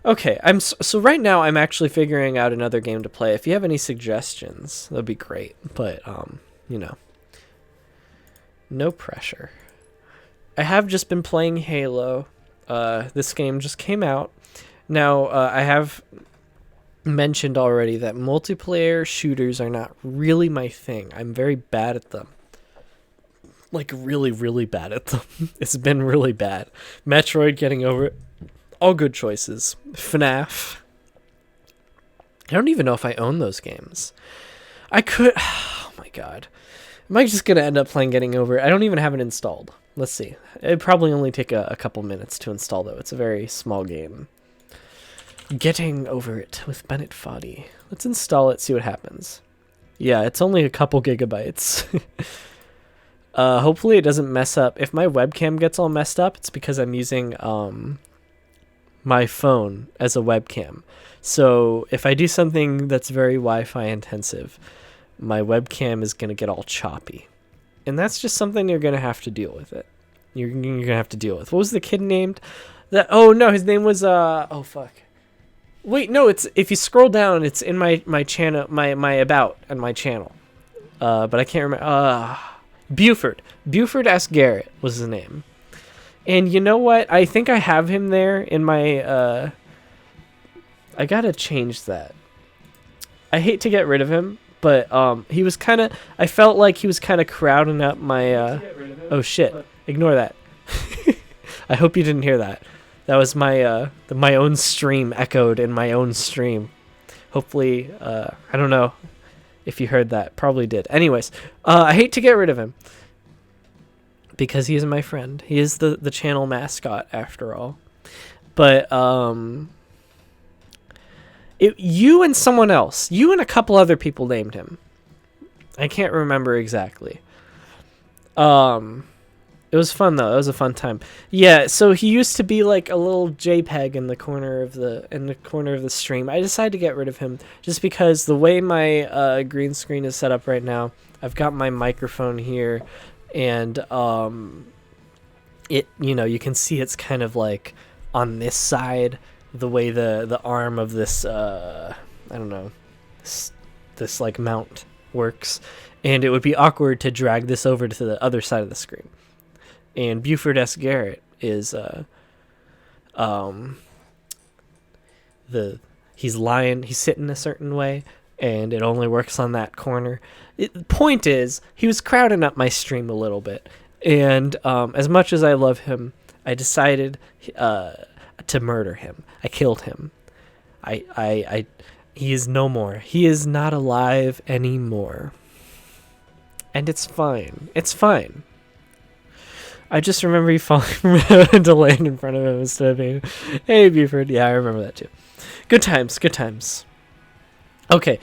Okay, so right now I'm actually figuring out another game to play. If you have any suggestions, that'd be great. But no pressure. I have just been playing Halo. This game just came out. Now, I have mentioned already that multiplayer shooters are not really my thing. I'm very bad at them. Like, really, really bad at them. It's been really bad. Metroid, getting over it. All good choices. FNAF. I don't even know if I own those games. I could... Oh, my God. Am I just going to end up playing Getting Over It? I don't even have it installed. Let's see. It'd probably only take a couple minutes to install, though. It's a very small game. Getting Over It with Bennett Foddy. Let's install it, see what happens. Yeah, it's only a couple gigabytes. Hopefully it doesn't mess up. If my webcam gets all messed up, it's because I'm using my phone as a webcam. So if I do something that's very Wi-Fi intensive, my webcam is going to get all choppy. And that's just something you're going to have to deal with it. You're going to have to deal with. What was the kid named? Oh, no, his name was... Oh, fuck. Wait, no, it's if you scroll down, it's in my channel, my about on my channel. But I can't remember. Buford S. Garrett was his name. And you know what? I think I have him there in my... I gotta change that. I hate to get rid of him, but he was kind of... I felt like he was kind of crowding up my... Oh, shit. Ignore that. I hope you didn't hear that. That was my my own stream echoed in my own stream. Hopefully, I don't know if you heard that. Probably did. Anyways, I hate to get rid of him because he is my friend. He is the channel mascot after all. But you and someone else, you and a couple other people named him. I can't remember exactly. It was fun though. It was a fun time. Yeah, so he used to be like a little JPEG in the corner of the stream. I decided to get rid of him just because the way my green screen is set up right now, I've got my microphone here, and it, you know, you can see it's kind of like on this side, the way the arm of this I don't know, this like mount works, and it would be awkward to drag this over to the other side of the screen. And Buford S. Garrett is he's sitting a certain way, and it only works on that corner. The point is, he was crowding up my stream a little bit, and as much as I love him, I decided to murder him. I killed him. He is no more. He is not alive anymore. And it's fine. It's fine. I just remember he falling to land in front of him instead of being, hey, Buford. Yeah, I remember that too. Good times, good times. Okay.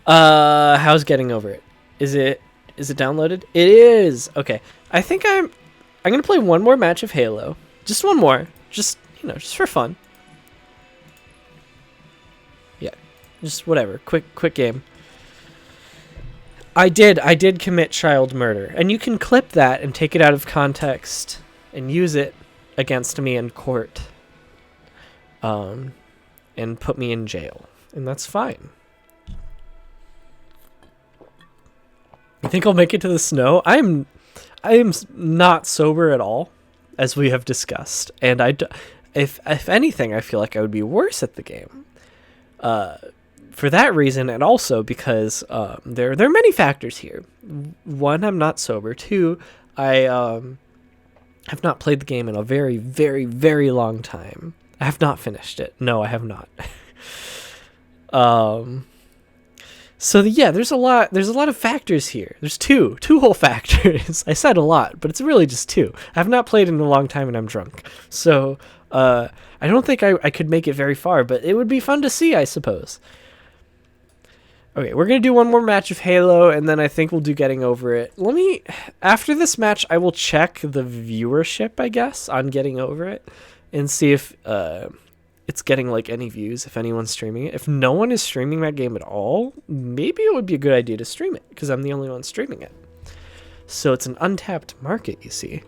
How's getting over it? Is it downloaded? It is. Okay. I think I'm gonna play one more match of Halo. Just one more. Just, you know, just for fun. Yeah. Just whatever. Quick game. I did commit child murder, and you can clip that and take it out of context and use it against me in court, and put me in jail, and that's fine. You think I'll make it to the snow? I am not sober at all, as we have discussed, and if anything, I feel like I would be worse at the game. For that reason, and also because there are many factors here. One, I'm not sober. Two, I have not played the game in a very, very, very long time. I have not finished it. No, I have not. So yeah, there's a lot of factors here. There's two whole factors. I said a lot, but it's really just two. I have not played in a long time, and I'm drunk. So I don't think I could make it very far, but it would be fun to see, I suppose. Okay, we're going to do one more match of Halo, and then I think we'll do Getting Over It. After this match, I will check the viewership, I guess, on Getting Over It, and see if it's getting, like, any views, if anyone's streaming it. If no one is streaming that game at all, maybe it would be a good idea to stream it, because I'm the only one streaming it. So it's an untapped market, you see.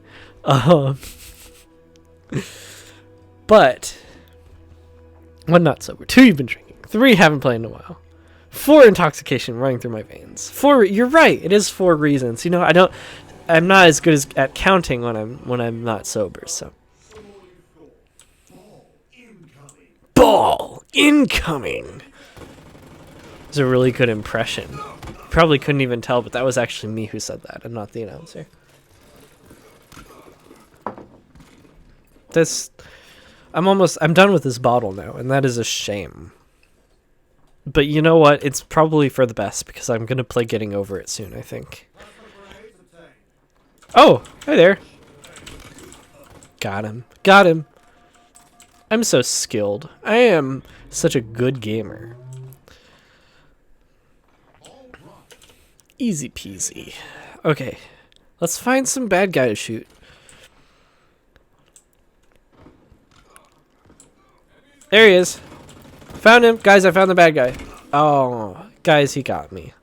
But, 1, not sober. 2, you've been drinking. 3, haven't played in a while. 4, intoxication running through my veins. 4, you're right. It is 4 reasons. You know, I'm not as good at counting when I'm not sober. So, ball incoming. It's a really good impression. Probably couldn't even tell, but that was actually me who said that, and not the announcer. I'm done with this bottle now, and that is a shame. But you know what? It's probably for the best, because I'm going to play Getting Over It soon, I think. Oh, hi there. Got him. I'm so skilled. I am such a good gamer. Easy peasy. Okay, let's find some bad guy to shoot. There he is. Found him. Guys, I found the bad guy. Oh, guys, he got me.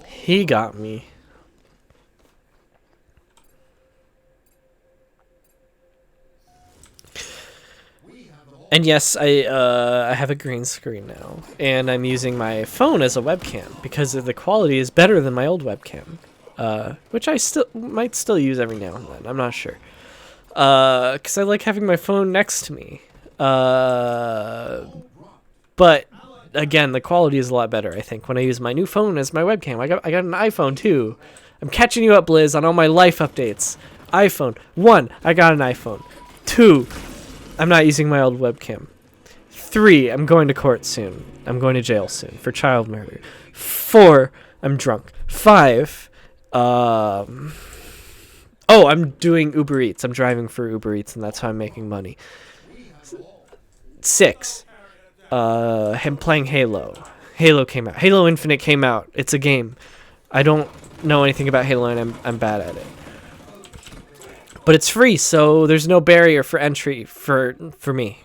He got me. And yes, I have a green screen now, and I'm using my phone as a webcam because the quality is better than my old webcam, which I might still use every now and then. I'm not sure, because I like having my phone next to me. But again, the quality is a lot better, I think, when I use my new phone as my webcam. I got an iPhone too. I'm catching you up, Blizz, on all my life updates. iPhone 1, I got an iPhone. 2, I'm not using my old webcam. 3, I'm going to court soon. I'm going to jail soon for child murder. 4, I'm drunk. 5, oh, I'm doing Uber Eats. I'm driving for Uber Eats, and that's how I'm making money. 6, I'm playing Halo. Halo came out. Halo Infinite came out. It's a game. I don't know anything about Halo, and I'm bad at it. But it's free, so there's no barrier for entry for me.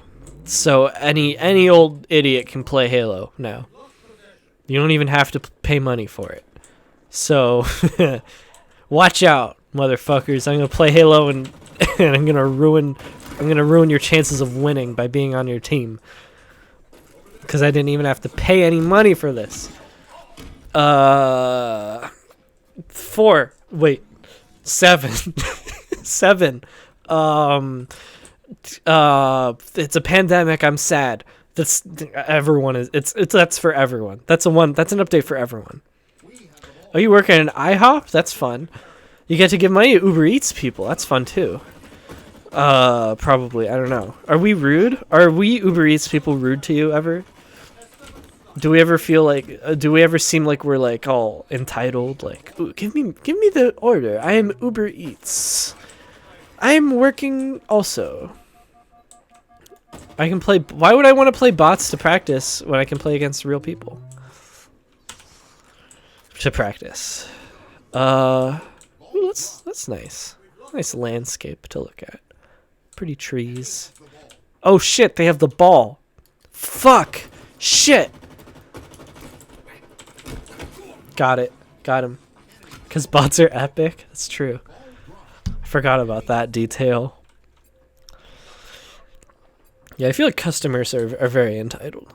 So any old idiot can play Halo now. You don't even have to pay money for it. So watch out, motherfuckers. I'm gonna play Halo and I'm gonna ruin your chances of winning by being on your team. Because I didn't even have to pay any money for this. 4. Wait. 7. 7. It's a pandemic. I'm sad. That's everyone is. That's for everyone. That's an update for everyone. Oh, you work at an IHOP? That's fun. You get to give money to Uber Eats people. That's fun too. Probably. I don't know. Are we rude? Are we Uber Eats people rude to you ever? Do we ever feel like? Do we ever seem like we're like all entitled? Like, ooh, give me the order. I am Uber Eats. I am working also. I can play. Why would I want to play bots to practice when I can play against real people? To practice. Ooh, that's nice. Nice landscape to look at. Pretty trees. Oh shit! They have the ball. Fuck. Shit. Got it. Got him. Because bots are epic. That's true. I forgot about that detail. Yeah, I feel like customers are very entitled.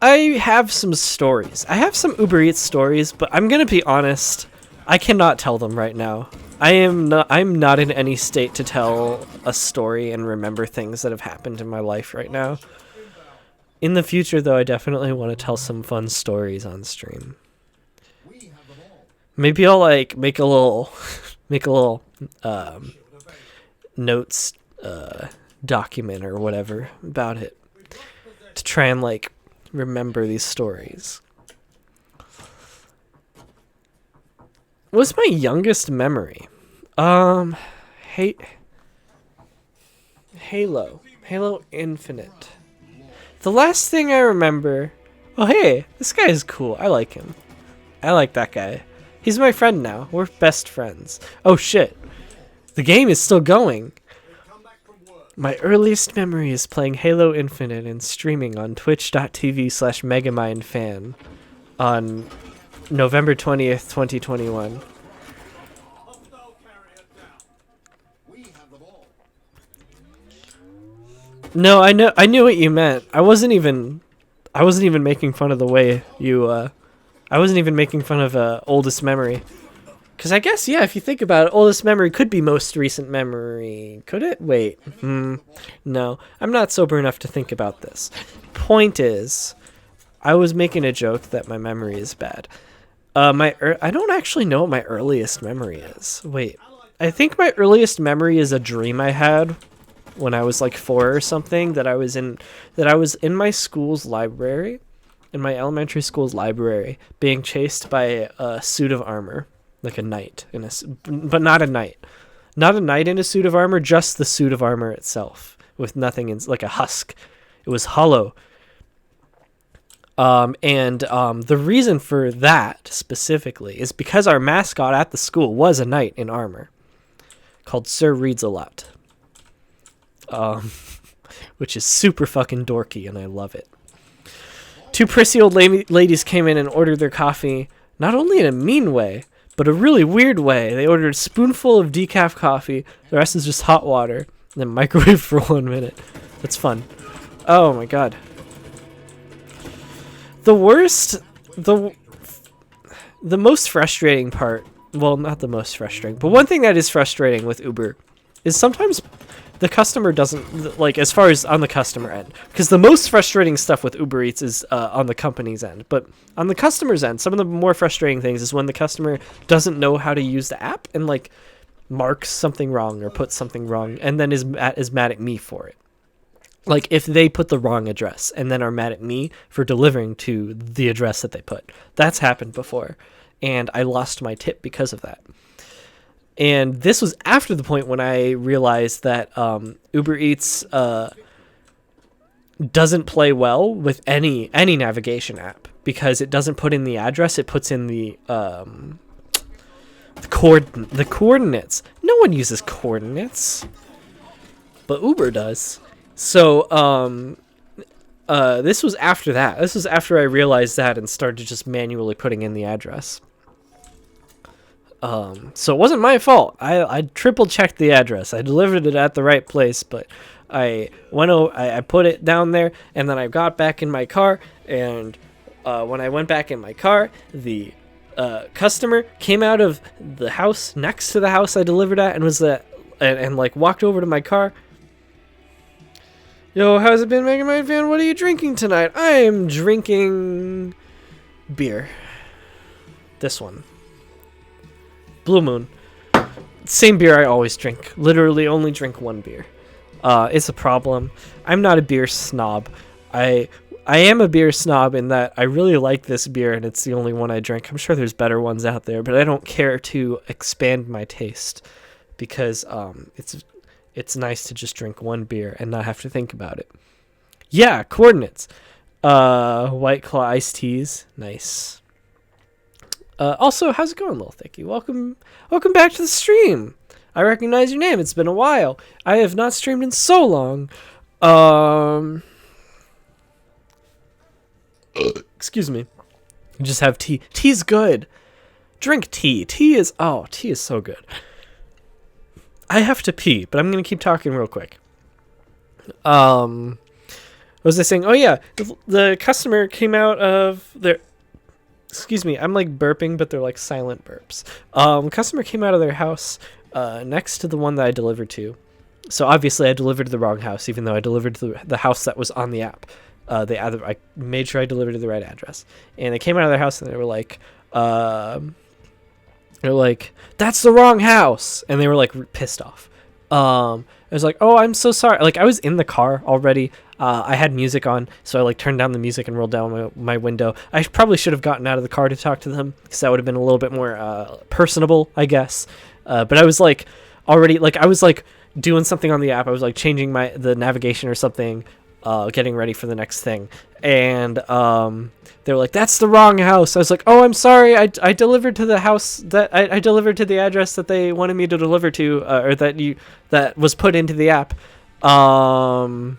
I have some stories. I have some Uber Eats stories, but I'm going to be honest. I cannot tell them right now. I'm not in any state to tell a story and remember things that have happened in my life right now. In the future, though, I definitely want to tell some fun stories on stream. Maybe I'll like make a little notes document or whatever about it to try and like remember these stories. What's my youngest memory? Halo Infinite. The last thing I remember. Oh hey, this guy is cool. I like him. I like that guy. He's my friend now. We're best friends. Oh shit. The game is still going. My earliest memory is playing Halo Infinite and streaming on twitch.tv/megamindfan on November 20th, 2021. No, I knew what you meant. I wasn't even making fun of the way you I wasn't even making fun of oldest memory. Because I guess, yeah, if you think about it, oldest memory could be most recent memory. Could it? Wait. No. I'm not sober enough to think about this. Point is, I was making a joke that my memory is bad. I don't actually know what my earliest memory is. Wait. I think my earliest memory is a dream I had when I was like 4 or something that I was in my school's library. In my elementary school's library, being chased by a suit of armor, like a knight but not a knight in a suit of armor, just the suit of armor itself, with nothing in, like a husk. It was hollow. The reason for that specifically is because our mascot at the school was a knight in armor, called Sir Reads-a-Lot, which is super fucking dorky, and I love it. 2 prissy old ladies came in and ordered their coffee, not only in a mean way, but a really weird way. They ordered a spoonful of decaf coffee, the rest is just hot water, and then microwave for 1 minute. That's fun. Oh my god. The most frustrating part, well, not the most frustrating, but one thing that is frustrating with Uber is sometimes the customer doesn't, like, as far as on the customer end, because the most frustrating stuff with Uber Eats is on the company's end, but on the customer's end, some of the more frustrating things is when the customer doesn't know how to use the app and like marks something wrong or puts something wrong and then is mad at me for it. Like if they put the wrong address and then are mad at me for delivering to the address that they put. That's happened before, and I lost my tip because of that. And this was after the point when I realized that Uber Eats doesn't play well with any navigation app, because it doesn't put in the address, it puts in the coordinates. No one uses coordinates, but Uber does. So this was after that. This was after I realized that and started just manually putting in the address. So it wasn't my fault. I triple checked the address. I delivered it at the right place, but I put it down there, and then I got back in my car, and when I went back in my car, the customer came out of the house next to the house I delivered at and was and like walked over to my car. Yo, how's it been, Mega Man fan? What are you drinking tonight? I am drinking beer. This one. Blue Moon. Same beer I always drink. Literally only drink one beer. It's a problem. I'm not a beer snob. I am a beer snob in that I really like this beer and it's the only one I drink. I'm sure there's better ones out there, but I don't care to expand my taste because it's nice to just drink one beer and not have to think about it. Yeah, coordinates. White Claw iced teas. Nice. Also, how's it going, Little Thicky? Welcome back to the stream. I recognize your name. It's been a while. I have not streamed in so long. Excuse me. Just have tea. Tea's good. Drink tea. Tea is so good. I have to pee, but I'm going to keep talking real quick. What was I saying? Oh, yeah. The customer came out of their... Excuse me. I'm, like, burping, but they're, like, silent burps. Customer came out of their house next to the one that I delivered to. So, obviously, I delivered to the wrong house, even though I delivered to the house that was on the app. I made sure I delivered to the right address. And they came out of their house, and they were like... They're like, that's the wrong house, and they were like pissed off. I was like, oh, I'm so sorry. Like I was in the car already. I had music on, so I like turned down the music and rolled down my window. I probably should have gotten out of the car to talk to them because that would have been a little bit more personable, I guess. But I was like already like I was like doing something on the app. I was like changing the navigation or something, getting ready for the next thing, and they were like, that's the wrong house. I was like, oh, I'm sorry. I delivered to the house that I delivered to the address that they wanted me to deliver to, or that was put into the app. And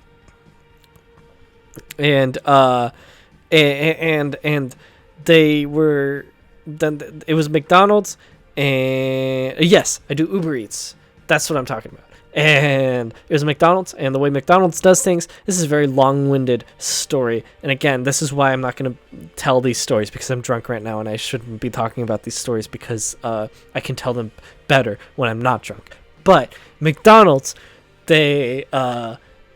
they were, then it was McDonald's, and yes, I do Uber Eats. That's what I'm talking about. And it was McDonald's, and the way McDonald's does things, this is a very long-winded story. And again, this is why I'm not going to tell these stories, because I'm drunk right now, and I shouldn't be talking about these stories because I can tell them better when I'm not drunk. But McDonald's, they,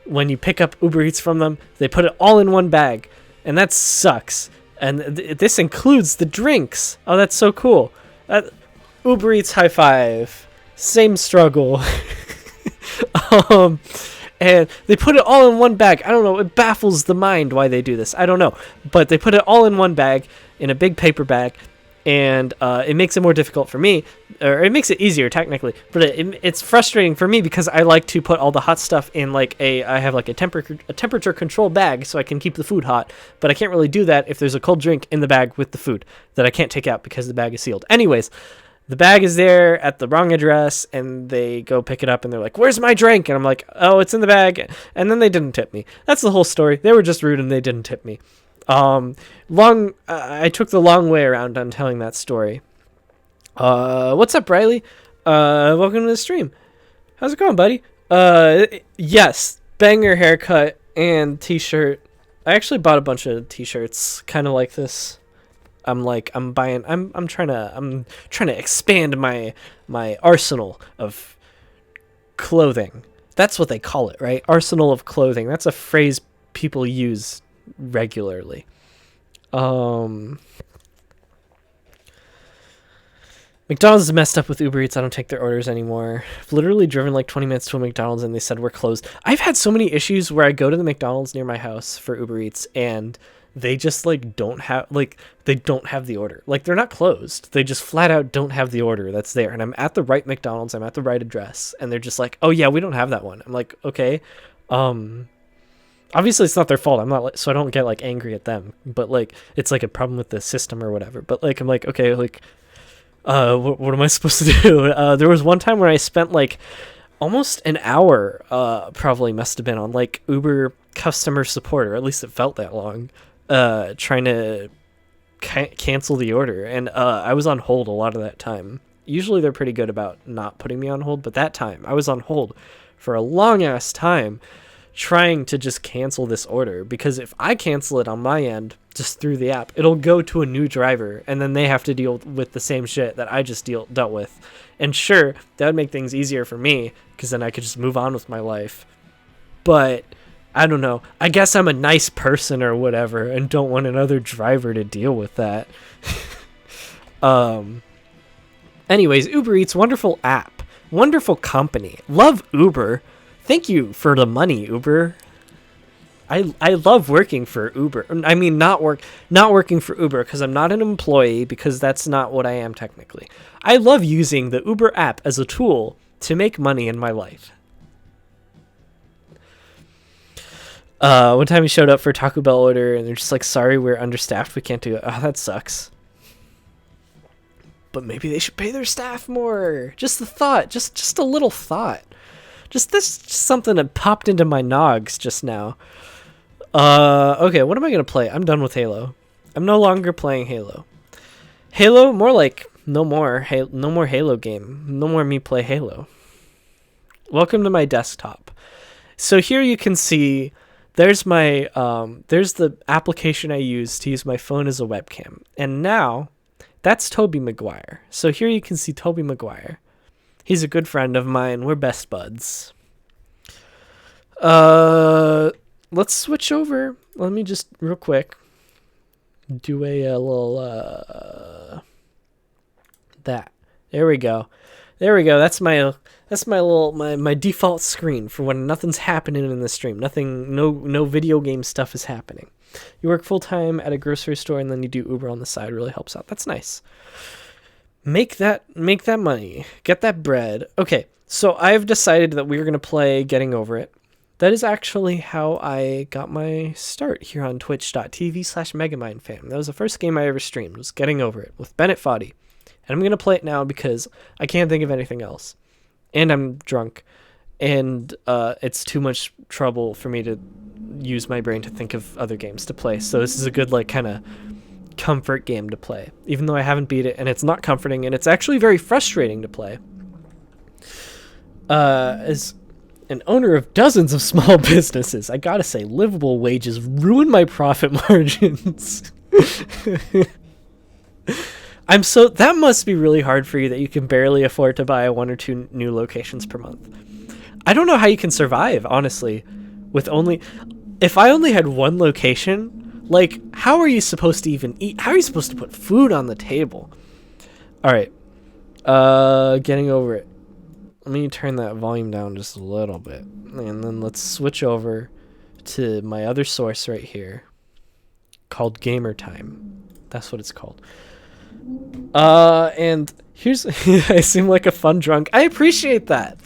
when you pick up Uber Eats from them, they put it all in one bag, and that sucks. And this includes the drinks. Oh, that's so cool. Uber Eats high five. Same struggle. And they put it all in one bag. I don't know. It baffles the mind why they do this. I don't know. But they put it all in one bag, in a big paper bag, and it makes it more difficult for me. Or it makes it easier, technically. But it's frustrating for me because I like to put all the hot stuff in like I have like a temperature control bag so I can keep the food hot. But I can't really do that if there's a cold drink in the bag with the food that I can't take out because the bag is sealed. Anyways, the bag is there at the wrong address, and they go pick it up, and they're like, where's my drink? And I'm like, oh, it's in the bag. And then they didn't tip me. That's the whole story. They were just rude, and they didn't tip me. I took the long way around on telling that story. What's up, Riley? Welcome to the stream. How's it going, buddy? Yes, banger haircut and t-shirt. I actually bought a bunch of t-shirts kind of like this. I'm trying to expand my arsenal of clothing. That's what they call it, right? Arsenal of clothing. That's a phrase people use regularly. McDonald's is messed up with Uber Eats. I don't take their orders anymore. I've literally driven like 20 minutes to a McDonald's and they said we're closed. I've had so many issues where I go to the McDonald's near my house for Uber Eats and they just like don't have the order. Like they're not closed. They just flat out don't have the order that's there. And I'm at the right McDonald's, I'm at the right address, and they're just like, "Oh yeah, we don't have that one." I'm like, "Okay." Obviously it's not their fault. I'm not like, so I don't get like angry at them. But like it's like a problem with the system or whatever. But like I'm like, "Okay, like what am I supposed to do?" There was one time where I spent like almost an hour, probably must have been on like Uber customer support, or at least it felt that long, trying to cancel the order. And I was on hold a lot of that time. Usually they're pretty good about not putting me on hold, but that time I was on hold for a long ass time trying to just cancel this order, because if I cancel it on my end just through the app, it'll go to a new driver and then they have to deal with the same shit that I just dealt with. And sure, that would make things easier for me because then I could just move on with my life. But I don't know. I guess I'm a nice person or whatever and don't want another driver to deal with that. Anyways, Uber Eats, wonderful app, wonderful company. Love Uber. Thank you for the money, Uber. I love working for Uber. I mean, not working for Uber because I'm not an employee, because that's not what I am technically. I love using the Uber app as a tool to make money in my life. One time we showed up for a Taco Bell order and they're just like, "Sorry, we're understaffed. We can't do it." Oh, that sucks. But maybe they should pay their staff more. Just the thought. Just a little thought. Just something that popped into my nogs just now. Okay, what am I gonna play? I'm done with Halo. I'm no longer playing Halo. Halo, more like no more Halo game. No more me play Halo. Welcome to my desktop. So here you can see there's my there's the application I use to use my phone as a webcam. And now that's Tobey Maguire. So here you can see Tobey Maguire. He's a good friend of mine. We're best buds. Let's switch over. Let me just real quick do a little that. There we go. That's my little my default screen for when nothing's happening in the stream. No video game stuff is happening. You work full time at a grocery store and then you do Uber on the side. Really helps out. That's nice. Make that money. Get that bread. Okay, so I've decided that we're going to play Getting Over It. That is actually how I got my start here on twitch.tv/MegamindFam. That was the first game I ever streamed, was Getting Over It with Bennett Foddy. And I'm going to play it now because I can't think of anything else. And I'm drunk. And it's too much trouble for me to use my brain to think of other games to play. So this is a good like kind of comfort game to play, even though I haven't beat it, and it's not comforting, and it's actually very frustrating to play. As an owner of dozens of small businesses, I gotta say, livable wages ruin my profit margins. That must be really hard for you, that you can barely afford to buy 1 or 2 new locations per month. I don't know how you can survive, honestly, with if I only had 1 location. Like, how are you supposed to even eat? How are you supposed to put food on the table? All right. Getting Over It. Let me turn that volume down just a little bit. And then let's switch over to my other source right here called Gamer Time. That's what it's called. And here's I seem like a fun drunk. I appreciate that.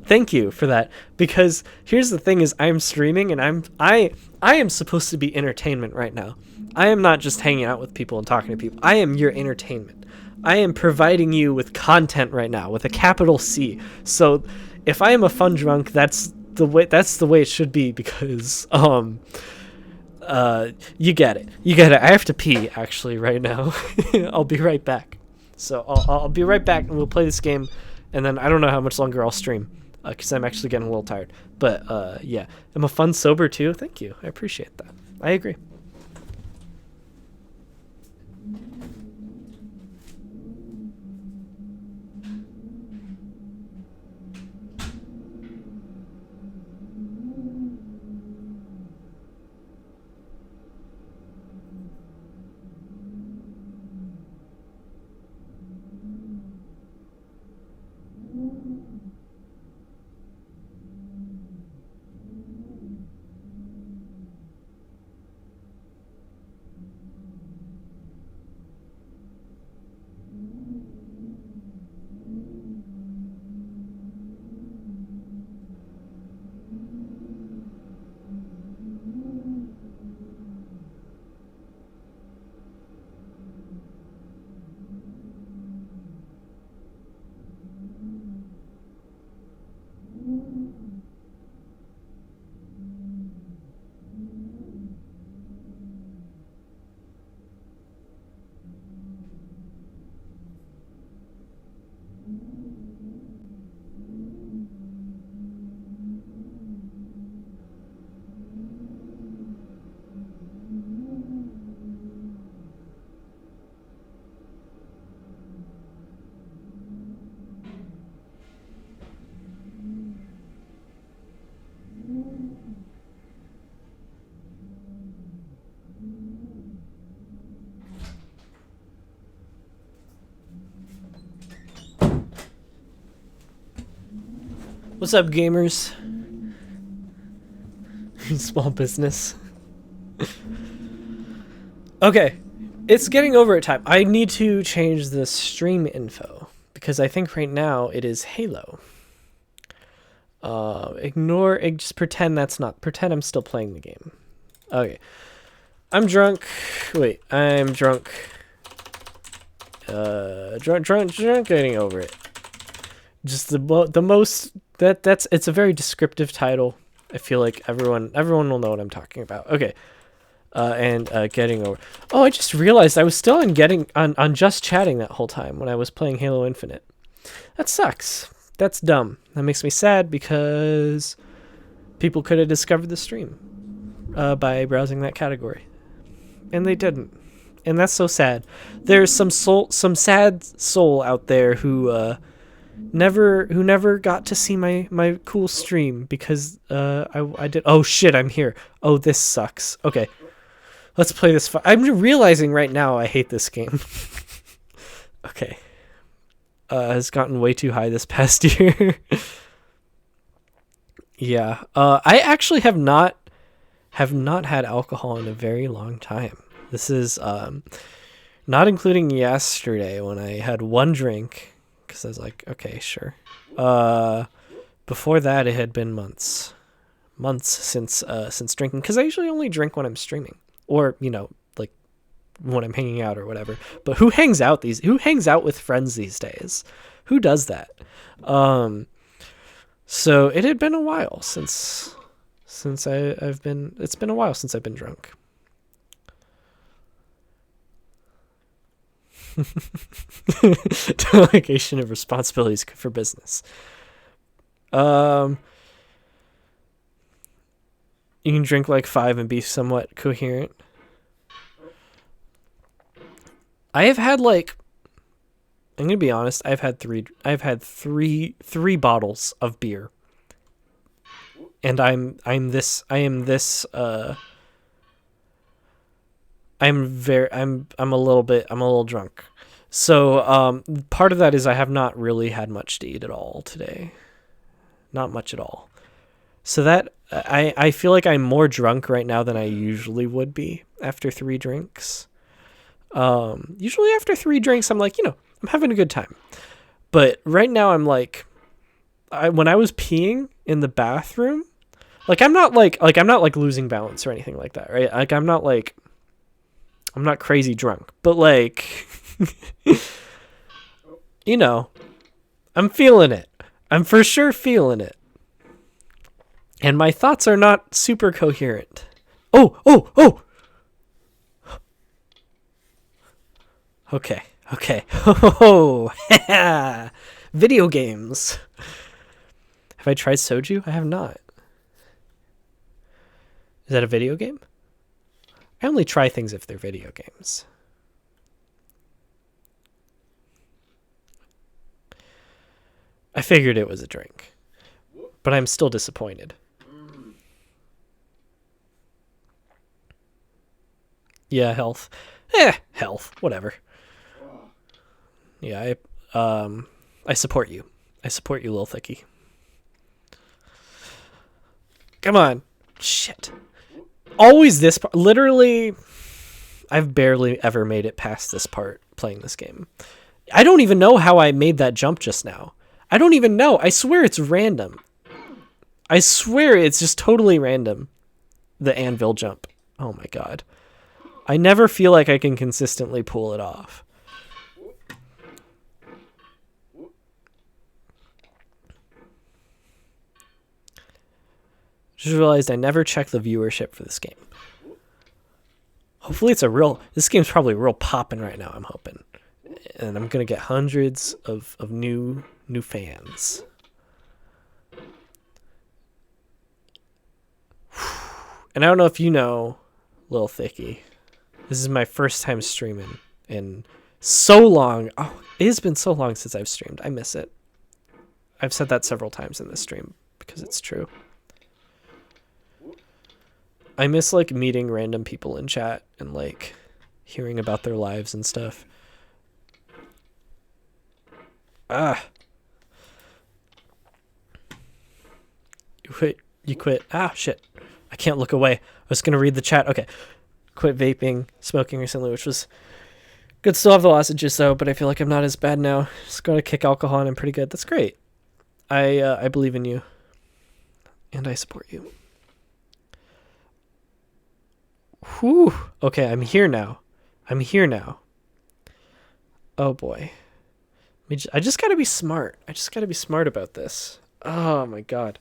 Thank you for that, because here's the thing is I'm streaming and I am supposed to be entertainment right now. I am not just hanging out with people and talking to people. I am your entertainment. I am providing you with content right now with a capital C. So if I am a fun drunk, that's the way it should be, because you get it. I have to pee actually right now. I'll be right back. So I'll be right back and we'll play this game, and then I don't know how much longer I'll stream because I'm actually getting a little tired. But yeah, I'm a fun sober too. Thank you. I appreciate that. I agree. What's up, gamers? Small business. Okay, it's getting over at time. I need to change the stream info because I think right now it is Halo. Just pretend that's not. Pretend I'm still playing the game. Okay, I'm drunk. Wait, I'm drunk. Drunk, getting over it. Just the most that's it's a very descriptive title. I feel like everyone will know what I'm talking about. Okay. Getting over. Oh, I just realized I was still on just chatting that whole time when I was playing Halo Infinite. That sucks. That's dumb. That makes me sad because people could have discovered the stream by browsing that category, and they didn't. And that's so sad. There's some sad soul out there who never got to see my cool stream because I did. Oh shit, I'm here. Oh, this sucks. Okay. Let's play this. I'm realizing right now I hate this game. Okay. Has gotten way too high this past year. Yeah. I actually have not had alcohol in a very long time. This is not including yesterday when I had one drink because I was like, okay, sure. Before that, it had been months since drinking because I usually only drink when I'm streaming. Or, like when I'm hanging out or whatever. But who hangs out with friends these days? Who does that? So it had been a while since it's been a while since I've been drunk. Delegation of responsibilities for business. You can drink like 5 and be somewhat coherent. I have had I'm gonna be honest. I've had three bottles of beer, and I'm a little drunk. So part of that is I have not really had much to eat at all today, not much at all. So that I feel like I'm more drunk right now than I usually would be after 3 drinks. Usually after 3 drinks, I'm like, I'm having a good time. But right now I'm like, when I was peeing in the bathroom, I'm not losing balance or anything like that, right? I'm not crazy drunk, but I'm feeling it. I'm for sure feeling it. And my thoughts are not super coherent. Oh! Okay. Oh, video games. Have I tried soju? I have not. Is that a video game? I only try things if they're video games. I figured it was a drink, but I'm still disappointed. Yeah, health. Health. Whatever. Yeah, I support you. I support you, Lil Thicky. Come on. Shit. Always this part. Literally, I've barely ever made it past this part playing this game. I don't even know how I made that jump just now. I don't even know. I swear it's random. I swear it's just totally random. The anvil jump. Oh my god. I never feel like I can consistently pull it off. Just realized I never checked the viewership for this game. Hopefully this game's probably real popping right now, I'm hoping. And I'm going to get hundreds of new fans. And I don't know if you know, Lil Thicky. This is my first time streaming in so long. Oh, it has been so long since I've streamed. I miss it. I've said that several times in this stream because it's true. I miss meeting random people in chat and hearing about their lives and stuff. You quit. Ah, shit. I can't look away. I was going to read the chat. Okay. Quit vaping, smoking recently, which was good. Still have the lozenges, though, but I feel like I'm not as bad now. Just got to kick alcohol, and I'm pretty good. That's great. I believe in you. And I support you. Whew. Okay, I'm here now. Oh, boy. I just got to be smart. I just got to be smart about this. Oh, my God.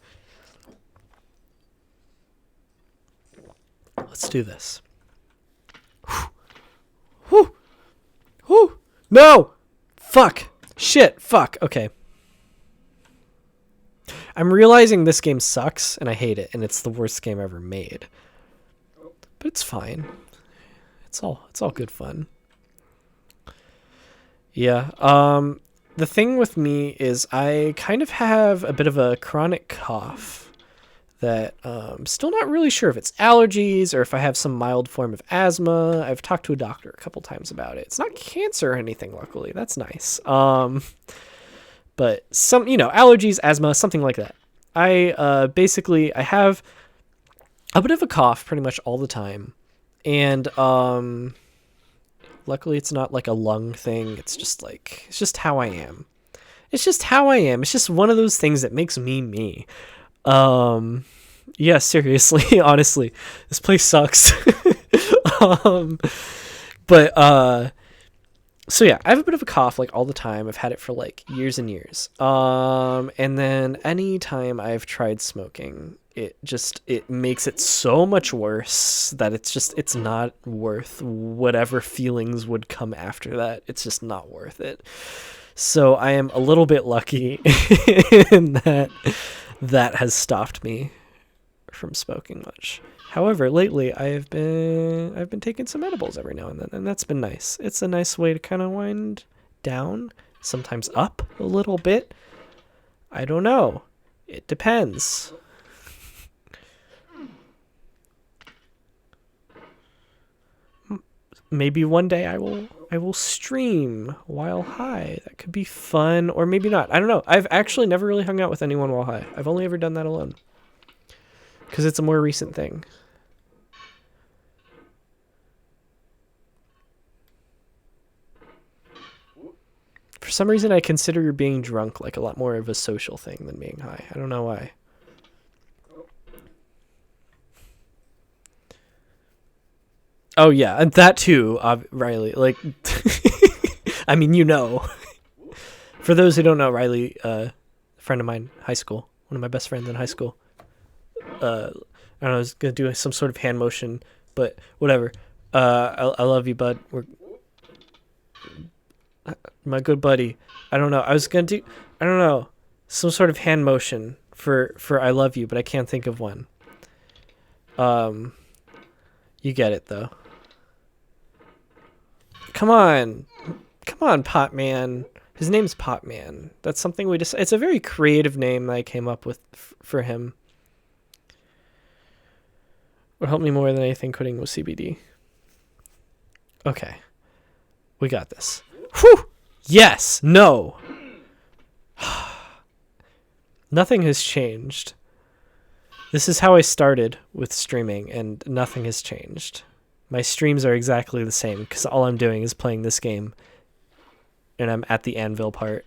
Let's do this. Whew. Whew. No! Fuck. Shit. Fuck. Okay. I'm realizing this game sucks, and I hate it, and it's the worst game ever made. But it's fine. It's all good fun. Yeah. The thing with me is I kind of have a bit of a chronic cough that still not really sure if it's allergies or if I have some mild form of asthma. I've talked to a doctor a couple times about it. It's not cancer or anything, luckily. That's nice. But some, allergies, asthma, something like that. Basically, I have a bit of a cough pretty much all the time. And luckily it's not like a lung thing. It's just how I am. It's just how I am. It's just one of those things that makes me me. Yeah, seriously, honestly, this place sucks. So yeah, I have a bit of a cough like all the time. I've had it for like years and years. And then anytime I've tried smoking, it makes it so much worse that it's not worth whatever feelings would come after that. It's just not worth it. So I am a little bit lucky in that has stopped me from smoking much. However, lately I've been taking some edibles every now and then, and that's been nice. It's a nice way to kind of wind down, sometimes up a little bit. I don't know. It depends. Maybe one day I will stream while high. That could be fun, or maybe not. I don't know. I've actually never really hung out with anyone while high. I've only ever done that alone. Because it's a more recent thing. For some reason, I consider being drunk like a lot more of a social thing than being high. I don't know why. Oh, yeah, and that too, Riley. Like, I mean, For those who don't know, Riley, a friend of mine, high school, one of my best friends in high school. I don't know, I was going to do some sort of hand motion, but whatever. I love you, bud. We're my good buddy. I don't know. I was going to do, I don't know, some sort of hand motion for I love you, but I can't think of one. You get it, though. Come on, Pot Man. His name's Pot Man. That's something it's a very creative name that I came up with for him. Would help me more than anything quitting with CBD. Okay. We got this. Whew! Yes! No! Nothing has changed. This is how I started with streaming, and nothing has changed. My streams are exactly the same, because all I'm doing is playing this game, and I'm at the anvil part.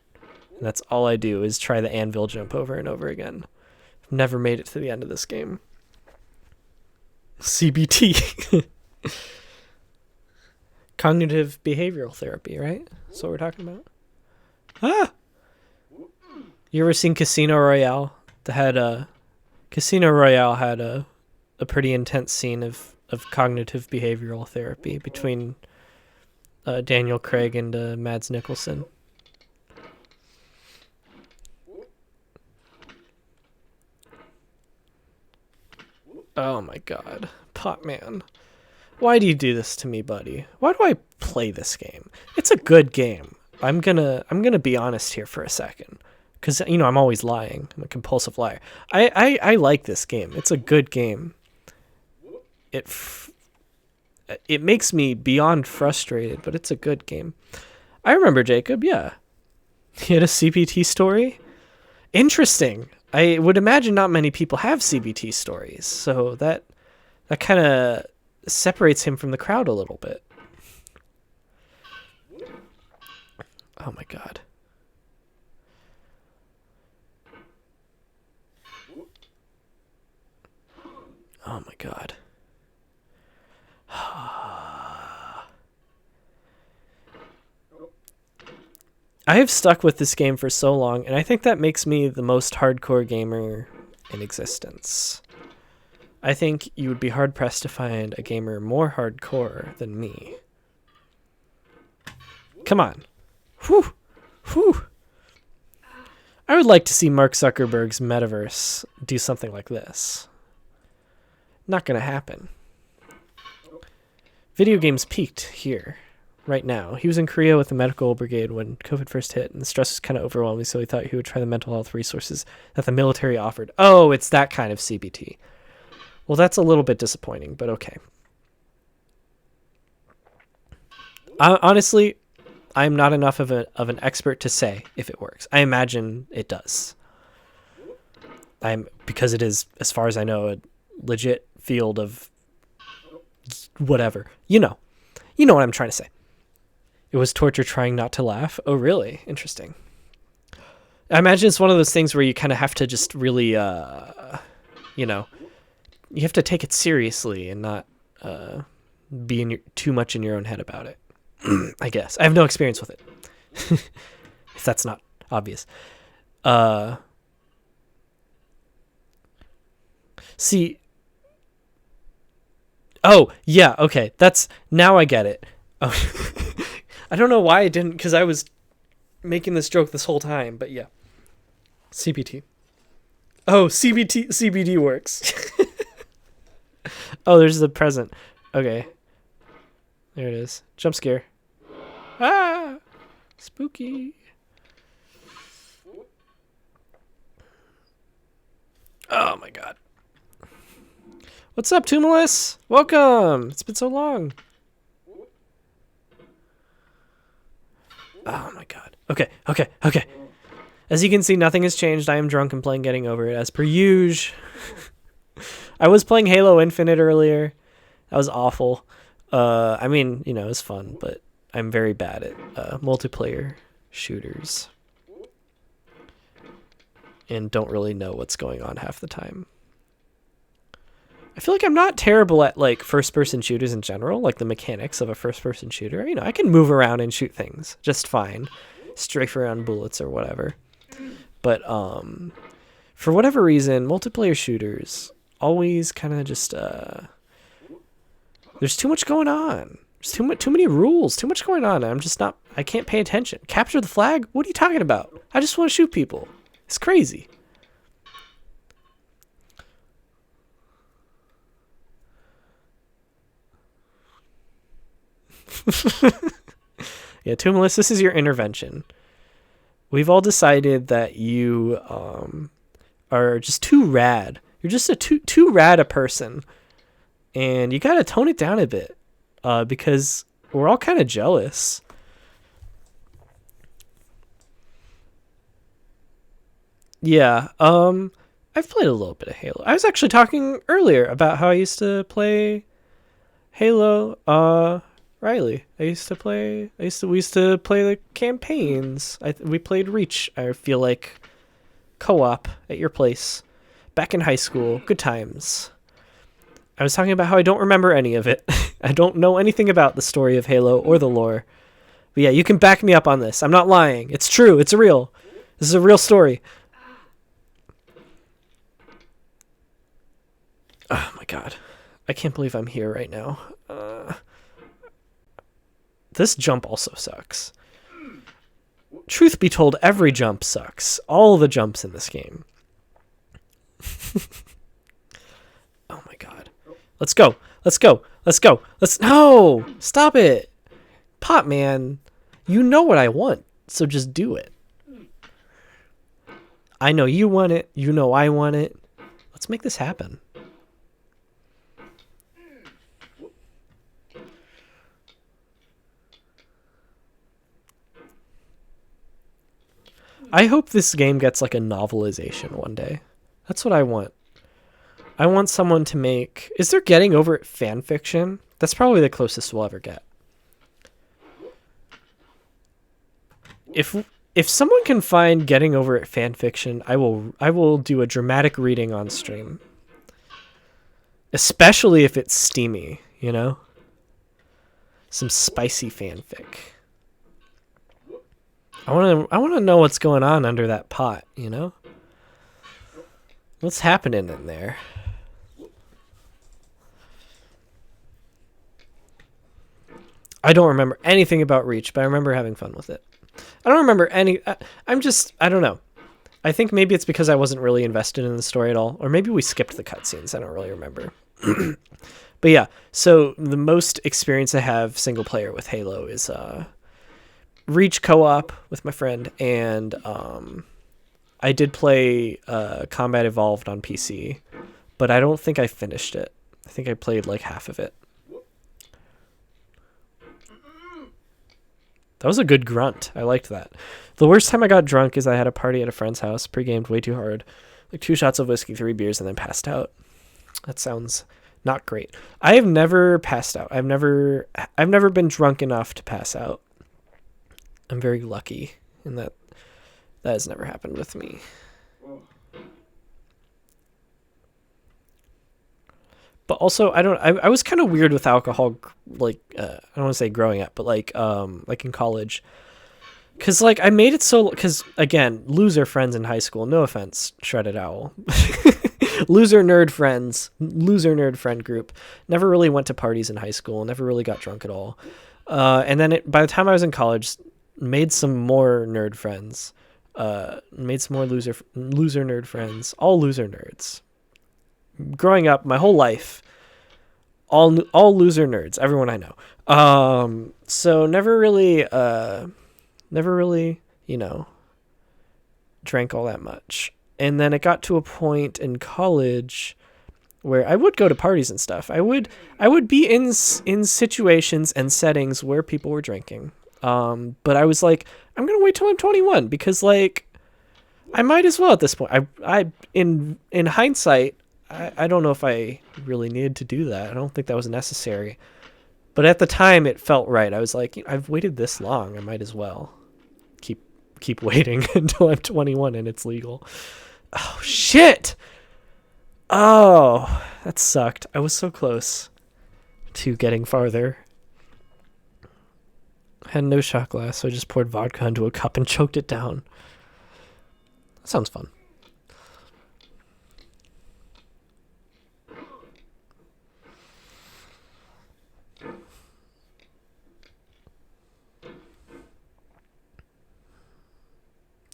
And that's all I do, is try the anvil jump over and over again. I've never made it to the end of this game. CBT. Cognitive behavioral therapy, right? That's what we're talking about. Ah! You ever seen Casino Royale? Casino Royale had a pretty intense scene of cognitive behavioral therapy between Daniel Craig and Mads Mikkelsen. Oh my god. Pot Man. Why do you do this to me, buddy? Why do I play this game? It's a good game. I'm gonna be honest here for a second. Because, I'm always lying. I'm a compulsive liar. I like this game. It's a good game. It makes me beyond frustrated, but it's a good game. I remember Jacob, yeah. He had a CPT story? Interesting. I would imagine not many people have CBT stories, so that kind of separates him from the crowd a little bit. Oh my god. Oh my god. I have stuck with this game for so long, and I think that makes me the most hardcore gamer in existence. I think you would be hard-pressed to find a gamer more hardcore than me. Come on. Whew. Whew. I would like to see Mark Zuckerberg's metaverse do something like this. Not gonna happen. Video games peaked here, right now. He was in Korea with the medical brigade when COVID first hit, and the stress was kind of overwhelming, so he thought he would try the mental health resources that the military offered. Oh, it's that kind of CBT. Well, that's a little bit disappointing, but okay. Honestly, I'm not enough of an expert to say if it works. I imagine it does. Because it is, as far as I know, a legit field of whatever. You know what I'm trying to say. It was torture trying not to laugh. Oh, really? Interesting. I imagine it's one of those things where you kind of have to just really, you have to take it seriously and not be too much in your own head about it. I guess. I have no experience with it. If that's not obvious. See. Oh, yeah, okay. Now I get it. Oh. I don't know why I didn't, because I was making this joke this whole time, but yeah. CBT. Oh, CBD works. Oh, there's the present. Okay. There it is. Jump scare. Ah! Spooky. Oh my god. What's up, Tumulus? Welcome! It's been so long. Oh my god. Okay. As you can see, nothing has changed. I am drunk and playing Getting Over It as per usual. I was playing Halo Infinite earlier. That was awful. I mean, it was fun, but I'm very bad at multiplayer shooters. And don't really know what's going on half the time. I feel like I'm not terrible at like first-person shooters in general, like the mechanics of a first-person shooter. I can move around and shoot things just fine, strafe around bullets or whatever. But for whatever reason, multiplayer shooters always kind of just there's too much going on. There's too many rules, too much going on. I can't pay attention. Capture the flag? What are you talking about? I just want to shoot people. It's crazy. Yeah, Tumulus, this is your intervention. We've all decided that you are just too rad. You're just a too rad a person. And you gotta tone it down a bit. Because we're all kind of jealous. Yeah, I've played a little bit of Halo. I was actually talking earlier about how I used to play Halo, Riley. We used to play the campaigns. We played Reach, I feel like, co-op at your place back in high school. Good times. I was talking about how I don't remember any of it. I don't know anything about the story of Halo or the lore. But yeah, you can back me up on this. I'm not lying. It's true. It's real. This is a real story. Oh my god. I can't believe I'm here right now. This jump also sucks. Truth be told, every jump sucks. All the jumps in this game. Oh my god. Let's go. No! Stop it! Pot man, you know what I want, so just do it. I know you want it. You know I want it. Let's make this happen. I hope this game gets like a novelization one day. That's what I want. I want someone to make... Is there Getting Over It fan fiction? That's probably the closest we'll ever get. If someone can find Getting Over It fan fiction, I will do a dramatic reading on stream. Especially if it's steamy, you know? Some spicy fanfic. I want to know what's going on under that pot, you know? What's happening in there? I don't remember anything about Reach, but I remember having fun with it. I don't remember any... I don't know. I think maybe it's because I wasn't really invested in the story at all. Or maybe we skipped the cutscenes. I don't really remember. But yeah, so the most experience I have single player with Halo is Reach co-op with my friend. And I did play Combat Evolved on PC. But I don't think I finished it. I think I played like half of it. That was a good grunt. I liked that. The worst time I got drunk is I had a party at a friend's house, pre-gamed way too hard. Like 2 shots of whiskey, 3 beers, and then passed out. That sounds not great. I have never passed out. I've never been drunk enough to pass out. I'm very lucky in that has never happened with me. But also, I was kind of weird with alcohol, like, I don't want to say growing up, but like in college. Because, like, I made it so, because, again, loser friends in high school, no offense, Shredded Owl. Loser nerd friend group. Never really went to parties in high school, never really got drunk at all. And then by the time I was in college, made some more nerd friends. Made some more loser nerd friends. All loser nerds. Growing up, my whole life, all loser nerds, everyone I know. So never really, you know, drank all that much. And then it got to a point in college where I would go to parties and stuff. I would be in situations and settings where people were drinking. But I was like, I'm gonna wait till I'm 21 because, like, I might as well at this point. I in hindsight, I don't know if I really needed to do that. I don't think that was necessary. But at the time, it felt right. I was like, I've waited this long. I might as well keep waiting until I'm 21 and it's legal. Oh, shit! Oh, that sucked. I was so close to getting farther. I had no shot glass, so I just poured vodka into a cup and choked it down. That sounds fun.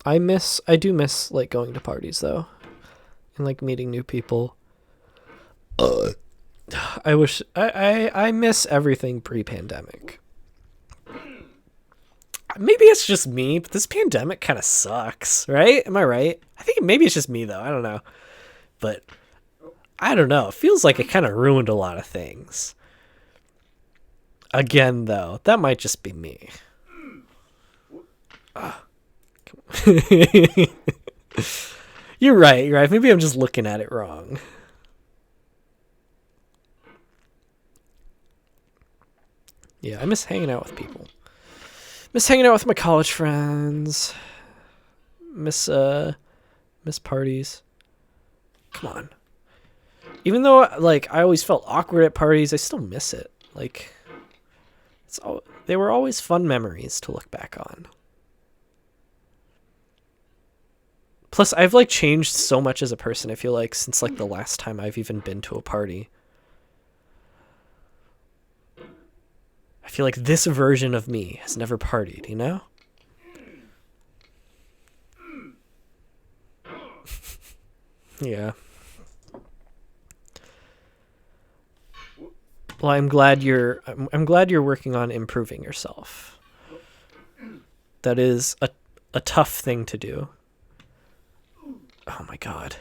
I do miss like going to parties though, and like meeting new people. I wish I miss everything pre-pandemic. Maybe it's just me, but this pandemic kind of sucks, right? Am I right? I think maybe it's just me though. I don't know, but I don't know. It feels like it kind of ruined a lot of things. Again, though, that might just be me. You're right. Maybe I'm just looking at it wrong. Yeah, I miss hanging out with people. Miss hanging out with my college friends. Miss parties. Come on. Even though like I always felt awkward at parties, I still miss it. Like they were always fun memories to look back on. Plus, I've like changed so much as a person, I feel like, since like the last time I've even been to a party. I feel like this version of me has never partied, you know? Yeah. Well, I'm glad you're working on improving yourself. That is a tough thing to do. Oh my god.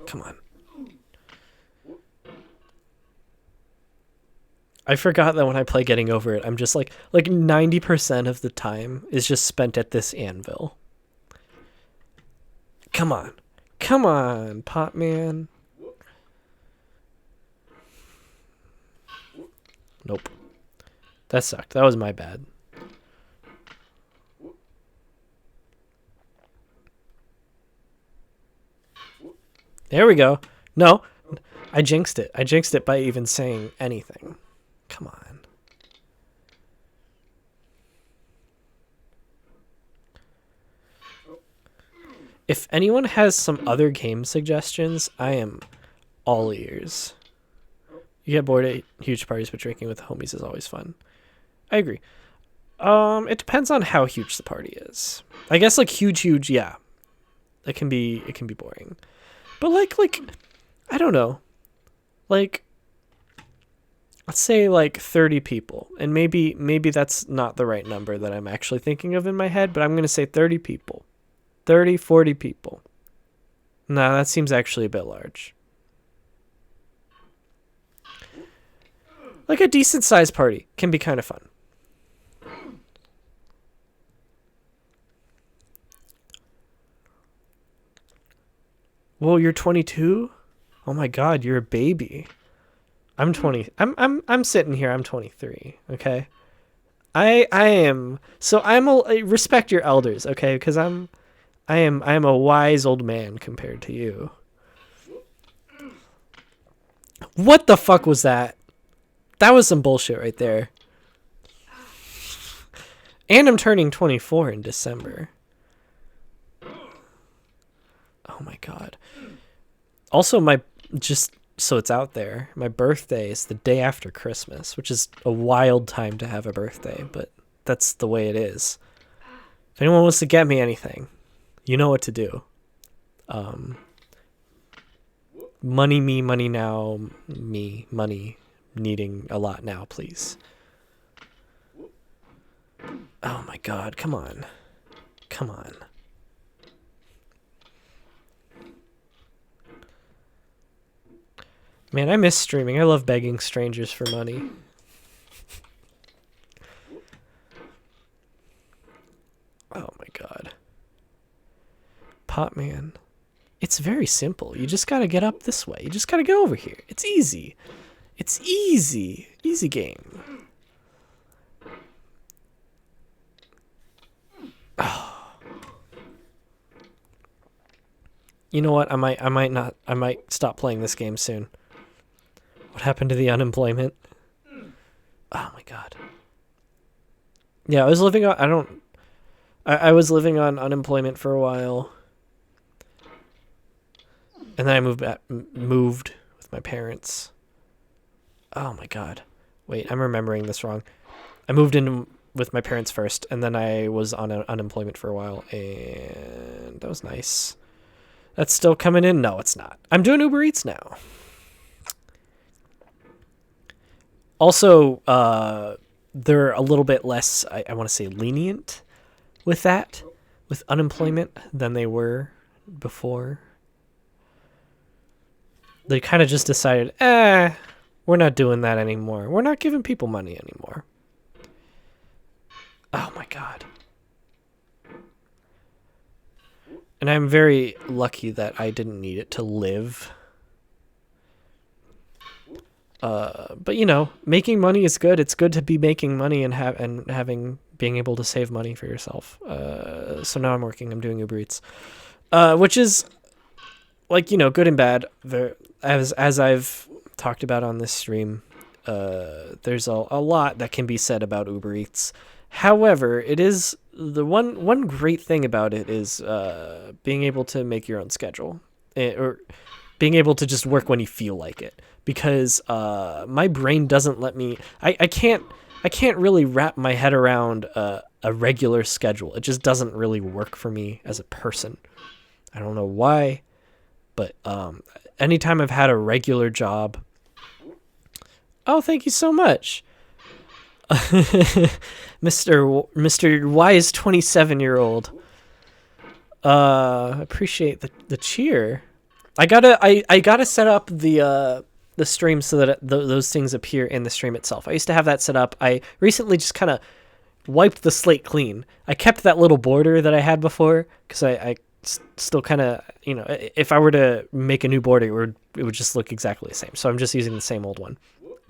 Come on. I forgot that when I play Getting Over It, I'm just like 90% of the time is just spent at this anvil. Come on. Come on, Pot Man. Nope. That sucked. That was my bad. There we go. No, I jinxed it. I jinxed it by even saying anything. Come on. If anyone has some other game suggestions, I am all ears. You get bored at huge parties, but drinking with homies is always fun. I agree. It depends on how huge the party is. I guess like huge, yeah. It can be boring. But like I don't know. Like let's say like 30 people. And maybe that's not the right number that I'm actually thinking of in my head, but I'm going to say 30 people. 30, 40 people. Nah, that seems actually a bit large. Like a decent sized party can be kind of fun. Whoa, you're 22? Oh my god, you're a baby. I'm 20. I'm sitting here. I'm 23, okay? I am respect your elders, okay? Cuz I am a wise old man compared to you. What the fuck was that? That was some bullshit right there. And I'm turning 24 in December. Oh my god. Also, just so it's out there, my birthday is the day after Christmas, which is a wild time to have a birthday, but that's the way it is. If anyone wants to get me anything, you know what to do. Money me, money now, me, money needing a lot now, please. Oh my god, come on. Come on. Man, I miss streaming. I love begging strangers for money. Oh my god. Pot Man. It's very simple. You just gotta get up this way. You just gotta get over here. It's easy. It's easy. Easy game. Oh. You know what? I might stop playing this game soon. What happened to the unemployment? Oh my god. Yeah, I was living on I was living on unemployment for a while. And then I moved with my parents. Oh my god. Wait, I'm remembering this wrong. I moved in with my parents first, and then I was on unemployment for a while, and that was nice. That's still coming in? No, it's not. I'm doing Uber Eats now. Also, they're a little bit less, I want to say, lenient with that, with unemployment, than they were before. They kind of just decided, we're not doing that anymore. We're not giving people money anymore. Oh my god. And I'm very lucky that I didn't need it to live. But you know, making money is good. It's good to be making money and being able to save money for yourself. So now I'm doing Uber Eats, which is like, you know, good and bad. As I've talked about on this stream, there's a lot that can be said about Uber Eats. However, it is the one great thing about it is being able to make your own schedule, or being able to just work when you feel like it. Because my brain doesn't let me. I can't really wrap my head around a regular schedule. It just doesn't really work for me as a person. I don't know why, but anytime I've had a regular job. Oh, thank you so much. Mr. Wise 27-year-old. Appreciate the cheer. I gotta set up the the stream so that those things appear in the stream itself. I used to have that set up. I recently just kind of wiped the slate clean. I kept that little border that I had before because I still kind of, if I were to make a new border, it would just look exactly the same. So I'm just using the same old one.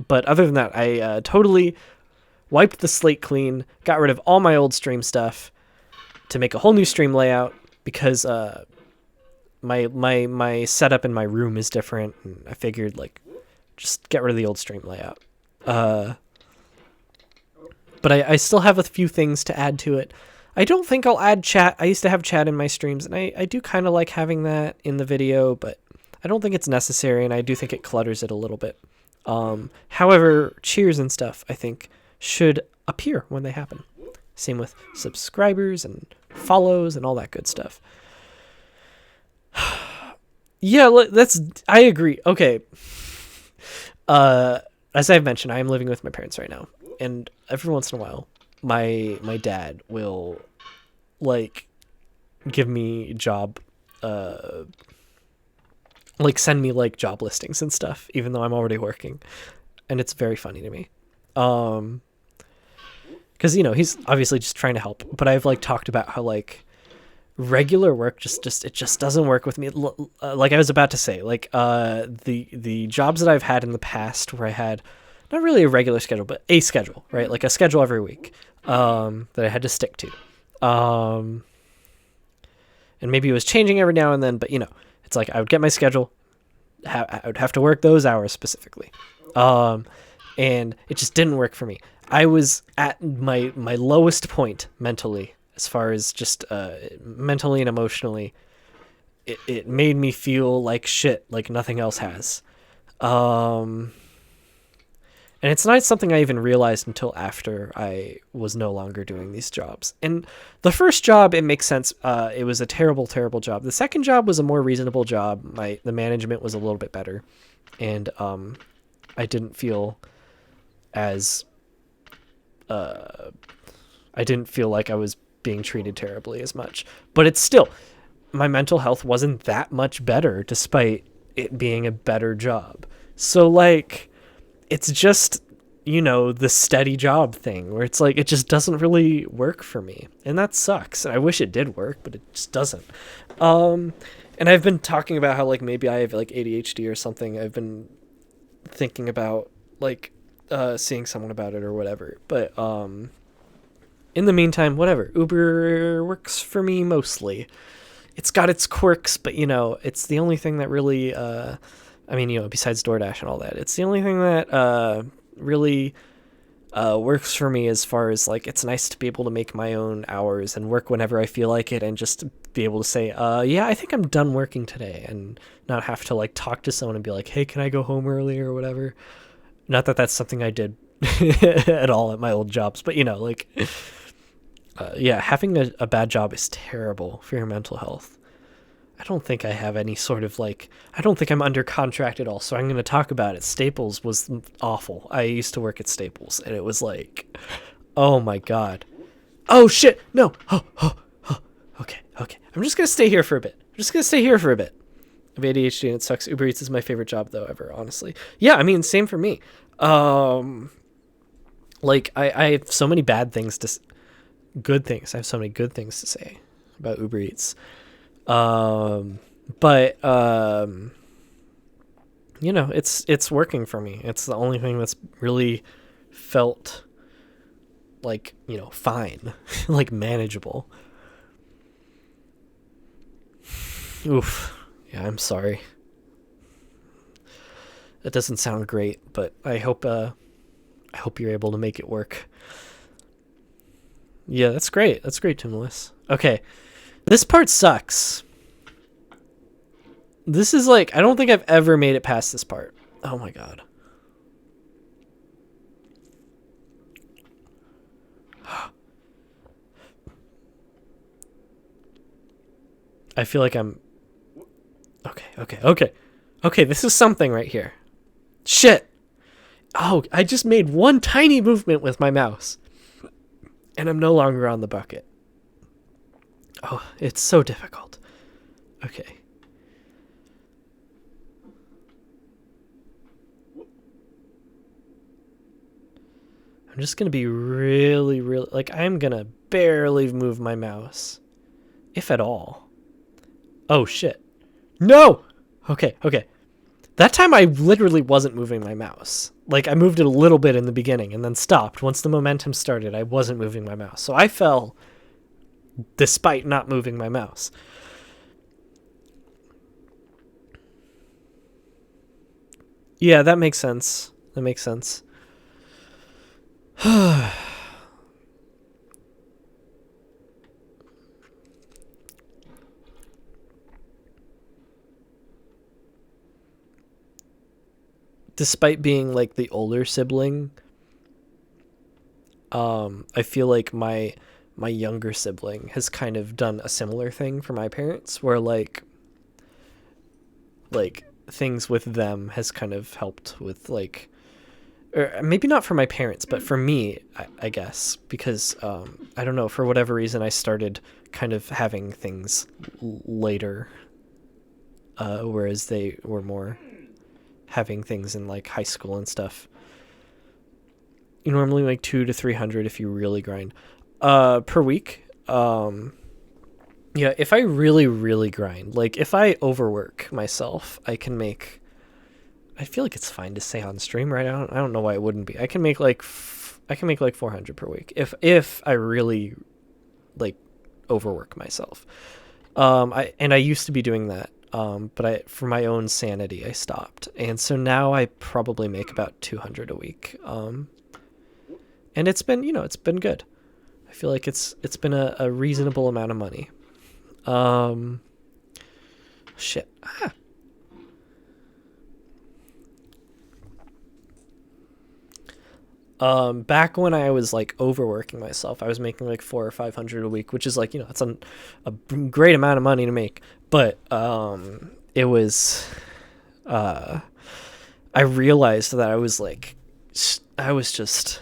But other than that, I totally wiped the slate clean, got rid of all my old stream stuff to make a whole new stream layout because my setup in my room is different, and I figured just get rid of the old stream layout. But I still have a few things to add to it. I don't think I'll add chat. I used to have chat in my streams, and I do kind of like having that in the video, but I don't think it's necessary, and I do think it clutters it a little bit. However, cheers and stuff, I think, should appear when they happen. Same with subscribers and follows and all that good stuff. Yeah, I agree. Okay. As I've mentioned, I am living with my parents right now, and every once in a while, my dad will give me job send me job listings and stuff, even though I'm already working, and it's very funny to me. Because he's obviously just trying to help, but I've talked about how regular work just doesn't work with me. Like I was about to say, the jobs that I've had in the past where I had not really a regular schedule, but a schedule, right? Like a schedule every week that I had to stick to. And maybe it was changing every now and then, but it's like I would get my schedule. I would have to work those hours specifically. And it just didn't work for me. I was at my lowest point mentally, as far as just mentally and emotionally. It made me feel like shit, like nothing else has. And it's not something I even realized until after I was no longer doing these jobs. And the first job, it makes sense. It was a terrible, terrible job. The second job was a more reasonable job. The management was a little bit better. And I didn't feel as... I didn't feel like I was being treated terribly as much. But it's still... My mental health wasn't that much better, despite it being a better job. So, it's just, the steady job thing where it's it just doesn't really work for me. And that sucks. I wish it did work, but it just doesn't. And I've been talking about how, maybe I have, ADHD or something. I've been thinking about, seeing someone about it or whatever. But, in the meantime, whatever. Uber works for me mostly. It's got its quirks, but, it's the only thing that really... besides DoorDash and all that, it's the only thing that really works for me as far as, it's nice to be able to make my own hours and work whenever I feel like it and just be able to say, yeah, I think I'm done working today, and not have to, talk to someone and be like, hey, can I go home early or whatever? Not that that's something I did at all at my old jobs, but, yeah, having a bad job is terrible for your mental health. I don't think I have any sort of I don't think I'm under contract at all, so I'm going to talk about it. Staples was awful. I used to work at Staples, and it was oh my God. Oh shit, no. Oh. Okay. I'm just going to stay here for a bit. I have ADHD and it sucks. Uber Eats is my favorite job though ever, honestly. Yeah, same for me. I have so many bad things good things. I have so many good things to say about Uber Eats. It's working for me. It's the only thing that's really felt fine, manageable. Oof. Yeah, I'm sorry. That doesn't sound great, but I hope you're able to make it work. Yeah, that's great. That's great, Timulus. Okay. This part sucks. This is I don't think I've ever made it past this part. Oh my God. I feel like I'm... Okay, this is something right here. Shit. Oh, I just made one tiny movement with my mouse. And I'm no longer on the bucket. Oh, it's so difficult. Okay. I'm just going to be really, really, like, I'm going to barely move my mouse, if at all. Oh, shit. No! Okay. That time I literally wasn't moving my mouse. Like, I moved it a little bit in the beginning and then stopped. Once the momentum started, I wasn't moving my mouse. So I fell despite not moving my mouse. Yeah, that makes sense. Despite being like the older sibling, I feel like my younger sibling has kind of done a similar thing for my parents, where like things with them has kind of helped with like, or maybe not for my parents, but for me, I guess, because I don't know, for whatever reason I started kind of having things later, whereas they were more having things in like high school and stuff. You normally make 200 to 300 if you really grind per week. Yeah, if I really, really grind, like if I overwork myself, I can make, I feel like it's fine to say on stream, right? I don't know why it wouldn't be. I can make like 400 per week if I really like overwork myself. I used to be doing that. But for my own sanity, I stopped. And so now I probably make about 200 a week. And it's been, it's been good. I feel like it's been a reasonable amount of money. Shit. Back when I was like overworking myself, I was making like 400 or 500 a week, which is like, it's a great amount of money to make. But it was, I realized that I was like, I was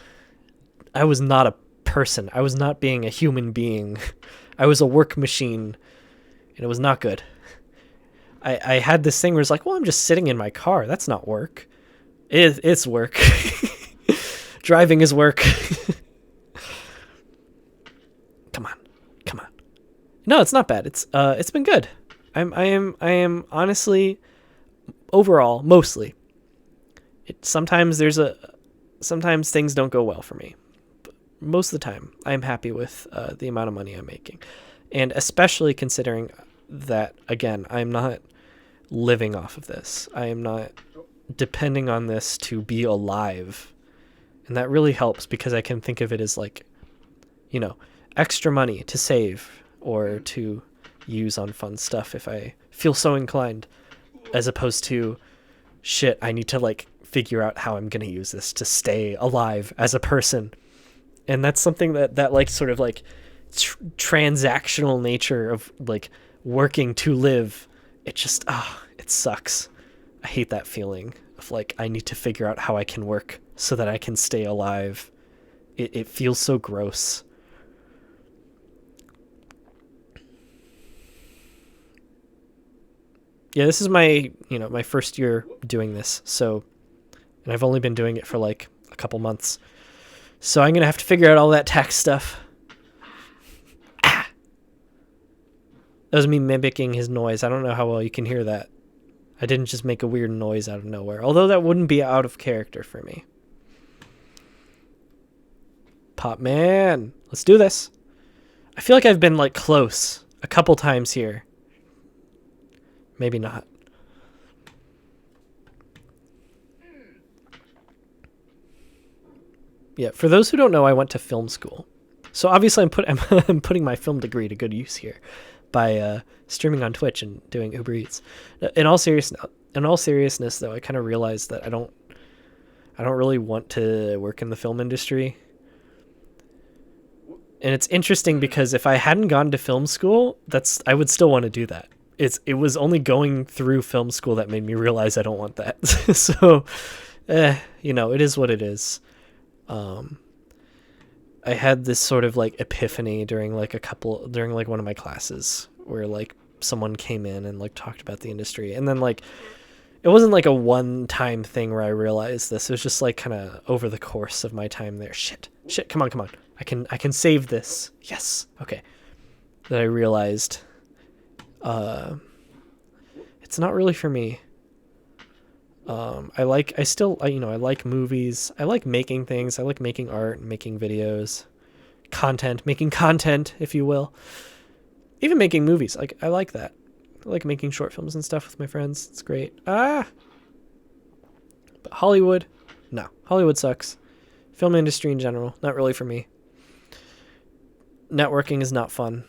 not a person. I was not being a human being. I was a work machine, and it was not good. I had this thing where it's like, well, I'm just sitting in my car. That's not work. It's work. Driving is work. Come on. No, it's not bad. It's been good. I am honestly, overall, mostly. Sometimes things don't go well for me. But most of the time, I am happy with the amount of money I'm making, and especially considering that, again, I'm not living off of this. I am not depending on this to be alive. And that really helps because I can think of it as like, extra money to save or to use on fun stuff if I feel so inclined, as opposed to, shit, I need to like figure out how I'm going to use this to stay alive as a person. And that's something that like sort of like transactional nature of like working to live. It just, it sucks. I hate that feeling of like, I need to figure out how I can work so that I can stay alive. It feels so gross. Yeah, this is my, my first year doing this. So, and I've only been doing it for like a couple months. So I'm going to have to figure out all that tax stuff. That was me mimicking his noise. I don't know how well you can hear that. I didn't just make a weird noise out of nowhere. Although that wouldn't be out of character for me. Pop man, let's do this. I feel like I've been like close a couple times here. Maybe not. Yeah, for those who don't know, I went to film school. So obviously I'm putting my film degree to good use here by streaming on Twitch and doing Uber Eats. In all seriousness though, I kind of realized that I don't really want to work in the film industry. And it's interesting because if I hadn't gone to film school, I would still want to do that. It was only going through film school that made me realize I don't want that. So, it is what it is. I had this sort of like epiphany during like one of my classes where like someone came in and like talked about the industry, and then like it wasn't like a one-time thing where I realized this. It was just like kind of over the course of my time there. Shit, come on. I can save this. Yes. Okay. That I realized, it's not really for me. I like movies. I like making things. I like making art and making videos, making content, if you will. Even making movies. Like, I like that. I like making short films and stuff with my friends. It's great. But Hollywood, no. Hollywood sucks. Film industry in general, not really for me. Networking is not fun.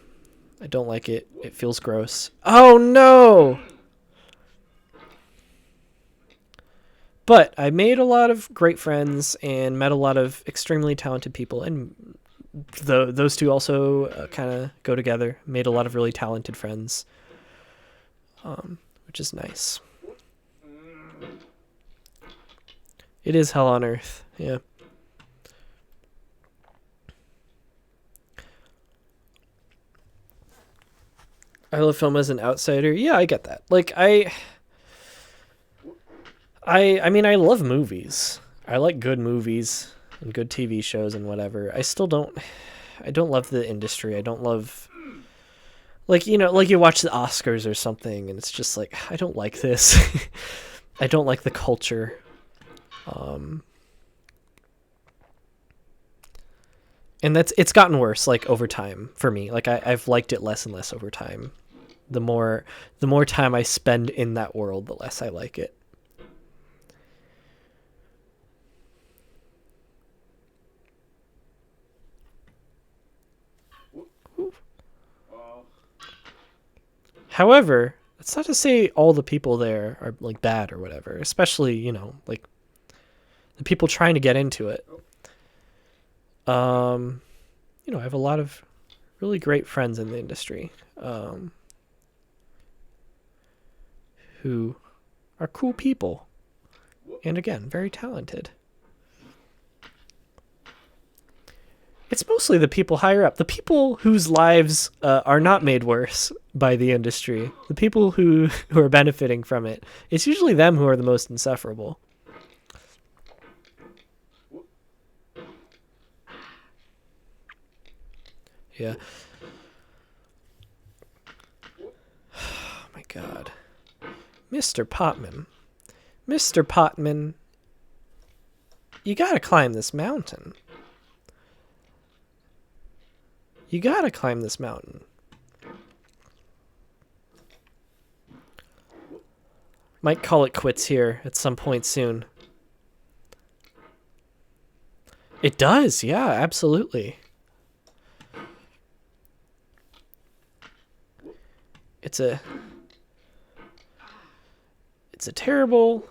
I don't like it. It feels gross. Oh no! But I made a lot of great friends and met a lot of extremely talented people, and those two also kind of go together. Made a lot of really talented friends, which is nice. It is hell on earth, yeah. I love film as an outsider. Yeah, I get that. Like, I mean, I love movies. I like good movies and good TV shows and whatever. I don't love the industry. I don't love, like, you know, like you watch the Oscars or something and it's just like, I don't like this. I don't like the culture. And it's gotten worse, like, over time for me. Like, I've liked it less and less over time. The more time I spend in that world, the less I like it. However, that's not to say all the people there are, like, bad or whatever, especially, you know, like, the people trying to get into it. You know, I have a lot of really great friends in the industry, who are cool people, and again, very talented. It's mostly the people higher up, the people whose lives are not made worse by the industry, the people who are benefiting from it. It's usually them who are the most insufferable. Yeah. Oh my god. Mr. Potman. Mr. Potman. You gotta climb this mountain. You gotta climb this mountain. Might call it quits here at some point soon. It does, yeah, absolutely. It's a terrible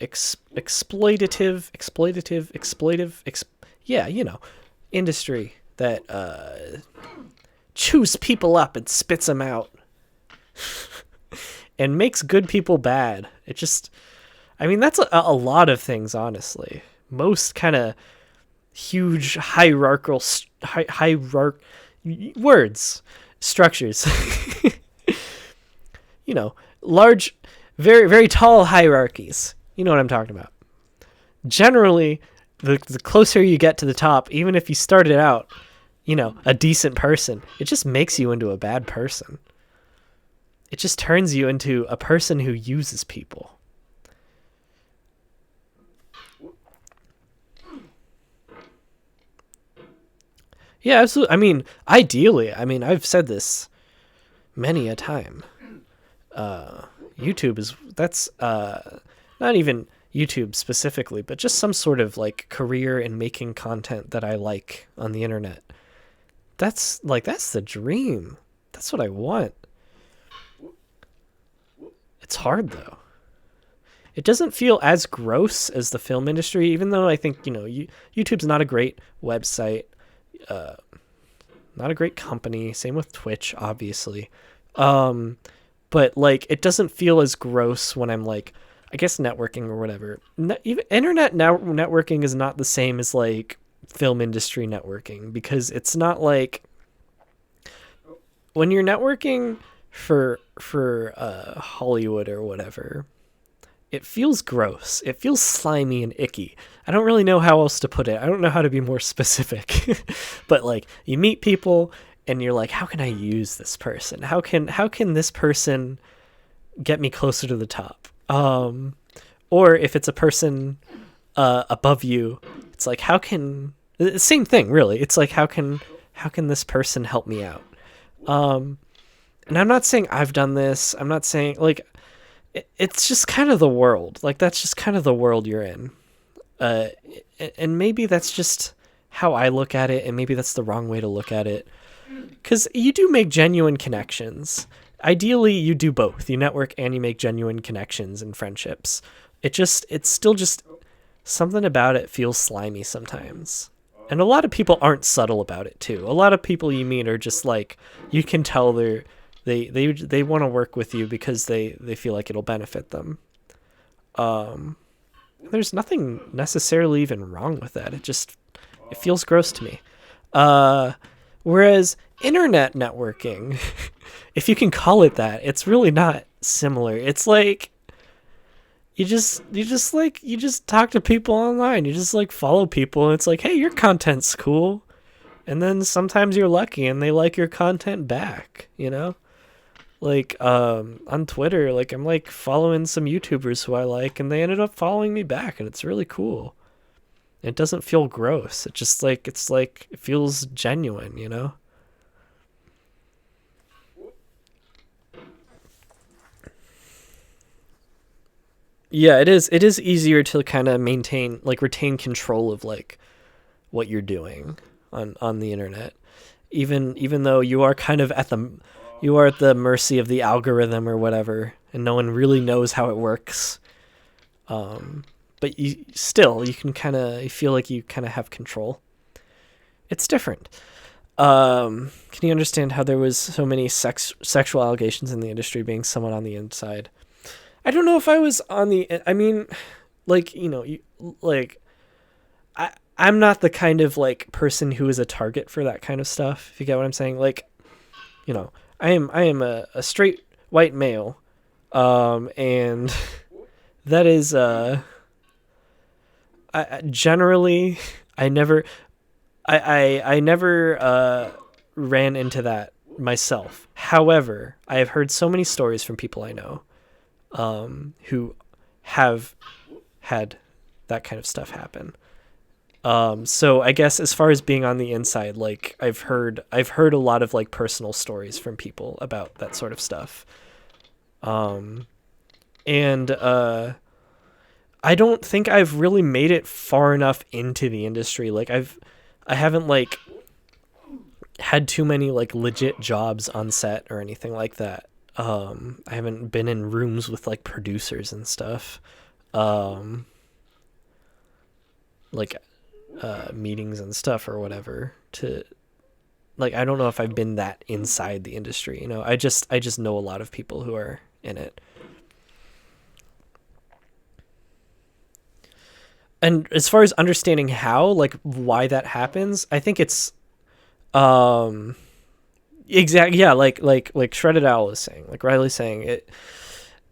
exploitative yeah, you know, industry that chews people up and spits them out and makes good people bad. It just, I mean, that's a lot of things, honestly. Most kind of huge hierarchical words, structures. You know, large, very, very tall hierarchies. You know what I'm talking about. Generally, the closer you get to the top, even if you started out, you know, a decent person, it just makes you into a bad person. It just turns you into a person who uses people. Yeah, absolutely. I mean, ideally, I mean, I've said this many a time. YouTube that's not even YouTube specifically, but just some sort of, like, career in making content that I like on the internet. That's the dream. That's what I want. It's hard, though. It doesn't feel as gross as the film industry, even though I think, you know, YouTube's not a great website, not a great company. Same with Twitch, obviously. But, like, it doesn't feel as gross when I'm, like, I guess networking or whatever. Even internet networking is not the same as, like, film industry networking, because it's not like when you're networking for Hollywood or whatever, it feels gross. It feels slimy and icky. I don't really know how else to put it. I don't know how to be more specific. But like you meet people and you're like, how can I use this person? How can this person get me closer to the top? Or if it's a person above you, it's like same thing really. It's like how can this person help me out? And I'm not saying I've done this. I'm not saying like it's just kind of the world. Like that's just kind of the world you're in. And maybe that's just how I look at it, and maybe that's the wrong way to look at it. Because you do make genuine connections. Ideally, you do both. You network and you make genuine connections and friendships. It's still just something about it feels slimy sometimes. And a lot of people aren't subtle about it too. A lot of people you meet are just like, you can tell they want to work with you because they feel like it'll benefit them. There's nothing necessarily even wrong with that. It feels gross to me. Whereas internet networking, if you can call it that, it's really not similar. It's like you just talk to people online. You just like follow people and it's like, hey, your content's cool. And then sometimes you're lucky and they like your content back, you know? Like on Twitter, like I'm like following some YouTubers who I like and they ended up following me back and it's really cool. It doesn't feel gross. It feels genuine, you know? Yeah, it is easier to kind of retain control of like what you're doing on the internet. Even though you are at the mercy of the algorithm or whatever, and no one really knows how it works. But you can kind of feel like you kind of have control. It's different. Can you understand how there was so many sexual allegations in the industry being someone on the inside? I don't know if I was on the. I mean, like I'm not the kind of like person who is a target for that kind of stuff. If you get what I'm saying, like, I am a straight white male, and that is generally I never ran into that myself. However, I have heard so many stories from people I know who have had that kind of stuff happen. So I guess as far as being on the inside, like I've heard a lot of like personal stories from people about that sort of stuff. And I don't think I've really made it far enough into the industry. Like I haven't like had too many like legit jobs on set or anything like that. I haven't been in rooms with like producers and stuff. Like meetings and stuff or whatever to like I don't know if I've been that inside the industry, you know. I just know a lot of people who are in it. And as far as understanding how, like why that happens, I think it's exactly, yeah, like Shredded Owl is saying, like Riley's saying, it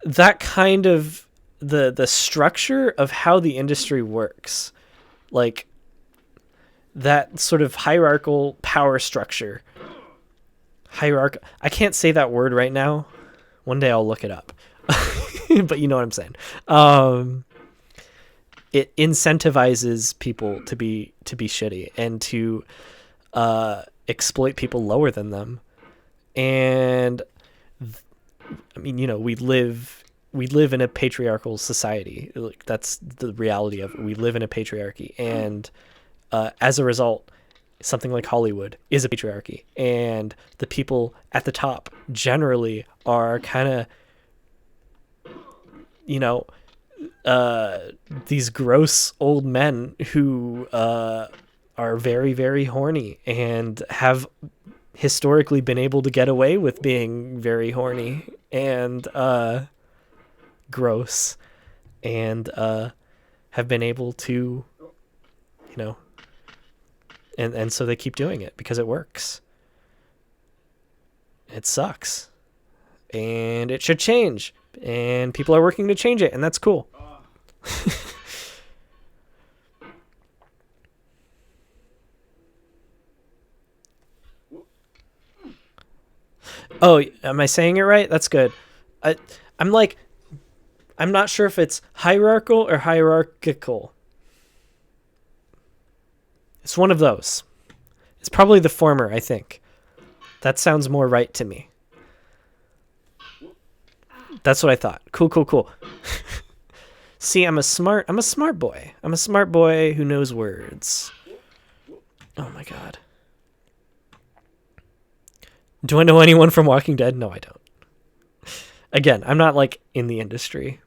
that kind of the structure of how the industry works, like that sort of hierarchical power structure. I can't say that word right now. One day I'll look it up. But you know what I'm saying. It incentivizes people to be shitty and to exploit people lower than them. And I mean, you know, we live in a patriarchal society. Like, that's the reality of it. We live in a patriarchy, and as a result, something like Hollywood is a patriarchy, and the people at the top generally are kind of, you know, these gross old men who are very, very horny and have historically been able to get away with being very horny and gross, and have been able to, you know, and so they keep doing it because it works. It sucks. and it should change, and people are working to change it, and that's cool. Oh, am I saying it right? That's good. I'm like, I'm not sure if it's hierarchical or hierarchical. It's one of those. It's probably the former, I think. That sounds more right to me. That's what I thought. Cool. See, I'm a smart boy. I'm a smart boy who knows words. Oh my god. Do I know anyone from Walking Dead? No, I don't. Again, I'm not like in the industry.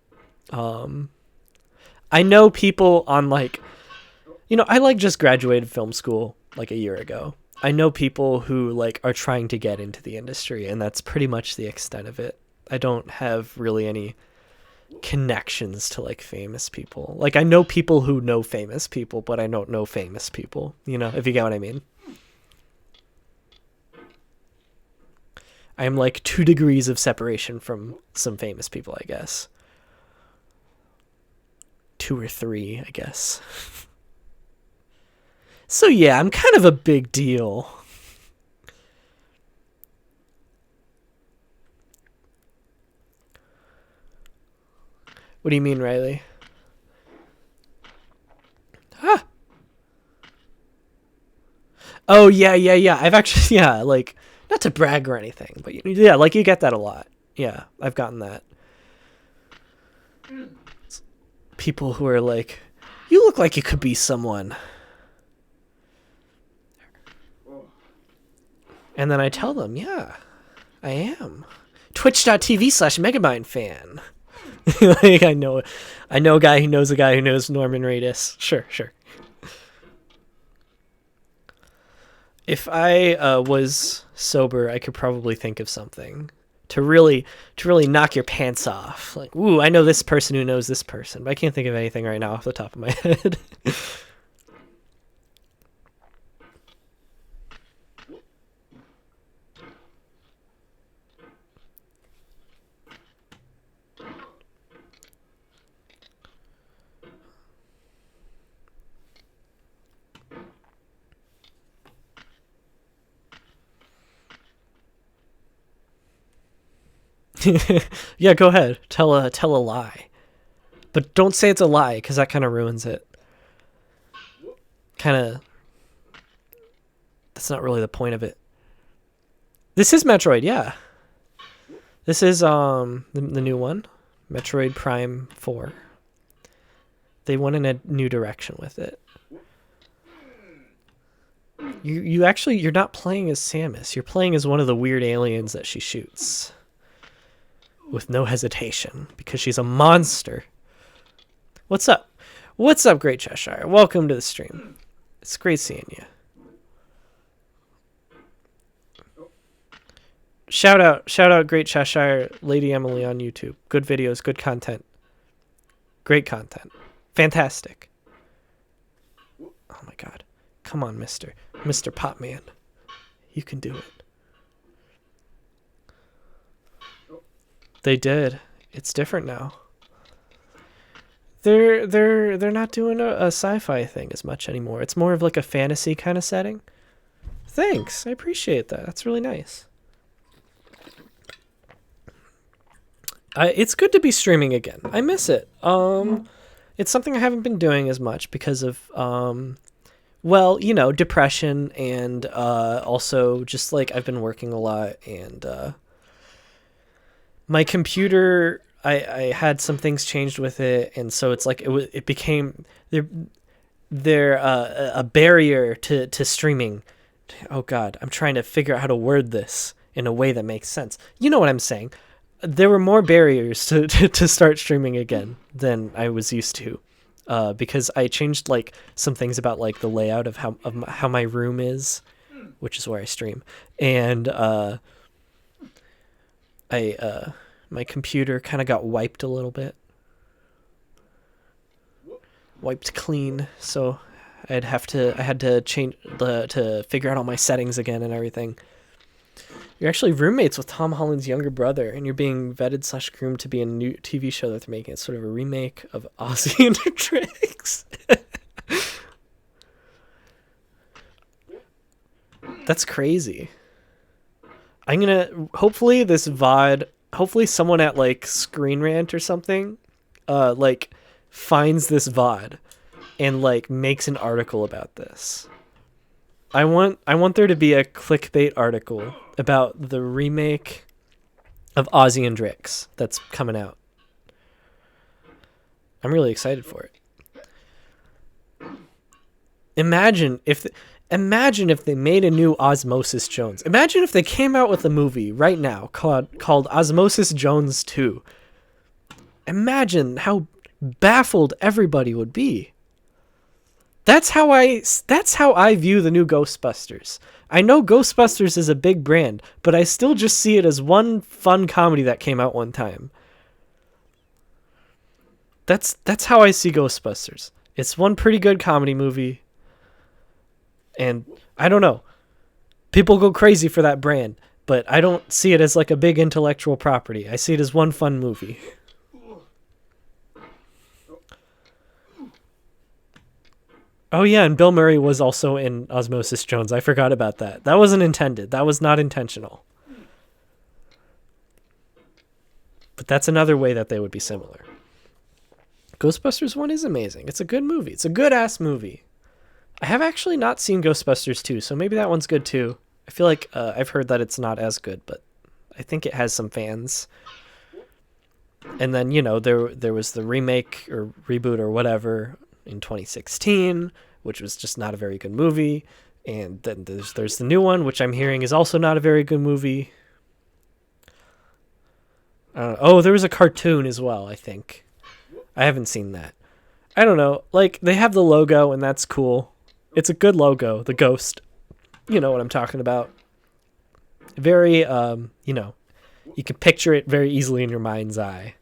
I know people on like, I like just graduated film school like a year ago. I know people who like are trying to get into the industry, and that's pretty much the extent of it. I don't have really any connections to like famous people. Like I know people who know famous people, but I don't know famous people, if you get what I mean. I'm like 2 degrees of separation from some famous people, I guess. 2 or 3, I guess. So yeah, I'm kind of a big deal. What do you mean, Riley? Ah. Oh, yeah. I've actually, like, not to brag or anything, but yeah, like you get that a lot. Yeah, I've gotten that. People who are like, you look like you could be someone. And then I tell them, yeah, I am. Twitch.tv/Megamind fan. Like I know a guy who knows a guy who knows Norman Reedus. Sure. If I was sober, I could probably think of something to really knock your pants off. Like, ooh, I know this person who knows this person, but I can't think of anything right now off the top of my head. Yeah, go ahead. Tell a lie. But don't say it's a lie, because that kind of ruins it. That's not really the point of it. This is Metroid, yeah. This is the new one. Metroid Prime 4. They went in a new direction with it. You're not playing as Samus. You're playing as one of the weird aliens that she shoots. With no hesitation, because she's a monster. What's up? What's up, Great Cheshire? Welcome to the stream. It's great seeing you. Shout out Great Cheshire, Lady Emily on YouTube. Good videos, good content. Great content. Fantastic. Oh my god. Come on, Mr. Popman. You can do it. They did. It's different now. They're not doing a sci-fi thing as much anymore. It's more of like a fantasy kind of setting. Thanks. I appreciate that. That's really nice. It's good to be streaming again. I miss it. It's something I haven't been doing as much because of depression, and also just like I've been working a lot, and my computer, I had some things changed with it, and so it's like it became there a barrier to streaming. Oh god, I'm trying to figure out how to word this in a way that makes sense. You know what I'm saying? There were more barriers to start streaming again than I was used to, because I changed like some things about like the layout of how my room is, which is where I stream, and my computer kind of got wiped a little bit, wiped clean. So I had to change to figure out all my settings again and everything. You're actually roommates with Tom Holland's younger brother, and you're being vetted slash groomed to be in a new TV show that they're making. It's sort of a remake of Ozzy and the Tricks. That's crazy. I'm gonna hopefully this VOD. Hopefully someone at like Screen Rant or something, like finds this VOD, and like makes an article about this. I want there to be a clickbait article about the remake of Ozzy and Drix that's coming out. I'm really excited for it. Imagine if they made a new Osmosis Jones. Imagine if they came out with a movie right now called Osmosis Jones 2. Imagine how baffled everybody would be. That's how I view the new Ghostbusters. I know Ghostbusters is a big brand, but I still just see it as one fun comedy that came out one time. That's how I see Ghostbusters. It's one pretty good comedy movie. And I don't know. People go crazy for that brand, but I don't see it as like a big intellectual property. I see it as one fun movie. Oh yeah, and Bill Murray was also in Osmosis Jones. I forgot about that. That wasn't intended. That was not intentional. But that's another way that they would be similar. Ghostbusters 1 is amazing. It's a good movie. It's a good-ass movie. I have actually not seen Ghostbusters 2, so maybe that one's good too. I feel like I've heard that it's not as good, but I think it has some fans. And then, you know, there was the remake or reboot or whatever in 2016, which was just not a very good movie. And then there's the new one, which I'm hearing is also not a very good movie. Oh, there was a cartoon as well, I think. I haven't seen that. I don't know. Like, they have the logo, and that's cool. It's a good logo, the ghost. You know what I'm talking about. Very, you know, you can picture it very easily in your mind's eye.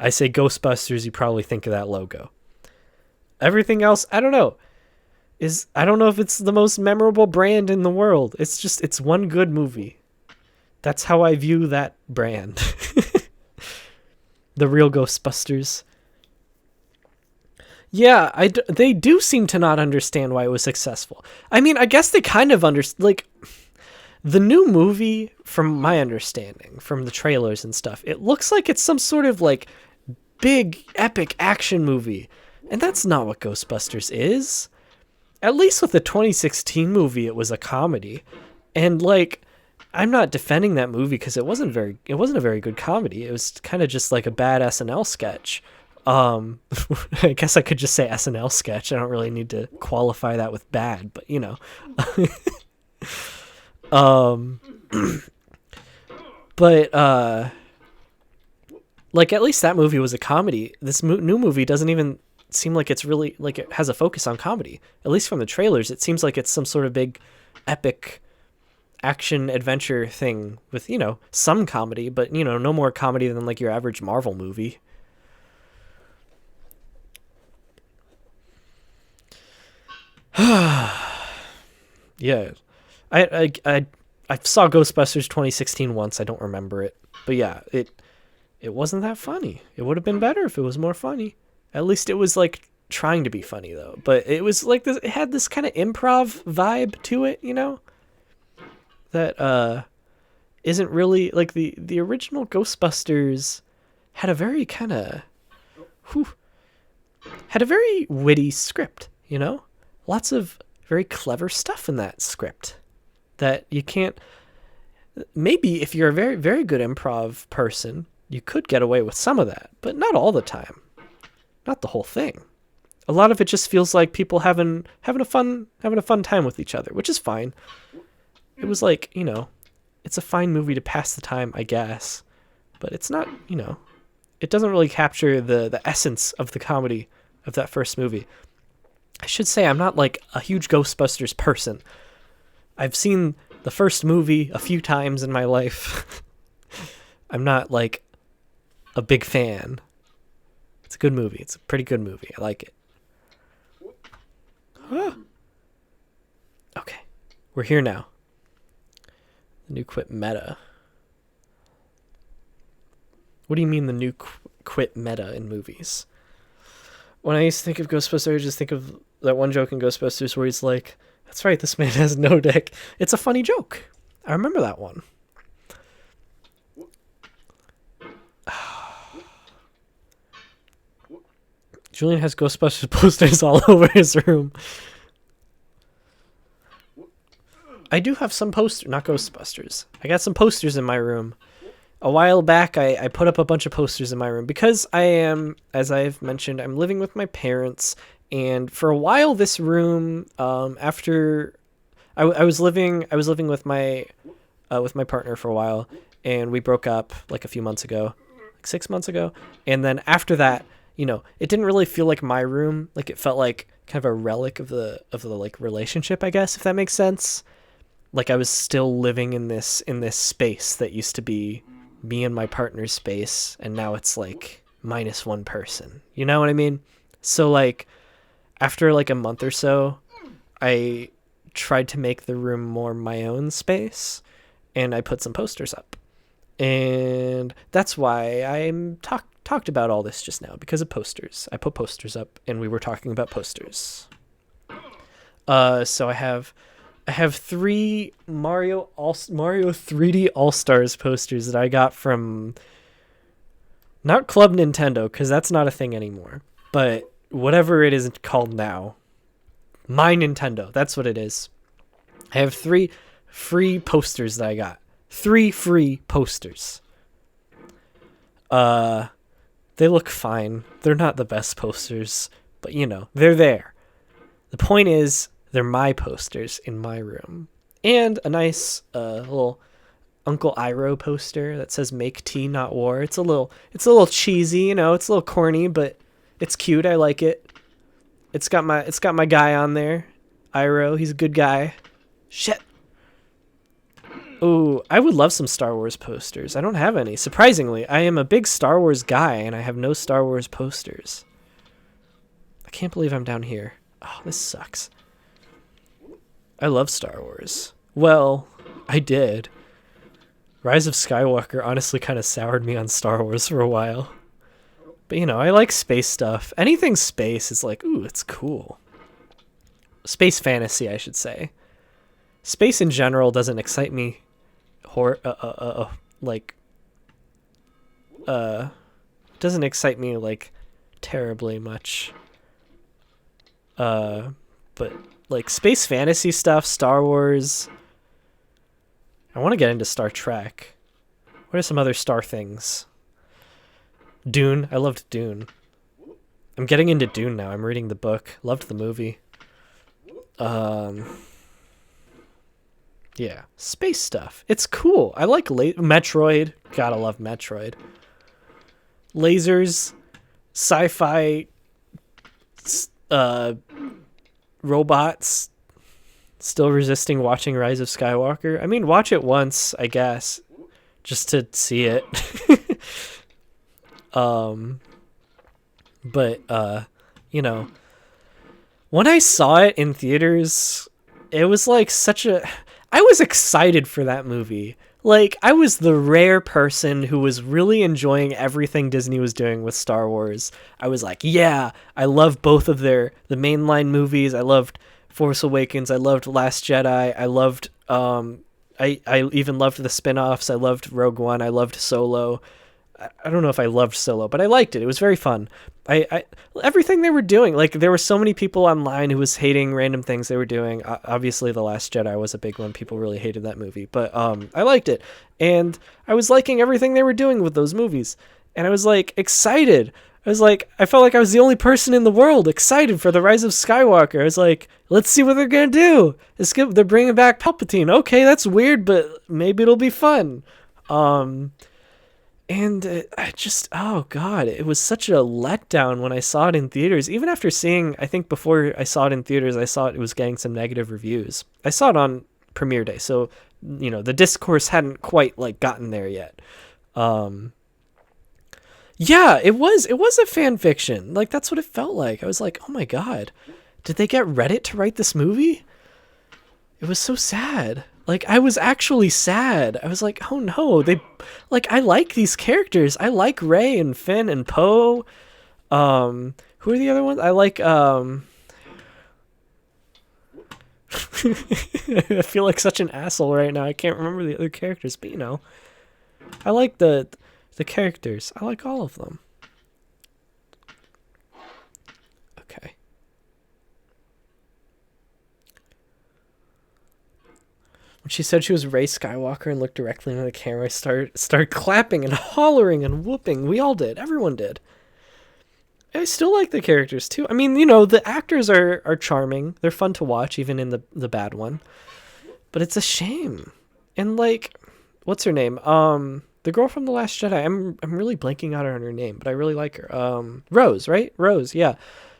I say Ghostbusters, you probably think of that logo. Everything else, I don't know. I don't know if it's the most memorable brand in the world. It's one good movie. That's how I view that brand. The real Ghostbusters. Yeah, they do seem to not understand why it was successful. I mean, I guess they kind of understand. Like, the new movie, from my understanding, from the trailers and stuff, it looks like it's some sort of, like, big, epic action movie. And that's not what Ghostbusters is. At least with the 2016 movie, it was a comedy. And, like, I'm not defending that movie because it wasn't a very good comedy. It was kind of just like a bad SNL sketch. I guess I could just say SNL sketch. I don't really need to qualify that with bad, but you know. But like at least that movie was a comedy. This new movie doesn't even seem like it's really like it has a focus on comedy. At least from the trailers, it seems like it's some sort of big epic action adventure thing with, you know, some comedy, but you know, no more comedy than like your average Marvel movie. Yeah, I saw Ghostbusters 2016 once. I don't remember it, but yeah, it wasn't that funny. It would have been better if it was more funny. At least it was like trying to be funny though. But it was like this. It had this kind of improv vibe to it, you know. That isn't really like the original Ghostbusters had a very kind of had a very witty script, you know. Lots of very clever stuff in that script that you can't. Maybe if you're a very, very good improv person, you could get away with some of that, but not all the time. Not the whole thing. A lot of it just feels like people having a fun time with each other, which is fine. It was like, you know, it's a fine movie to pass the time, I guess, but it's not, you know, it doesn't really capture the essence of the comedy of that first movie. I should say I'm not like a huge Ghostbusters person. I've seen the first movie a few times in my life. I'm not like a big fan. It's a good movie. It's a pretty good movie. I like it. Huh. Okay. We're here now. The new quit meta. What do you mean the new quit meta in movies? When I used to think of Ghostbusters, I just think of that one joke in Ghostbusters where he's like, "That's right, this man has no dick." It's a funny joke. I remember that one. Julian has Ghostbusters posters all over his room. I do have some posters, not Ghostbusters. I got some posters in my room. A while back, I put up a bunch of posters in my room because I am, as I've mentioned, I'm living with my parents. And for a while, this room, after I was living with my partner for a while, and we broke up like a few months ago, like 6 months ago. And then after that, you know, it didn't really feel like my room. Like it felt like kind of a relic of the like relationship, I guess, if that makes sense. Like I was still living in this space that used to be me and my partner's space, and now it's like minus one person. You know what I mean? So like after like a month or so, I tried to make the room more my own space, and I put some posters up. And that's why I'm talked about all this just now, because of posters. I put posters up, and we were talking about posters. So I have 3 Mario 3D All-Stars posters that I got from not Club Nintendo, because that's not a thing anymore, but whatever it is called now. My Nintendo, that's what it is. I have 3 free posters that I got. 3 free posters. They look fine. They're not the best posters, but you know, they're there. The point is, they're my posters in my room. And a nice little Uncle Iroh poster that says "Make tea, not war." It's a little cheesy, you know, it's a little corny, but it's cute. I like it. It's got my guy on there. Iroh, he's a good guy. Shit. Ooh, I would love some Star Wars posters. I don't have any. Surprisingly, I am a big Star Wars guy, and I have no Star Wars posters. I can't believe I'm down here. Oh, this sucks. I love Star Wars. Well, I did. Rise of Skywalker honestly kind of soured me on Star Wars for a while. But, you know, I like space stuff. Anything space is like, ooh, it's cool. Space fantasy, I should say. Space in general doesn't excite me doesn't excite me like terribly much. But like space fantasy stuff, Star Wars. I want to get into Star Trek. What are some other Star things? Dune. I loved Dune. I'm getting into Dune now. I'm reading the book. Loved the movie. Yeah, space stuff. It's cool. I like Metroid. Gotta love Metroid. Lasers, sci-fi, robots. Still resisting watching Rise of Skywalker. I mean, watch it once, I guess, just to see it. But you know, when I saw it in theaters, it was like I was excited for that movie. Like, I was the rare person who was really enjoying everything Disney was doing with Star Wars. I was like, yeah, I love both of the mainline movies. I loved Force Awakens. I loved Last Jedi. I loved, I even loved the spin-offs. I loved Rogue One. I loved Solo. I don't know if I loved Solo, but I liked it. It was very fun. I everything they were doing, like there were so many people online who was hating random things they were doing. Obviously, The Last Jedi was a big one. People really hated that movie, but I liked it, and I was liking everything they were doing with those movies, and I was like excited. I felt like I was the only person in the world excited for the Rise of Skywalker. I was like, let's see what they're gonna do. They're bringing back Palpatine. Okay, that's weird, but maybe it'll be fun. And I just, oh God, it was such a letdown when I saw it in theaters. Even after seeing, I think before I saw it in theaters, I saw it was getting some negative reviews. I saw it on premiere day, so, you know, the discourse hadn't quite, like, gotten there yet. Yeah, it was a fan fiction. Like, that's what it felt like. I was like, oh my God, did they get Reddit to write this movie? It was so sad. Like, I was actually sad. I was like, oh no, I like these characters. I like Rey and Finn and Poe. Who are the other ones? I like, I feel like such an asshole right now. I can't remember the other characters, but I like the characters. I like all of them. Okay. When she said she was Rey Skywalker and looked directly into the camera, I started clapping and hollering and whooping. We all did. Everyone did. I still like the characters too. I mean, the actors are charming. They're fun to watch, even in the bad one. But it's a shame. And like, what's her name? The girl from The Last Jedi. I'm really blanking out on her name, but I really like her. Rose, right? Rose, yeah.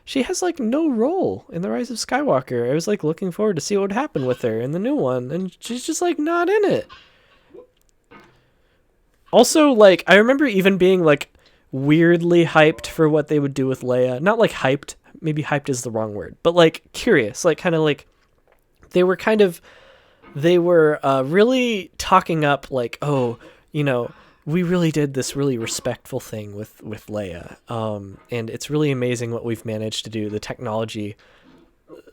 She has like no role in The Rise of Skywalker. I was like looking forward to see what would happen with her in the new one, and she's just like not in it. Also, like, I remember even being like weirdly hyped for what they would do with Leia. Not like hyped, maybe hyped is the wrong word, but like curious, like kind of like they were really talking up like, oh, we really did this really respectful thing with Leia. And it's really amazing what we've managed to do, the technology,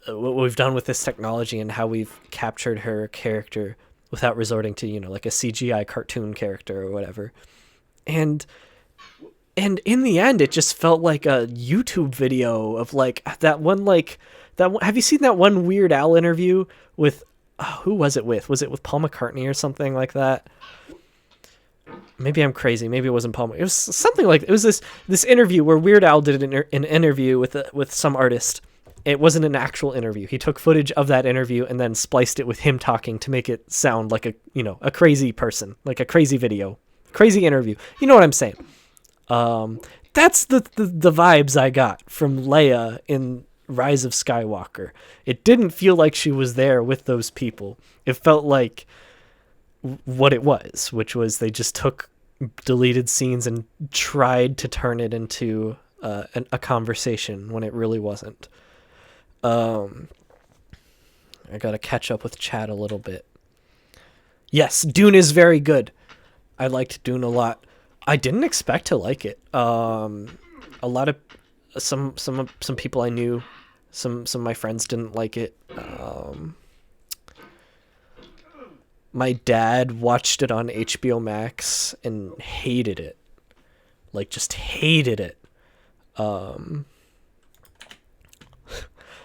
what we've done with this technology and how we've captured her character without resorting to, like a CGI cartoon character or whatever. And in the end, it just felt like a YouTube video of like that one, have you seen that one Weird Al interview with, who was it with? Was it with Paul McCartney or something like that? Maybe I'm crazy. Maybe it wasn't Paul McCartney. It was something like, it was this interview where Weird Al did an interview with some artist. It wasn't an actual interview. He took footage of that interview and then spliced it with him talking to make it sound like a crazy person, like a crazy video, crazy interview. You know what I'm saying? That's the vibes I got from Leia in Rise of Skywalker. It didn't feel like she was there with those people. It felt like what it was, which was they just took deleted scenes and tried to turn it into a conversation when it really wasn't. I gotta catch up with chat a little bit. Yes, Dune is very good. I liked Dune a lot. I didn't expect to like it. A lot of some people I knew, some of my friends didn't like it. My dad watched it on HBO Max and hated it. Like, just hated it.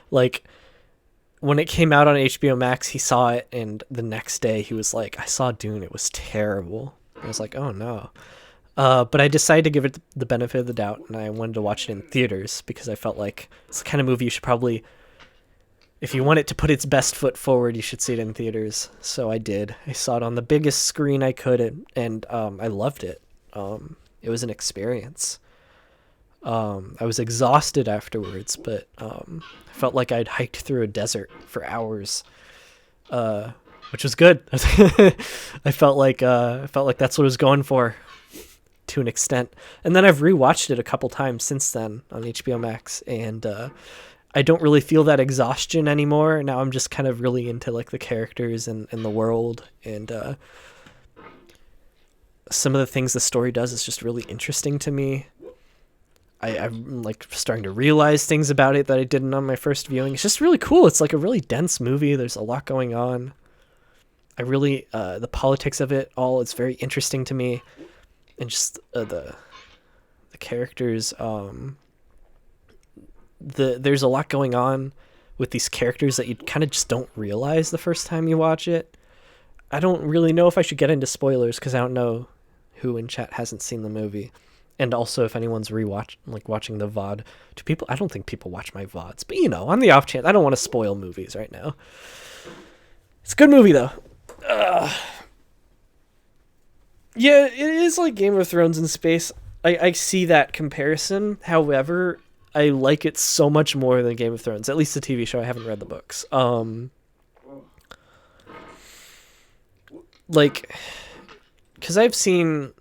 Like, when it came out on HBO Max, he saw it, and the next day he was like, I saw Dune, it was terrible. I was like, oh no. But I decided to give it the benefit of the doubt, and I wanted to watch it in theaters because I felt like it's the kind of movie you should probably, if you want it to put its best foot forward, you should see it in theaters. So I did. I saw it on the biggest screen I could, and I loved it. It was an experience. I was exhausted afterwards, but I felt like I'd hiked through a desert for hours, which was good. I felt like that's what I was going for, to an extent. And then I've rewatched it a couple times since then on HBO Max, and I don't really feel that exhaustion anymore. Now I'm just kind of really into like the characters and the world, and some of the things the story does is just really interesting to me. I'm like starting to realize things about it that I didn't on my first viewing. It's just really cool. It's like a really dense movie. There's a lot going on. I really, the politics of it all, it's very interesting to me. And just the characters, there's a lot going on with these characters that you kind of just don't realize the first time you watch it. I don't really know if I should get into spoilers because I don't know who in chat hasn't seen the movie. And also, if anyone's watching the VOD, I don't think people watch my VODs, but on the off chance, I don't want to spoil movies right now. It's a good movie though. Yeah, it is like Game of Thrones in space. I see that comparison. However, I like it so much more than Game of Thrones, at least the TV show. I haven't read the books. Because I've seen,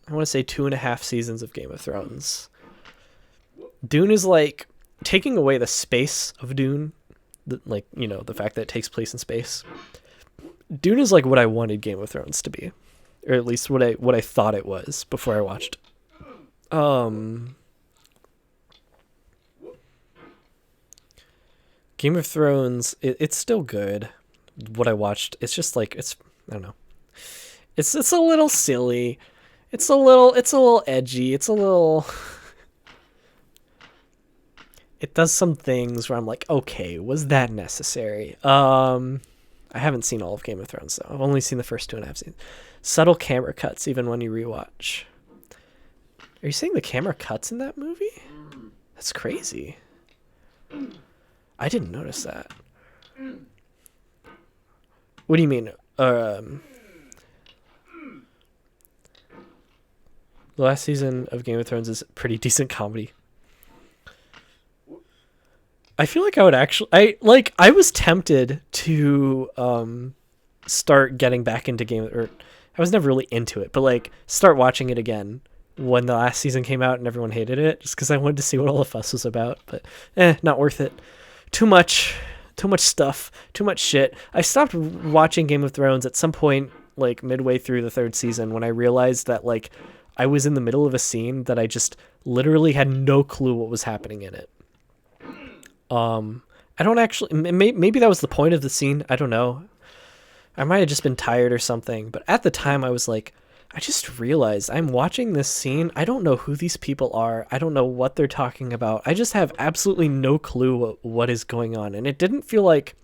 I want to say 2.5 seasons of Game of Thrones. Dune is like taking away the space of Dune, the fact that it takes place in space. Dune is like what I wanted Game of Thrones to be, or at least what I thought it was before I watched. Game of Thrones, it's still good. What I watched, it's just like I don't know. It's a little silly. It's a little edgy. It's a little. It does some things where I'm like, okay, was that necessary? I haven't seen all of Game of Thrones though. I've only seen the first 2.5 seasons. Subtle camera cuts, even when you rewatch. Are you saying the camera cuts in that movie? That's crazy. I didn't notice that. What do you mean? The last season of Game of Thrones is pretty decent comedy. I feel like I would actually I was tempted to start getting back into or I was never really into it, but like start watching it again when the last season came out and everyone hated it, just because I wanted to see what all the fuss was about. But not worth it. Too much stuff, too much shit. I stopped watching Game of Thrones at some point, like midway through the 3rd season, when I realized that like I was in the middle of a scene that I just literally had no clue what was happening in it. I don't actually, maybe that was the point of the scene. I don't know. I might have just been tired or something, but at the time I was like, I just realized I'm watching this scene. I don't know who these people are. I don't know what they're talking about. I just have absolutely no clue what is going on. And it didn't feel like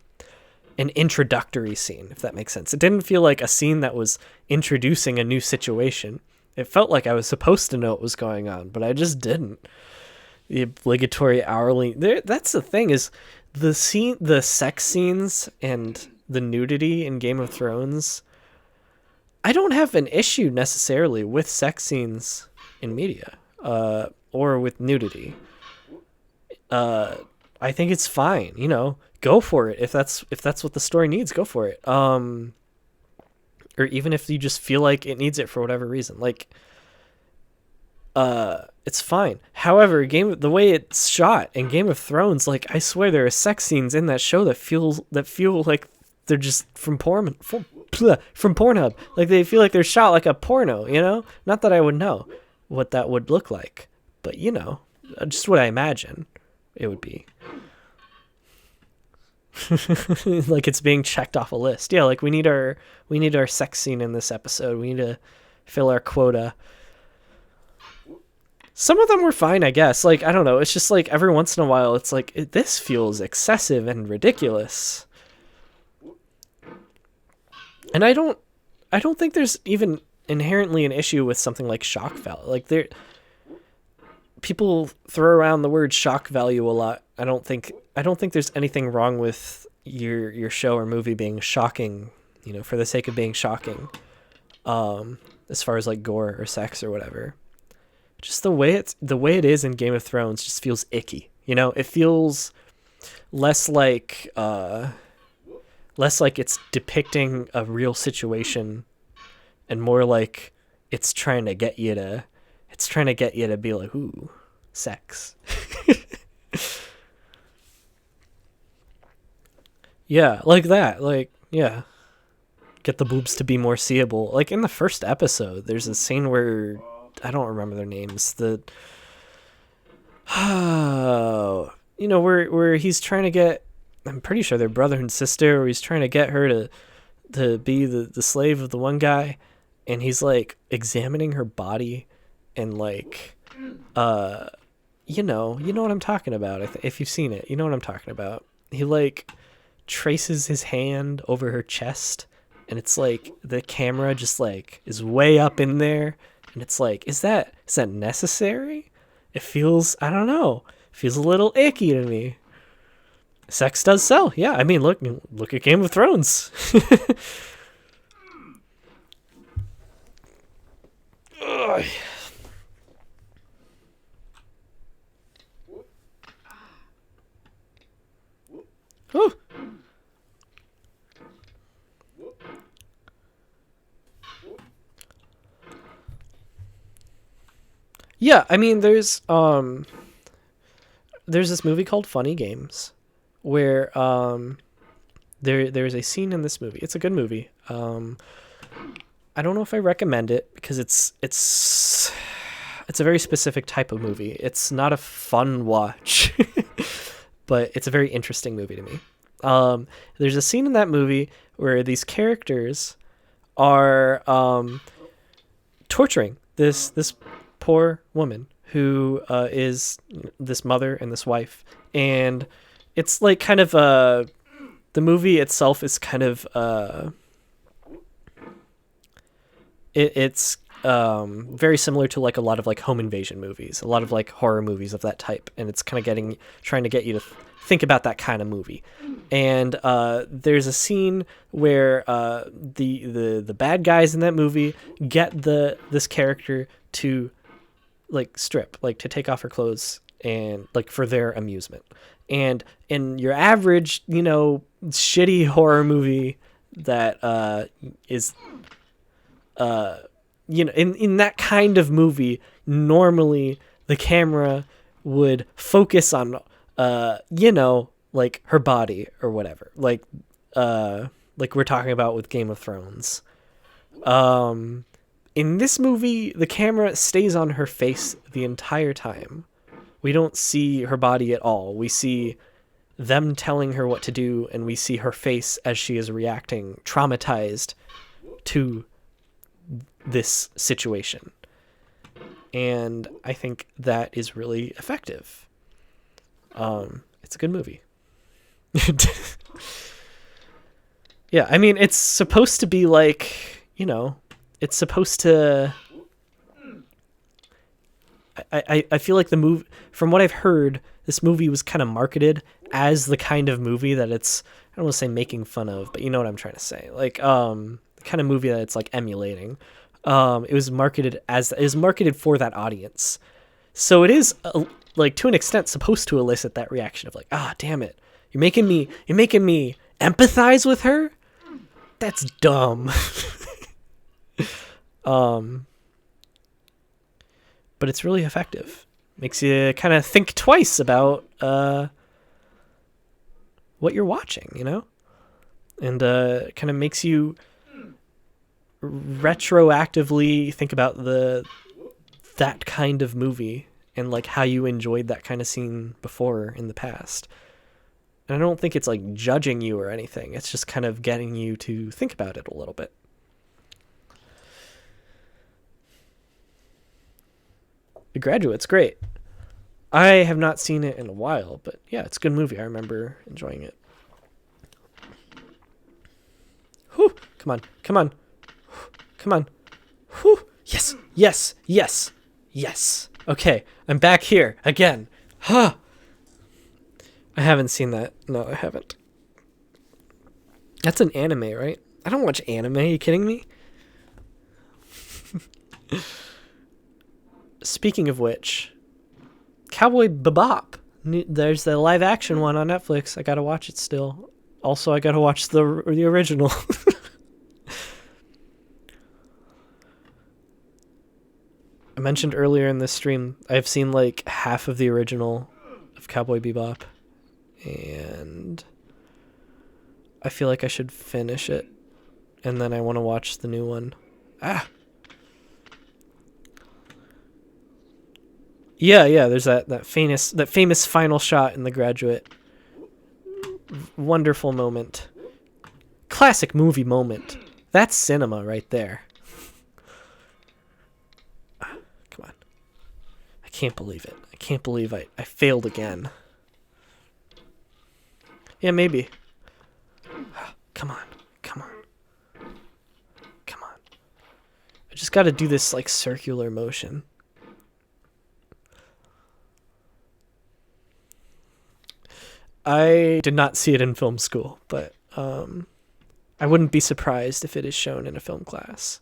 an introductory scene, if that makes sense. It didn't feel like a scene that was introducing a new situation. It felt like I was supposed to know what was going on, but I just didn't. The obligatory hourly, that's the thing, is the sex scenes and the nudity in Game of Thrones. I don't have an issue necessarily with sex scenes in media, or with nudity. I think it's fine, go for it. If that's what the story needs, go for it. Or even if you just feel like it needs it for whatever reason, like, it's fine. However, the way it's shot in Game of Thrones, like, I swear there are sex scenes in that show that feel like they're just from Pornhub. Like, they feel like they're shot like a porno, Not that I would know what that would look like, but just what I imagine it would be. Like it's being checked off a list. Yeah, like we need our sex scene in this episode. We need to fill our quota. Some of them were fine, I guess. Like, I don't know. It's just like every once in a while, it's like, this feels excessive and ridiculous. And I don't think there's even inherently an issue with something like shock value. Like, people throw around the word shock value a lot. I don't think there's anything wrong with your show or movie being shocking, for the sake of being shocking. As far as like gore or sex or whatever. Just the way it is in Game of Thrones just feels icky. It feels less like it's depicting a real situation, and more like it's trying to get you to be like, ooh, sex. Yeah, like that. Like, yeah. Get the boobs to be more seeable. Like in the first episode, there's a scene where I don't remember their names. Where he's trying to get, I'm pretty sure they're brother and sister, or he's trying to get her to be the slave of the one guy, and he's like examining her body, and like, you know what I'm talking about. If you've seen it, you know what I'm talking about. He like traces his hand over her chest, and it's like the camera just like is way up in there. And it's like, is that necessary? It feels, I don't know, feels a little icky to me. Sex does sell. Yeah, I mean, look at Game of Thrones. Ugh. Ooh. Yeah, I mean, there's this movie called Funny Games, where there's a scene in this movie. It's a good movie. I don't know if I recommend it because it's a very specific type of movie. It's not a fun watch, but it's a very interesting movie to me. There's a scene in that movie where these characters are torturing this poor woman who is this mother and this wife, and it's like kind of the movie itself is kind of it's very similar to like a lot of like home invasion movies, a lot of like horror movies of that type, and it's kind of trying to get you to think about that kind of movie. And there's a scene where the bad guys in that movie get this character to like strip, like to take off her clothes, and like for their amusement. And in your average, shitty horror movie that is in that kind of movie, normally the camera would focus on like her body or whatever, like we're talking about with Game of Thrones. In this movie, the camera stays on her face the entire time. We don't see her body at all. We see them telling her what to do, and we see her face as she is reacting, traumatized to this situation. And I think that is really effective. It's a good movie. Yeah, I mean, it's supposed to be like, it's supposed to... I feel like the movie, from what I've heard, this movie was kind of marketed as the kind of movie that it's, I don't want to say making fun of, but you know what I'm trying to say. Like, the kind of movie that it's like emulating. It was marketed for that audience. So it is like to an extent supposed to elicit that reaction of like, damn it. You're making me empathize with her? That's dumb. But it's really effective. Makes you kind of think twice about what you're watching, and kind of makes you retroactively think about that kind of movie and like how you enjoyed that kind of scene before in the past. And I don't think it's like judging you or anything. It's just kind of getting you to think about it a little bit. The Graduate's great. I have not seen it in a while, but yeah, it's a good movie. I remember enjoying it. Whew, come on. Whew, yes. Okay, I'm back here again. Huh. I haven't seen that. No, I haven't. That's an anime, right? I don't watch anime. Are you kidding me? Speaking of which, Cowboy Bebop. There's the live action one on Netflix. I gotta watch it still. Also, I gotta watch the original. I mentioned earlier in this stream, I've seen like half of the original of Cowboy Bebop, and I feel like I should finish it, and then I want to watch the new one. Yeah, there's that famous final shot in The Graduate. Wonderful moment. Classic movie moment. That's cinema right there. Come on. I can't believe it. I can't believe I failed again. Yeah, maybe. Come on. I just gotta do this like circular motion. I did not see it in film school, but I wouldn't be surprised if it is shown in a film class.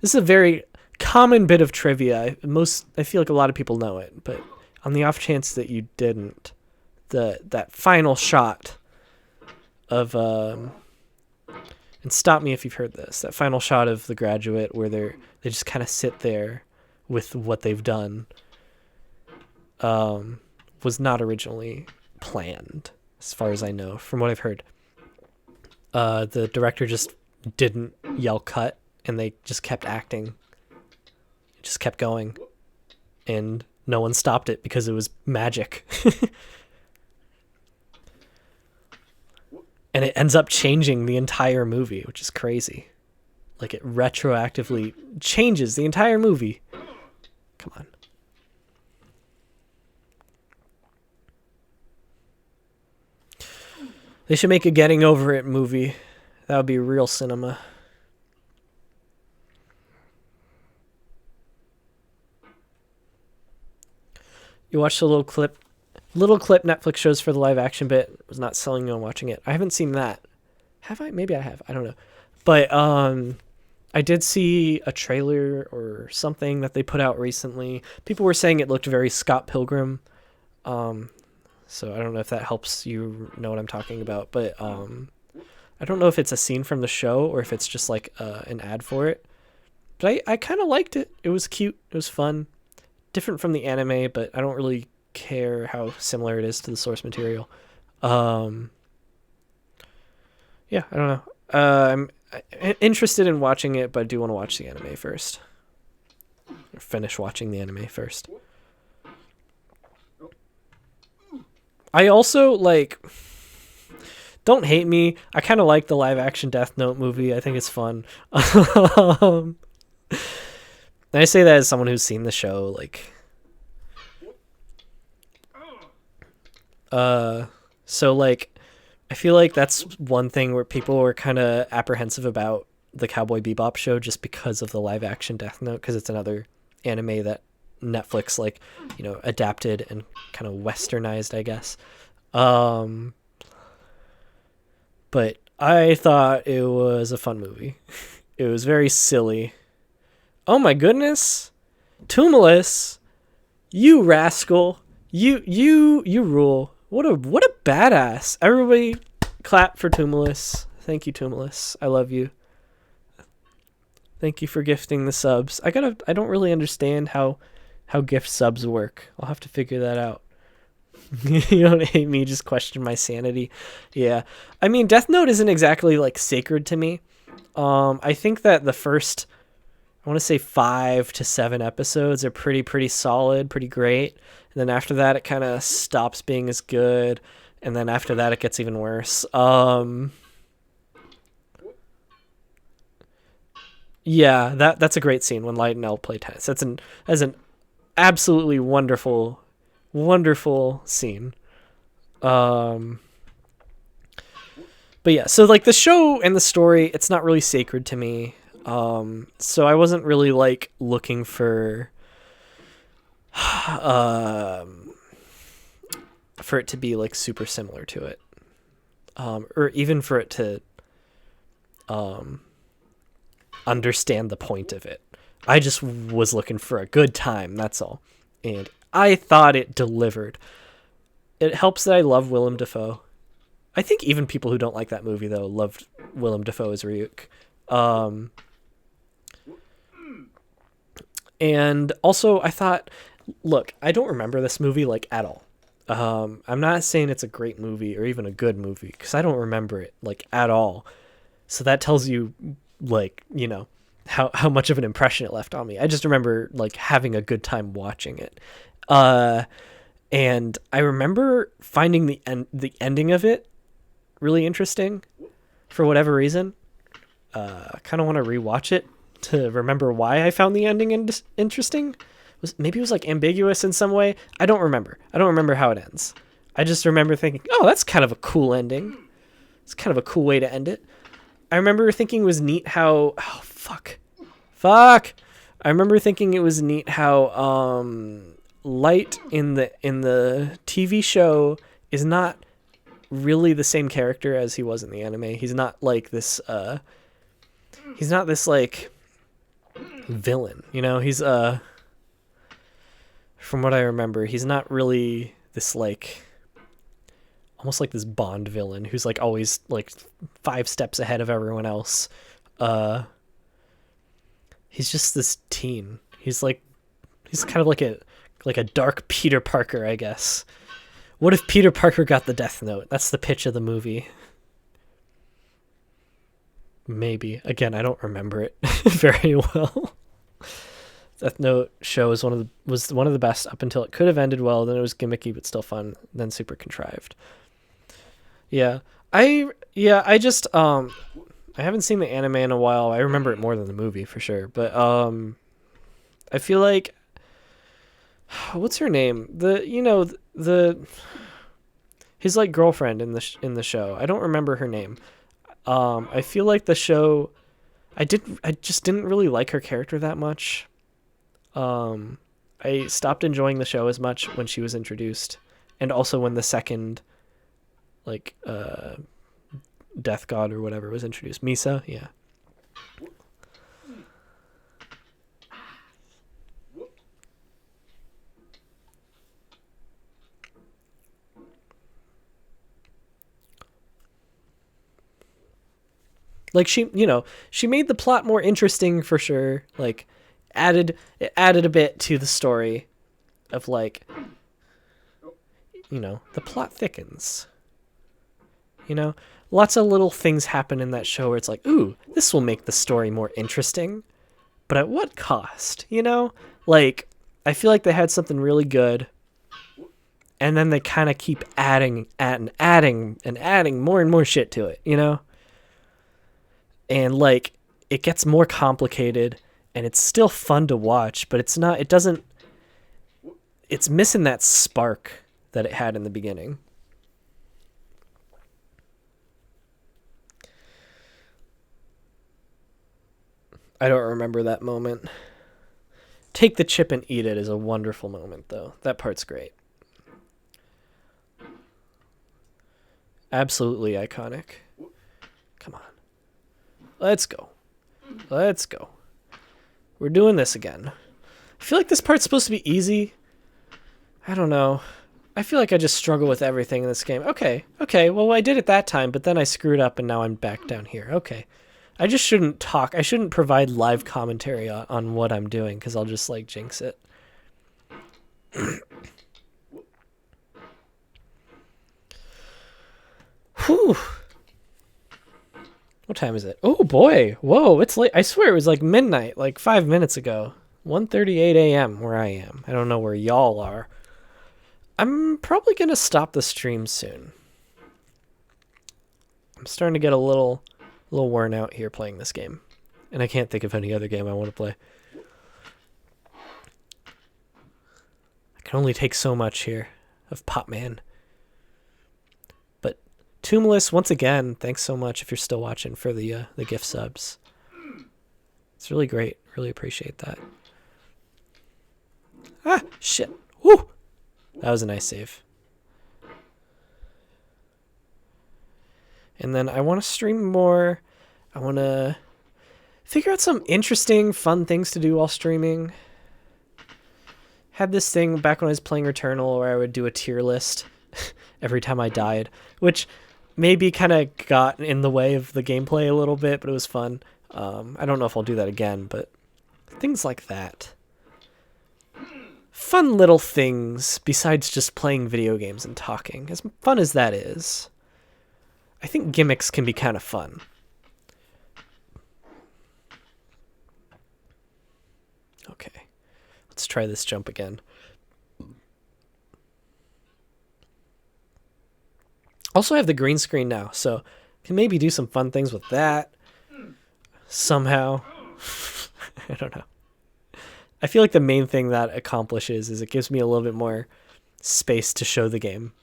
This is a very common bit of trivia. I feel like a lot of people know it, but on the off chance that you didn't, that final shot of and stop me if you've heard this, that final shot of The Graduate where they just kind of sit there with what they've done was not originally planned, as far as I know, from what I've heard. The director just didn't yell cut, and they just kept acting. It just kept going, and no one stopped it because it was magic. And it ends up changing the entire movie, which is crazy. Like, it retroactively changes the entire movie. Come on. They should make a Getting Over It movie. That would be real cinema. You watched a little clip Netflix shows for the live action bit. Was not selling you on watching it. I haven't seen that. Have I? Maybe I have. I don't know. But I did see a trailer or something that they put out recently. People were saying it looked very Scott Pilgrim. So I don't know if that helps you know what I'm talking about. But I don't know if it's a scene from the show or if it's just like an ad for it. But I kind of liked it. It was cute. It was fun. Different from the anime, but I don't really care how similar it is to the source material. Yeah, I don't know. I'm interested in watching it, but I do want to watch the anime first. Or finish watching the anime first. I also, like, don't hate me. I kind of like the live action Death Note movie. I think it's fun. And I say that as someone who's seen the show, like, so, like, I feel like that's one thing where people were kind of apprehensive about the Cowboy Bebop show just because of the live action Death Note, because it's another anime that Netflix, like, you know, adapted and kind of westernized, I guess. But I thought it was a fun movie. It was very silly. Oh my goodness. Tumulus, you rascal. You rule. What a badass. Everybody clap for Tumulus. Thank you, Tumulus. I love you. Thank you for gifting the subs. I don't really understand how gift subs work. I'll have to figure that out. You don't hate me, just question my sanity. Yeah. I mean, Death Note isn't exactly, like, sacred to me. I think that the first, I want to say 5 to 7 episodes are pretty solid, pretty great. And then after that, it kind of stops being as good. And then after that, it gets even worse. Yeah, that's a great scene when Light and L play tennis. That's an absolutely wonderful scene. But yeah, so, like, the show and the story, it's not really sacred to me. So I wasn't really, like, looking for it to be, like, super similar to it. Or even for it to understand the point of it. I just was looking for a good time, that's all. And I thought it delivered. It helps that I love Willem Dafoe. I think even people who don't like that movie, though, loved Willem Dafoe as Ryuk. And also, I thought, look, I don't remember this movie, like, at all. I'm not saying it's a great movie or even a good movie, because I don't remember it, like, at all. So that tells you, like, you know, how much of an impression it left on me. I just remember, like, having a good time watching it. And I remember finding the ending of it really interesting for whatever reason. I kind of want to rewatch it to remember why I found the ending interesting. Maybe it was, like, ambiguous in some way. I don't remember how it ends. I just remember thinking, oh, that's kind of a cool ending. It's kind of a cool way to end it. I remember thinking it was neat how... Oh, fuck. I remember thinking it was neat how Light in the TV show is not really the same character as he was in the anime. He's not like this... He's not this, like, villain, you know? He's... From what I remember, he's not really this, like... almost like this Bond villain who's, like, always, like, 5 steps ahead of everyone else. He's just this teen. He's kind of like a dark Peter Parker, I guess. What if Peter Parker got the Death Note? That's the pitch of the movie. Maybe. Again, I don't remember it very well. Death Note show was one of the best up until it could have ended well. Then it was gimmicky but still fun. Then super contrived. Yeah, I just I haven't seen the anime in a while. I remember it more than the movie for sure. But I feel like what's her name? The his like girlfriend in the show. I don't remember her name. I feel like the show, I just didn't really like her character that much. I stopped enjoying the show as much when she was introduced, and also when the second, like, death god or whatever was introduced. Misa, yeah. Like she made the plot more interesting for sure. Like, it added a bit to the story of like, the plot thickens. Lots of little things happen in that show where it's like, ooh, this will make the story more interesting, but at what cost? Like, I feel like they had something really good, and then they kind of keep adding more and more shit to it, and like it gets more complicated, and it's still fun to watch, but it's missing that spark that it had in the beginning. I don't remember that moment. Take the chip and eat it is a wonderful moment, though. That part's great. Absolutely iconic. Come on. Let's go. We're doing this again. I feel like this part's supposed to be easy. I don't know. I feel like I just struggle with everything in this game. Okay, well, I did it that time, but then I screwed up and now I'm back down here. Okay. I just shouldn't talk. I shouldn't provide live commentary on what I'm doing, because I'll just, like, jinx it. Whew. What time is it? Oh, boy. Whoa, it's late. I swear it was, like, midnight, like, 5 minutes ago. 1:38 a.m. where I am. I don't know where y'all are. I'm probably going to stop the stream soon. I'm starting to get a little worn out here playing this game, and I can't think of any other game I want to play. I can only take so much here of Popman. But Tumulus, once again, thanks so much if you're still watching for the gift subs. It's really great. Really appreciate that. Ah, shit. Woo! That was a nice save. And then I want to stream more. I want to figure out some interesting, fun things to do while streaming. Had this thing back when I was playing Returnal where I would do a tier list every time I died, which maybe kind of got in the way of the gameplay a little bit, but it was fun. I don't know if I'll do that again, but things like that. Fun little things besides just playing video games and talking. As fun as that is, I think gimmicks can be kind of fun. Okay, let's try this jump again. Also, I have the green screen now, so can maybe do some fun things with that somehow. I don't know. I feel like the main thing that accomplishes is it gives me a little bit more space to show the game.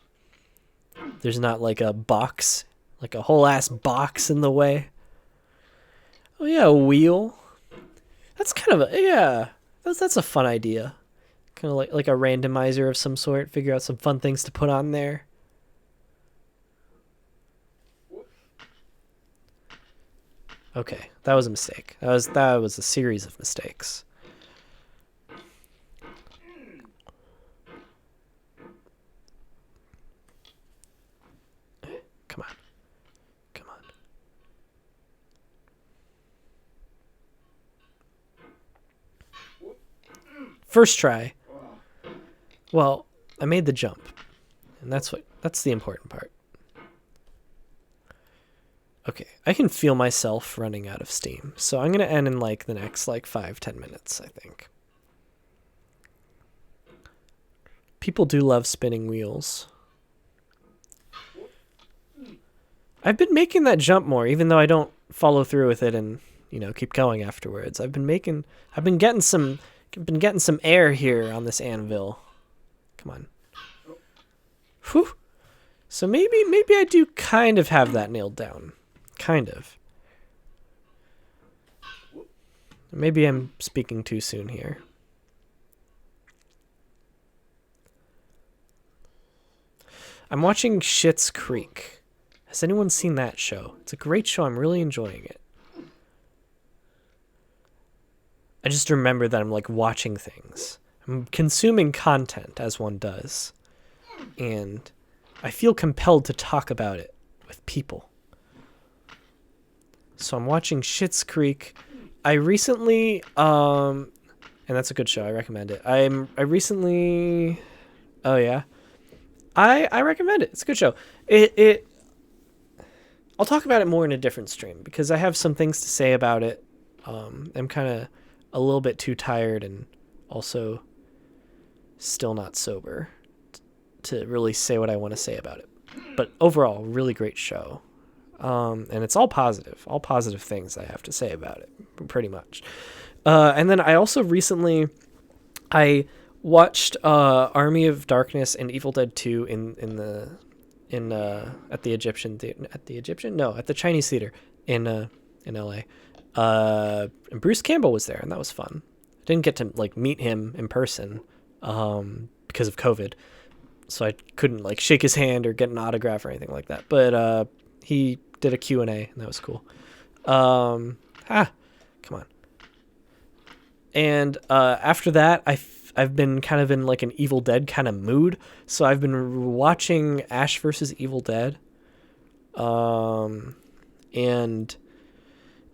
There's not like a box, like a whole ass box in the way. Oh yeah, a wheel. That's kind of that's a fun idea. Kind of like a randomizer of some sort. Figure out some fun things to put on there. Okay, that was a mistake. That was a series of mistakes. Come on. First try. Well, I made the jump. And that's the important part. Okay, I can feel myself running out of steam. So I'm going to end in like the next like 5-10 minutes, I think. People do love spinning wheels. I've been making that jump more, even though I don't follow through with it and, you know, keep going afterwards. I've been getting some air here on this anvil. Come on. Whew. So maybe I do kind of have that nailed down. Kind of. Maybe I'm speaking too soon here. I'm watching Schitt's Creek. Has anyone seen that show? It's a great show. I'm really enjoying it. I just remember that I'm like watching things. I'm consuming content as one does. And I feel compelled to talk about it with people. So I'm watching Schitt's Creek. I recently and that's a good show. I recommend it. I recommend it. It's a good show. I'll talk about it more in a different stream because I have some things to say about it. I'm kind of a little bit too tired and also still not sober to really say what I want to say about it. But overall, really great show. And it's all positive things I have to say about it, pretty much. And then I also recently, I watched Army of Darkness and Evil Dead 2 at the Chinese theater in LA. And Bruce Campbell was there, and that was fun. I didn't get to like meet him in person because of COVID, so I couldn't like shake his hand or get an autograph or anything like that. But he did a Q&A, and that was cool. Come on. And after that, I've been kind of in like an Evil Dead kind of mood, so I've been watching Ash vs. Evil Dead, and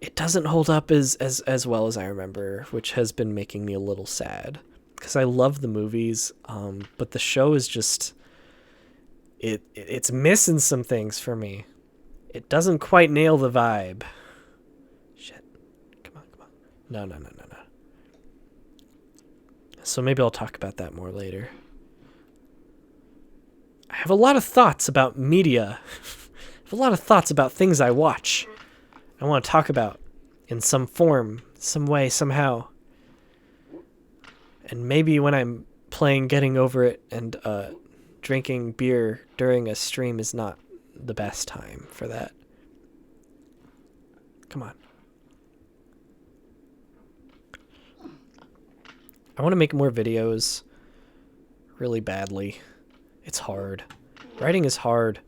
it doesn't hold up as well as I remember, which has been making me a little sad because I love the movies, but the show is just it's missing some things for me. It doesn't quite nail the vibe. Shit. Come on. No. So maybe I'll talk about that more later. I have a lot of thoughts about media. I have a lot of thoughts about things I watch. I want to talk about in some form, some way, somehow. And maybe when I'm playing Getting Over It and drinking beer during a stream is not the best time for that. Come on. I want to make more videos really badly. It's hard. Writing is hard.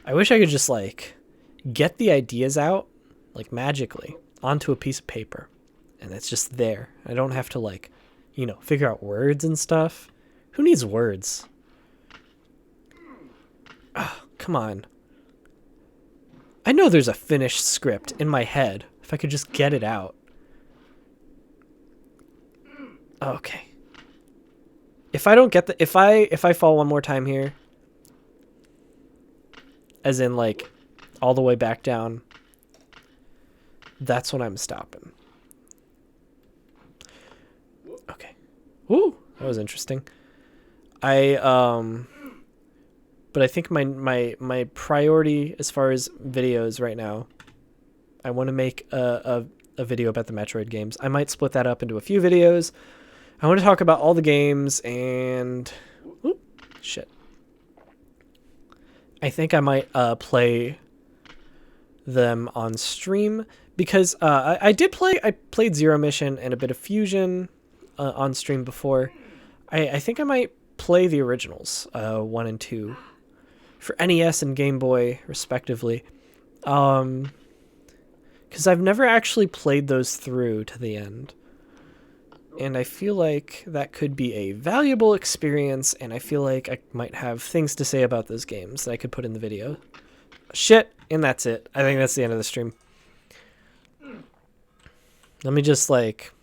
I wish I could just like get the ideas out like magically onto a piece of paper and it's just there. I don't have to like, you know, figure out words and stuff. Who needs words? Oh, come on. I know there's a finished script in my head. If I could just get it out. Okay. If I don't get the if I fall one more time here, as in like all the way back down, that's when I'm stopping. Okay. Woo, that was interesting. But I think my priority as far as videos right now, I want to make a video about the Metroid games. I might split that up into a few videos. I want to talk about all the games and... Whoop, shit. I think I might play them on stream because I played Zero Mission and a bit of Fusion on stream before. I think I might play the originals, 1 and 2, for NES and Game Boy, respectively. Because I've never actually played those through to the end. And I feel like that could be a valuable experience, and I feel like I might have things to say about those games that I could put in the video. Shit, and that's it. I think that's the end of the stream. Let me just, like,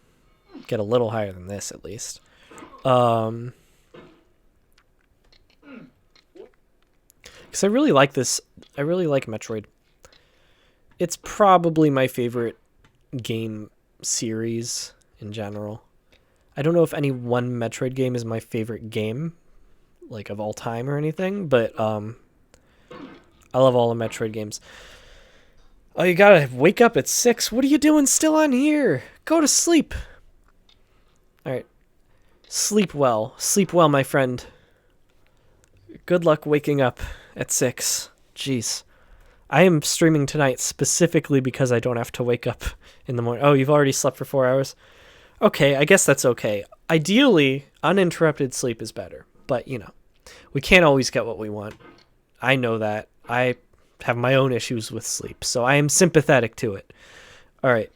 get a little higher than this, at least. Because I really like this. I really like Metroid. It's probably my favorite game series in general. I don't know if any one Metroid game is my favorite game, like of all time or anything, but I love all the Metroid games. Oh, you gotta wake up at 6. What are you doing still on here? Go to sleep. Alright. Sleep well. Sleep well, my friend. Good luck waking up at 6. Jeez. I am streaming tonight specifically because I don't have to wake up in the morning. Oh, you've already slept for 4 hours? Okay, I guess that's okay. Ideally, uninterrupted sleep is better. But, you know, we can't always get what we want. I know that. I have my own issues with sleep, so I am sympathetic to it. All right.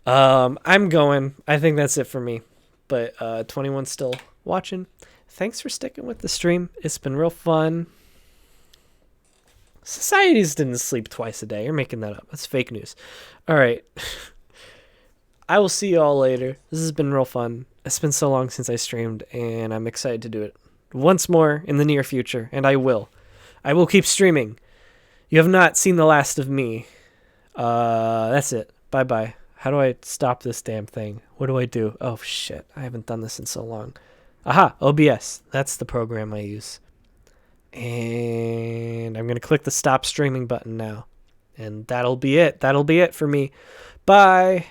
I'm going. I think that's it for me. But 21's still watching. Thanks for sticking with the stream. It's been real fun. Societies didn't sleep twice a day. You're making that up. That's fake news. All right. I will see you all later. This has been real fun. It's been so long since I streamed, and I'm excited to do it once more in the near future, and I will. I will keep streaming. You have not seen the last of me. That's it. Bye-bye. How do I stop this damn thing? What do I do? Oh, shit. I haven't done this in so long. Aha, OBS. That's the program I use. And I'm going to click the stop streaming button now. And that'll be it. That'll be it for me. Bye.